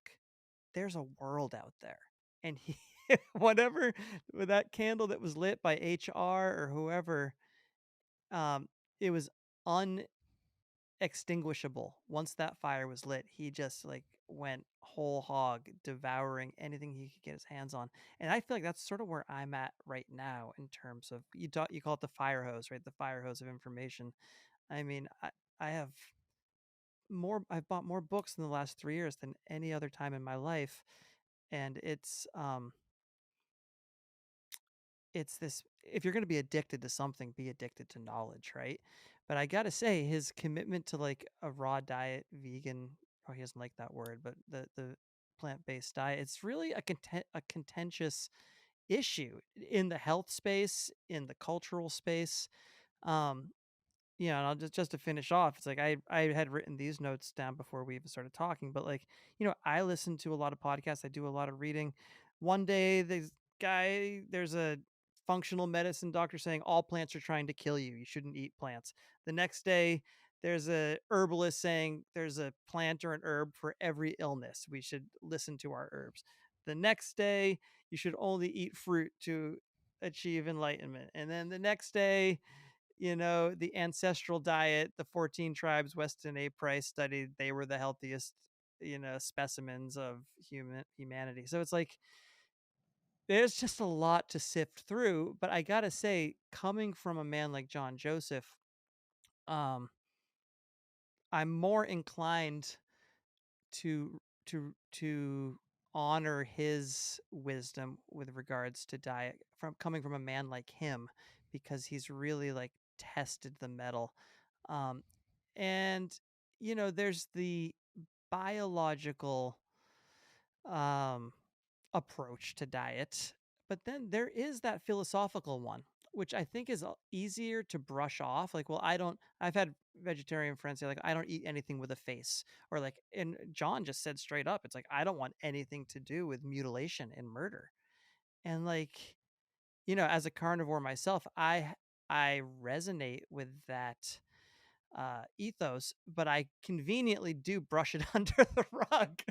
there's a world out there. And he whatever, with that candle that was lit by HR or whoever, um it was unextinguishable. Once that fire was lit, he just like went whole hog, devouring anything he could get his hands on. And I feel like that's sort of where I'm at right now in terms of you call it the fire hose, right? The fire hose of information. I mean, I have I've bought more books in the last 3 years than any other time in my life. And it's this, if you're going to be addicted to something, be addicted to knowledge, right? But I gotta say, his commitment to like a raw diet, vegan, oh, he doesn't like that word, but the plant-based diet, it's really a contentious issue in the health space, in the cultural space. um and I'll just to finish off, it's like I had written these notes down before we even started talking, but like, I listen to a lot of podcasts, I do a lot of reading. One day there's a functional medicine doctor saying all plants are trying to kill you. You shouldn't eat plants. The next day there's a herbalist saying there's a plant or an herb for every illness. We should listen to our herbs. The next day you should only eat fruit to achieve enlightenment. And then the next day, the ancestral diet, the 14 tribes Weston A. Price studied, they were the healthiest, specimens of humanity. So it's like there's just a lot to sift through. But I gotta say, coming from a man like John Joseph, um, I'm more inclined to honor his wisdom with regards to diet from coming from a man like him, because he's really like tested the metal. um and there's the biological um approach to diet, but then there is that philosophical one, which I think is easier to brush off. Like, well, I've had vegetarian friends say, like, I don't eat anything with a face, or like, and John just said straight up, it's like, I don't want anything to do with mutilation and murder. And like, as a carnivore myself, I resonate with that ethos, but I conveniently do brush it under the rug.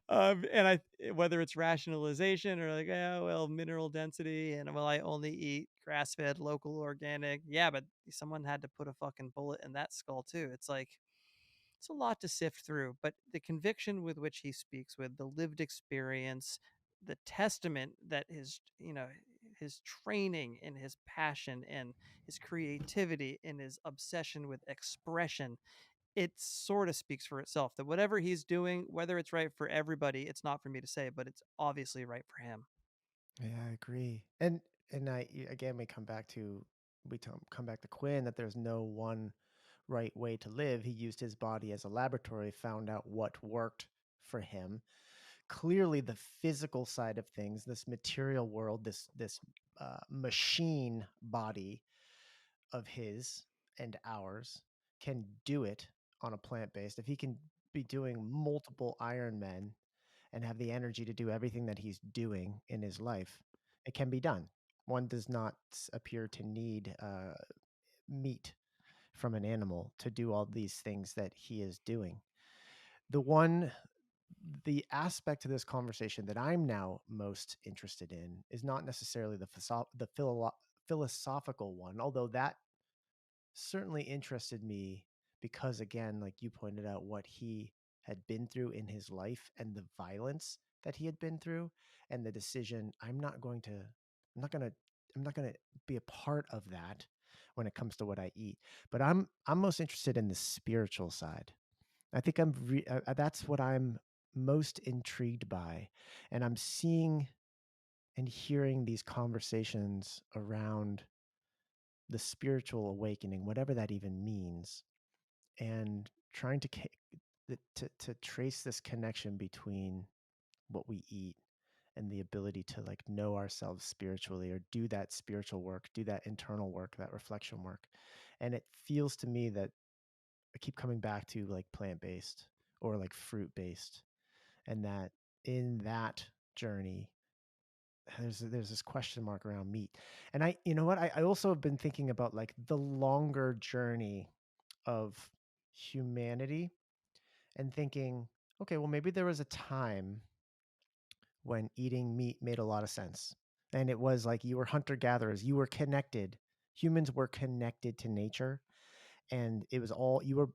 And whether it's rationalization or like, oh, well, mineral density, and well, I only eat grass fed, local, organic. Yeah, but someone had to put a fucking bullet in that skull too. It's like, it's a lot to sift through, but the conviction with which he speaks, with the lived experience, the testament that his training and his passion and his creativity and his obsession with expression, it sort of speaks for itself that whatever he's doing, whether it's right for everybody, it's not for me to say, but it's obviously right for him. Yeah, I agree. And and again, come back to Quinn, that there's no one right way to live. He used his body as a laboratory, found out what worked for him. Clearly, the physical side of things, this material world, this machine body of his and ours, can do it on a plant-based. If he can be doing multiple Ironmen and have the energy to do everything that he's doing in his life, it can be done. One does not appear to need meat from an animal to do all these things that he is doing. The aspect of this conversation that I'm now most interested in is not necessarily the philosophical one, although that certainly interested me because, again, like you pointed out, what he had been through in his life and the violence that he had been through, and the decision, I'm not going to be a part of that when it comes to what I eat. But I'm most interested in the spiritual side. I think that's what I'm most intrigued by, and I'm seeing and hearing these conversations around the spiritual awakening, whatever that even means, and trying to trace this connection between what we eat and the ability to like know ourselves spiritually, or do that spiritual work, do that internal work, that reflection work. And it feels to me that I keep coming back to like plant-based or like fruit-based, and that in that journey there's this question mark around meat. And you know what, I also have been thinking about like the longer journey of humanity, and thinking, okay, well, maybe there was a time when eating meat made a lot of sense. And it was like you were hunter gatherers, you were connected. Humans were connected to nature, and it was all, you were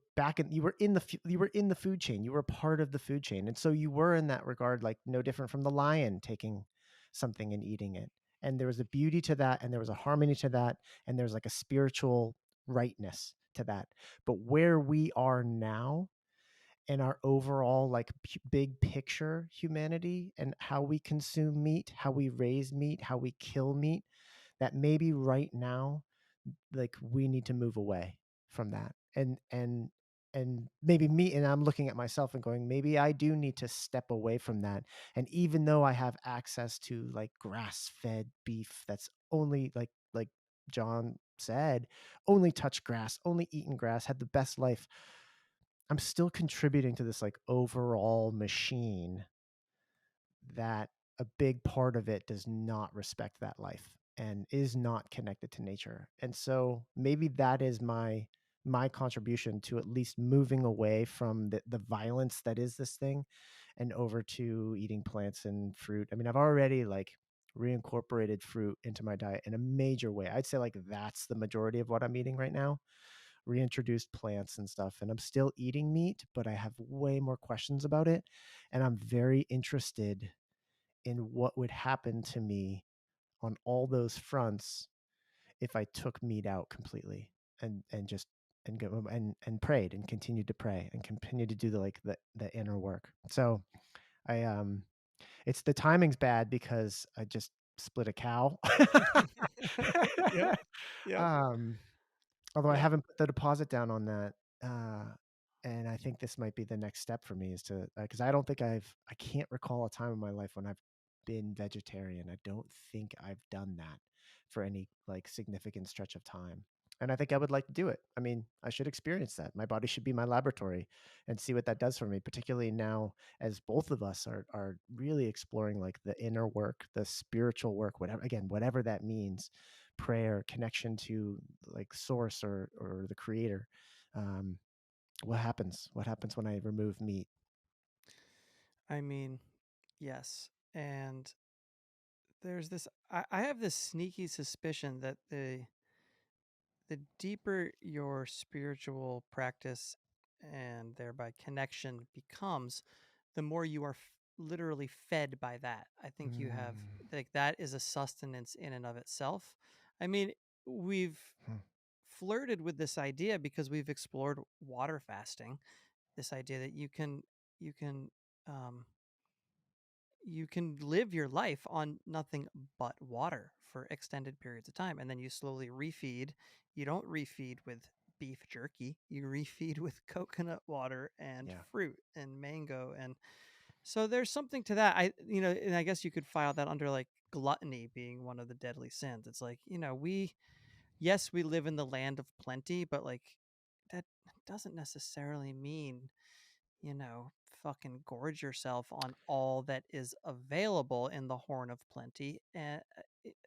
you were in the food chain, you were part of the food chain. And so you were, in that regard, like no different from the lion taking something and eating it. And there was a beauty to that, and there was a harmony to that, and there's like a spiritual rightness to that. But where we are now, and our overall like big picture humanity, and how we consume meat, how we raise meat, how we kill meat, that maybe right now, like we need to move away from that. And maybe me, and I'm looking at myself and going, maybe I do need to step away from that. And even though I have access to like grass-fed beef that's only like John said, only touched grass, only eaten grass, had the best life, I'm still contributing to this like overall machine that a big part of it does not respect that life and is not connected to nature. And so maybe that is my contribution to at least moving away from the violence that is this thing, and over to eating plants and fruit. I mean, I've already like reincorporated fruit into my diet in a major way. I'd say like that's the majority of what I'm eating right now, reintroduced plants and stuff. And I'm still eating meat, but I have way more questions about it. And I'm very interested in what would happen to me on all those fronts if I took meat out completely, and just and go and prayed and continued to pray and continued to do the inner work. So I it's, the timing's bad because I just split a cow. Yep. Yep. um Although I Yep. haven't put the deposit down on that, uh, and I think this might be the next step for me, is to, because I can't recall a time in my life when I've been vegetarian. I don't think I've done that for any like significant stretch of time. And I think I would like to do it. I mean, I should experience that. My body should be my laboratory, and see what that does for me, particularly now as both of us are really exploring like the inner work, the spiritual work, whatever that means, prayer, connection to like source, or the creator. um what happens when I remove meat? I mean, yes. And there's this, I have this sneaky suspicion that the deeper your spiritual practice and thereby connection becomes, the more you are literally fed by that. I think you have, Mm. like, that is a sustenance in and of itself. I mean, we've Hmm. flirted with this idea because we've explored water fasting, this idea that you can um you can live your life on nothing but water for extended periods of time, and then you slowly refeed. You don't refeed with beef jerky, you refeed with coconut water and Yeah. fruit and mango. And so there's something to that. And I guess you could file that under like gluttony being one of the deadly sins. It's like, yes, we live in the land of plenty, but like that doesn't necessarily mean, you know, fucking gorge yourself on all that is available in the horn of plenty. And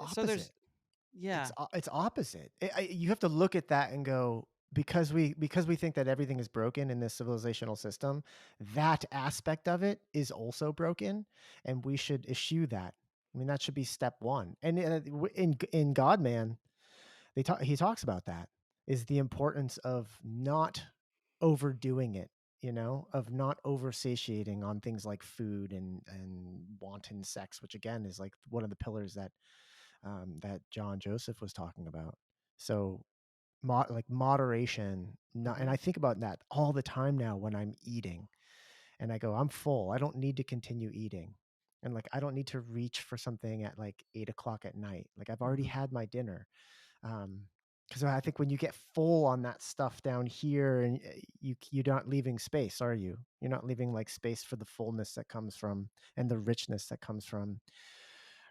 so there's, Opposite. yeah, It's opposite. You have to look at that and go, because we think that everything is broken in this civilizational system, that aspect of it is also broken, and we should eschew that. I mean, that should be step one. And in God Man, he talks about that, is the importance of not overdoing it, of not over satiating on things like food and wanton sex, which again is like one of the pillars that John Joseph was talking about. So like moderation, not, and hmm I think about that all the time now when I'm eating, and I go, I'm full. I don't need to continue eating. And like, I don't need to reach for something at like 8 o'clock at night. Like I've already hmm had my dinner. Because I think when you get full on that stuff down here, and you're not leaving space, are you? You're not leaving like space for the fullness that comes from, and the richness that comes from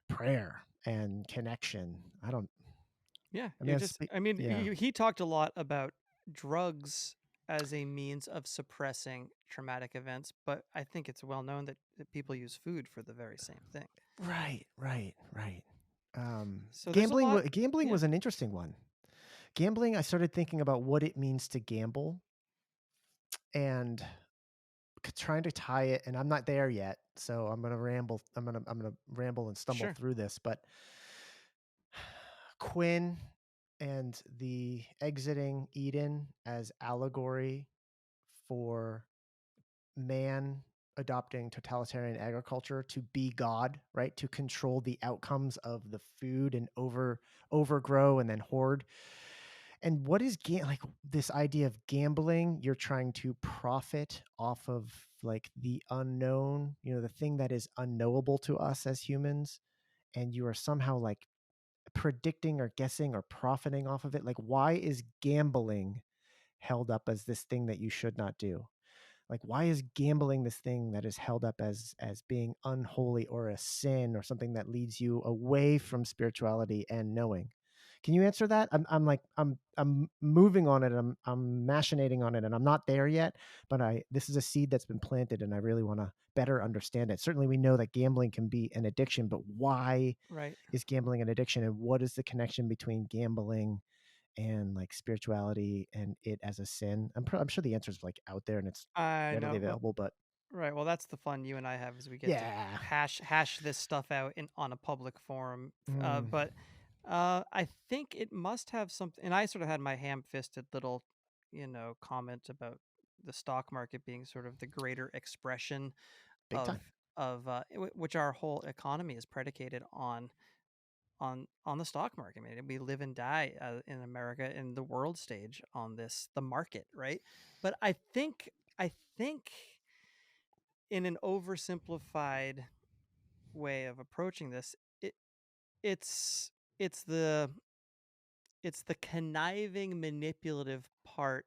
prayer and connection. I don't. yeah, I you're mean, just, I mean, yeah, he talked a lot about drugs as a means of suppressing traumatic events, but I think it's well known that people use food for the very same thing. right, right, right. So there's a lot, Gambling yeah, was an interesting one. Gambling, I started thinking about what it means to gamble, and trying to tie it, and I'm not there yet, so I'm gonna ramble. I'm gonna ramble and stumble sure. through this, but Quinn and the exiting Eden as allegory for man adopting totalitarian agriculture to be God, right? To control the outcomes of the food and overgrow and then hoard. And what is like this idea of gambling? You're trying to profit off of like the unknown, the thing that is unknowable to us as humans, and you are somehow like predicting or guessing or profiting off of it. Like, why is gambling held up as this thing that you should not do? Like, why is gambling this thing that is held up as being unholy or a sin or something that leads you away from spirituality and knowing? Can you answer that? I'm moving on it. I'm machinating on it, and I'm not there yet. But this is a seed that's been planted, and I really want to better understand it. Certainly, we know that gambling can be an addiction, but why Right. is gambling an addiction, and what is the connection between gambling and like spirituality and it as a sin? I'm sure the answer is like out there and it's I readily know. Well, available, but right. Well, that's the fun you and I have as we get to yeah. hash this stuff out in on a public forum. Mm, But I think it must have something. And I sort of had my ham-fisted little, comment about the stock market being sort of the greater expression big of time. which our whole economy is predicated on the stock market. I mean, we live and die in America in the world stage on the market, right? But I think in an oversimplified way of approaching this, it it's it's the it's the conniving manipulative part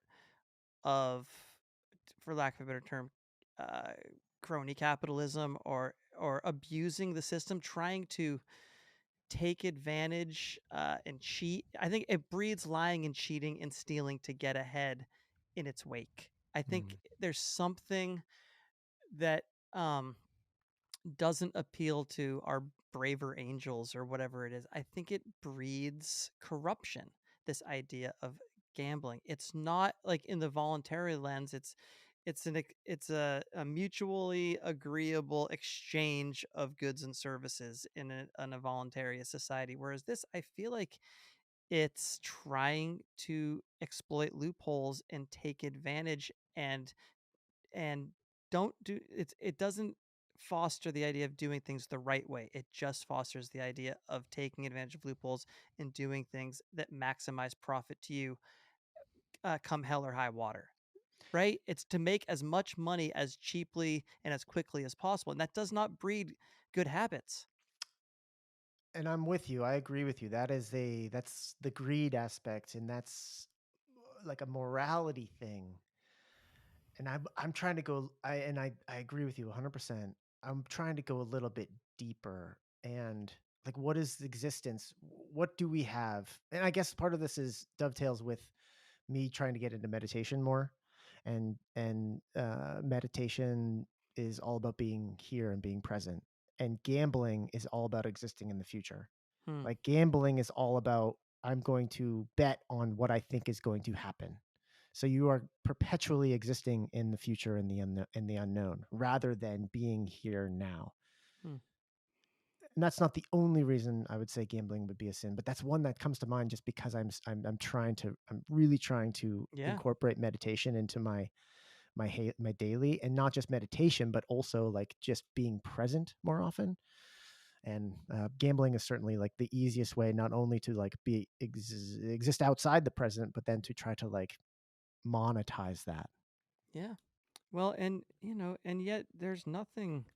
of, for lack of a better term, uh, crony capitalism, or abusing the system, trying to take advantage and cheat. I think it breeds lying and cheating and stealing to get ahead in its wake. I think Mm. there's something that um, doesn't appeal to our braver angels or whatever it is. I think it breeds corruption. This idea of gambling. It's not like in the voluntary lens. It's a mutually agreeable exchange of goods and services in a voluntary society. Whereas this, I feel like it's trying to exploit loopholes and take advantage and don't do it doesn't foster the idea of doing things the right way. It just fosters the idea of taking advantage of loopholes and doing things that maximize profit to you, come hell or high water, right? It's to make as much money as cheaply and as quickly as possible, and that does not breed good habits. And I'm with you. I agree with you. That's the greed aspect, and that's like a morality thing. And I'm trying to go. I agree with you 100%. I'm trying to go a little bit deeper and like, what is existence? What do we have? And I guess part of this is dovetails with me trying to get into meditation more, and meditation is all about being here and being present, and gambling is all about existing in the future. Hmm. Like, gambling is all about, I'm going to bet on what I think is going to happen. So you are perpetually existing in the future, in the unknown, rather than being here now. Hmm. And that's not the only reason I would say gambling would be a sin, but that's one that comes to mind just because I'm really trying to Yeah. incorporate meditation into my daily, and not just meditation, but also like just being present more often. And gambling is certainly like the easiest way, not only to like exist outside the present, but then to try to like monetize that. Yeah. Well, and and yet there's nothing.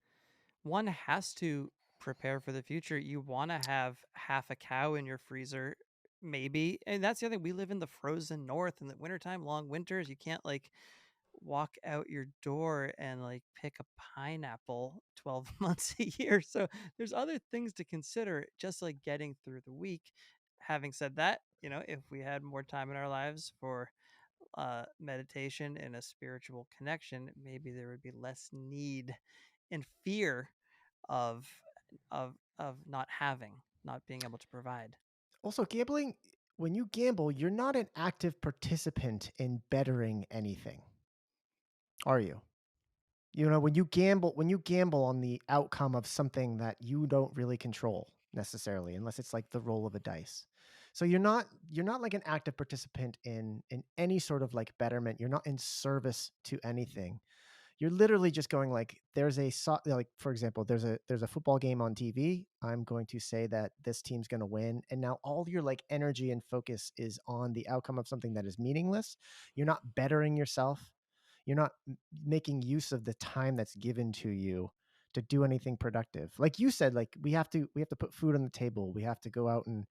One has to prepare for the future. You want to have half a cow in your freezer, maybe. And that's the other thing. We live in the frozen north in the wintertime, long winters. You can't like walk out your door and like pick a pineapple 12 months a year. So there's other things to consider, just like getting through the week. Having said that, if we had more time in our lives for meditation and a spiritual connection, maybe there would be less need and fear of of not having, not being able to provide. Also, gambling, when you gamble, you're not an active participant in bettering anything, are you? When you gamble on the outcome of something that you don't really control necessarily, unless it's like the roll of a dice. So you're not like an active participant in any sort of like betterment. You're not in service to anything. You're literally just going like, like, for example, there's a football game on TV. I'm going to say that this team's going to win, and now all your like energy and focus is on the outcome of something that is meaningless. You're not bettering yourself. You're not making use of the time that's given to you to do anything productive. Like you said, like we have to put food on the table. We have to go out and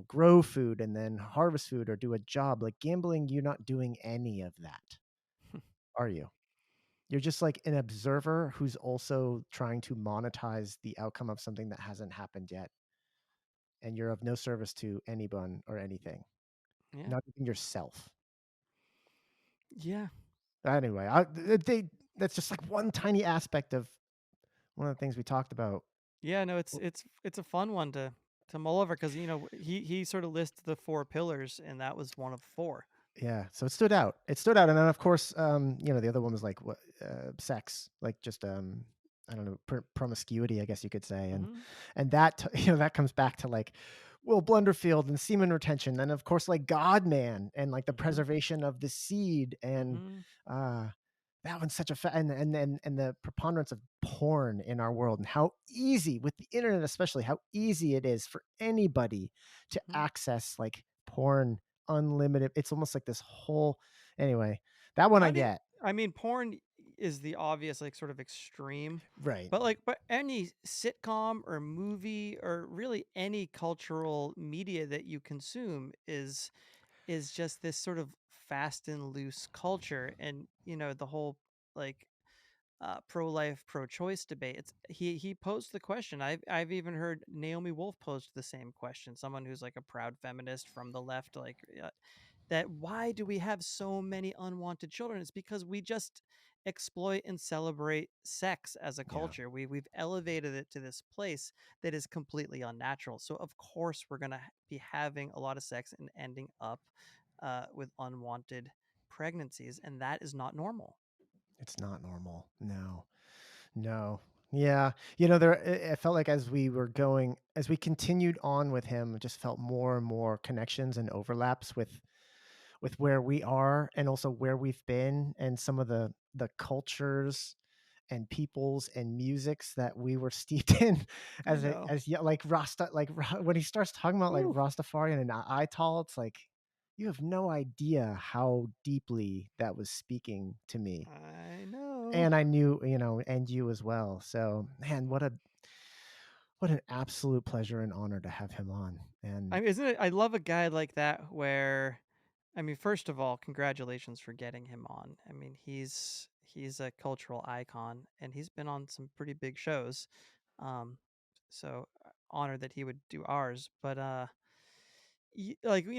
grow food and then harvest food or do a job. Like gambling, you're not doing any of that, are you? You're just like an observer who's also trying to monetize the outcome of something that hasn't happened yet. And you're of no service to anyone or anything, Yeah. not even yourself. Yeah. Anyway, that's just like one tiny aspect of one of the things we talked about. Yeah, no, it's a fun one to mull over, because he sort of lists the four pillars, and that was one of four. Yeah, so it stood out. It stood out, and then of course, the other one was like what, sex, like just I don't know, promiscuity, I guess you could say, Hmm. and that that comes back to like Will Blunderfield and semen retention, and of course like God Man and like the Hmm. preservation of the seed, and Hmm. uh, that one's such a and the preponderance of porn in our world, and how easy with the internet, especially how easy it is for anybody to Hmm. access like porn unlimited. It's almost like this whole, anyway, that one I get. I mean, porn is the obvious, like, sort of extreme, Right. but any sitcom or movie or really any cultural media that you consume is just this sort of fast and loose culture. And the whole, like, pro-life, pro-choice debate. He posed the question. I've even heard Naomi Wolf pose the same question. Someone who's like a proud feminist from the left, like, that why do we have so many unwanted children? It's because we just exploit and celebrate sex as a Yeah. culture. We've elevated it to this place that is completely unnatural. So of course we're gonna be having a lot of sex and ending up with unwanted pregnancies, and that is not normal. It's not normal. No. No. Yeah. I felt like as we continued on with him, it just felt more and more connections and overlaps with where we are, and also where we've been, and some of the cultures and peoples and musics that we were steeped in I as know. like when he starts talking about like Whew. Rastafarian and Ital, it's like you have no idea how deeply that was speaking to me. I know. And I knew, and you as well. So man, what an absolute pleasure and honor to have him on. And I mean, isn't it? I love a guy like that where, I mean, first of all, congratulations for getting him on. I mean, he's a cultural icon and he's been on some pretty big shows. Um, so honored that he would do ours, but like we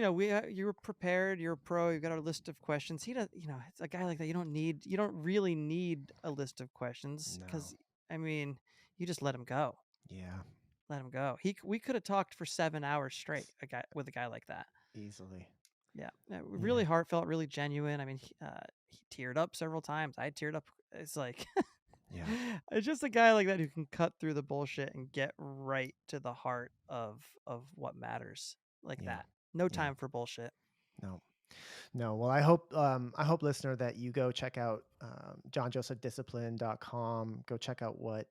you were prepared, you're a pro, you got our list of questions. He does, it's a guy like that. You don't really need a list of questions no, because I mean, you just let him go. yeah, Let him go. We could have talked for 7 hours straight with a guy like that. easily. Yeah, really heartfelt, really genuine. I mean, he teared up several times. I teared up. It's like, Yeah. it's just a guy like that who can cut through the bullshit and get right to the heart of what matters. Like Yeah. that. No Yeah. time for bullshit. No. Well, I hope listener that you go check out johnjosephdiscipline.com. Go check out what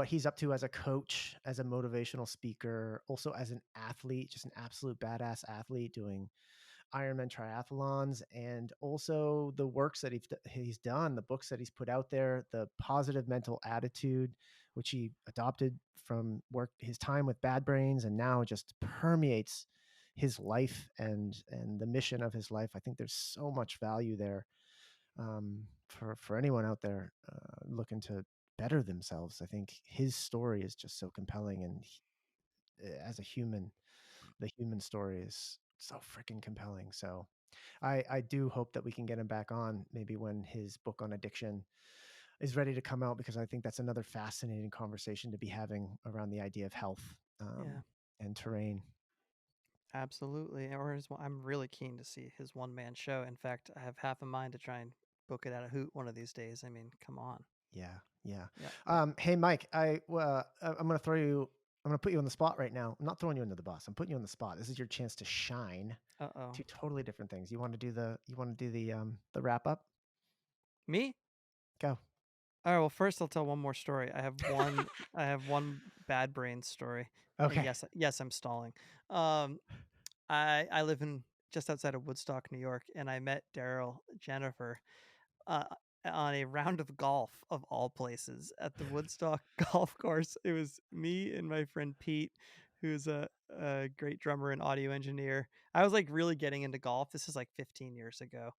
he's up to as a coach, as a motivational speaker, also as an athlete, just an absolute badass athlete doing Ironman triathlons, and also the works that he's done, the books that he's put out there, the positive mental attitude, which he adopted from his time with Bad Brains, and now just permeates his life and the mission of his life. I think there's so much value there for anyone out there looking to better themselves. I think his story is just so compelling, and as a human, the human story is so freaking compelling. So I do hope that we can get him back on maybe when his book on addiction is ready to come out, because I think that's another fascinating conversation to be having around the idea of health and terrain. Absolutely. I'm really keen to see his one-man show. In fact, I have half a mind to try and book it at a hoot one of these days. I mean, come on. Yeah. Yeah. Hey, Mike, I'm going to put you on the spot right now. I'm not throwing you under the bus. I'm putting you on the spot. This is your chance to shine. Uh-oh. Two totally different things. You want to do the wrap up? Me? Go. All right. Well, first I'll tell one more story. I have one Bad Brains story. Okay. And yes, I'm stalling. I live in just outside of Woodstock, New York, and I met Daryl Jennifer on a round of golf of all places at the Woodstock golf course. It was me and my friend Pete, who's a great drummer and audio engineer. I was like really getting into golf. This is like 15 years ago.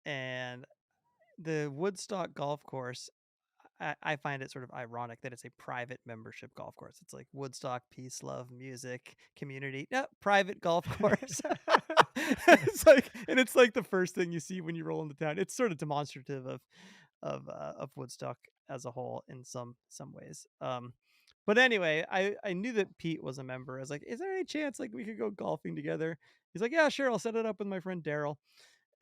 And the Woodstock golf course, I find it sort of ironic that it's a private membership golf course. It's like Woodstock, peace, love, music, community. No, private golf course. It's like the first thing you see when you roll into town. It's sort of demonstrative of Woodstock as a whole in some ways. But anyway, I knew that Pete was a member. I was like, is there any chance like we could go golfing together? He's like, yeah, sure. I'll set it up with my friend Daryl.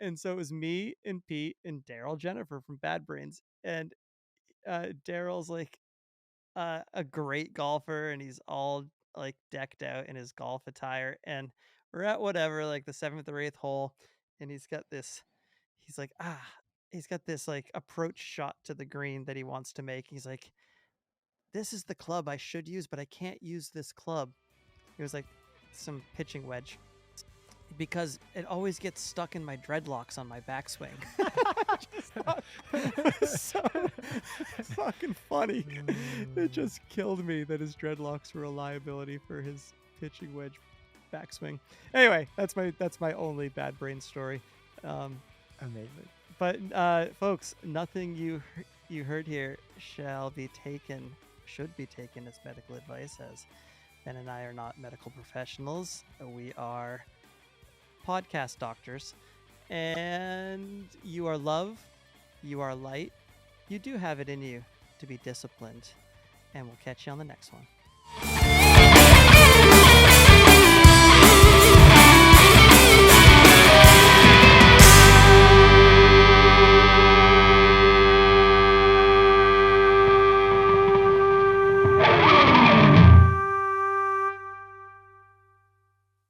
And so it was me and Pete and Daryl Jennifer from Bad Brains. And Daryl's like a great golfer, and he's all like decked out in his golf attire, and we're at whatever, like the 7th or 8th hole, and he's got this like approach shot to the green that he wants to make. He's like, this is the club I should use, but I can't use this club. It was like some pitching wedge, because it always gets stuck in my dreadlocks on my backswing. It was so fucking funny. It just killed me that his dreadlocks were a liability for his pitching wedge backswing. Anyway, that's my only Bad Brain story. Amazing. But folks, nothing you heard here should be taken as medical advice, as Ben and I are not medical professionals. We are podcast doctors, and you are love, you are light, you do have it in you to be disciplined, and we'll catch you on the next one.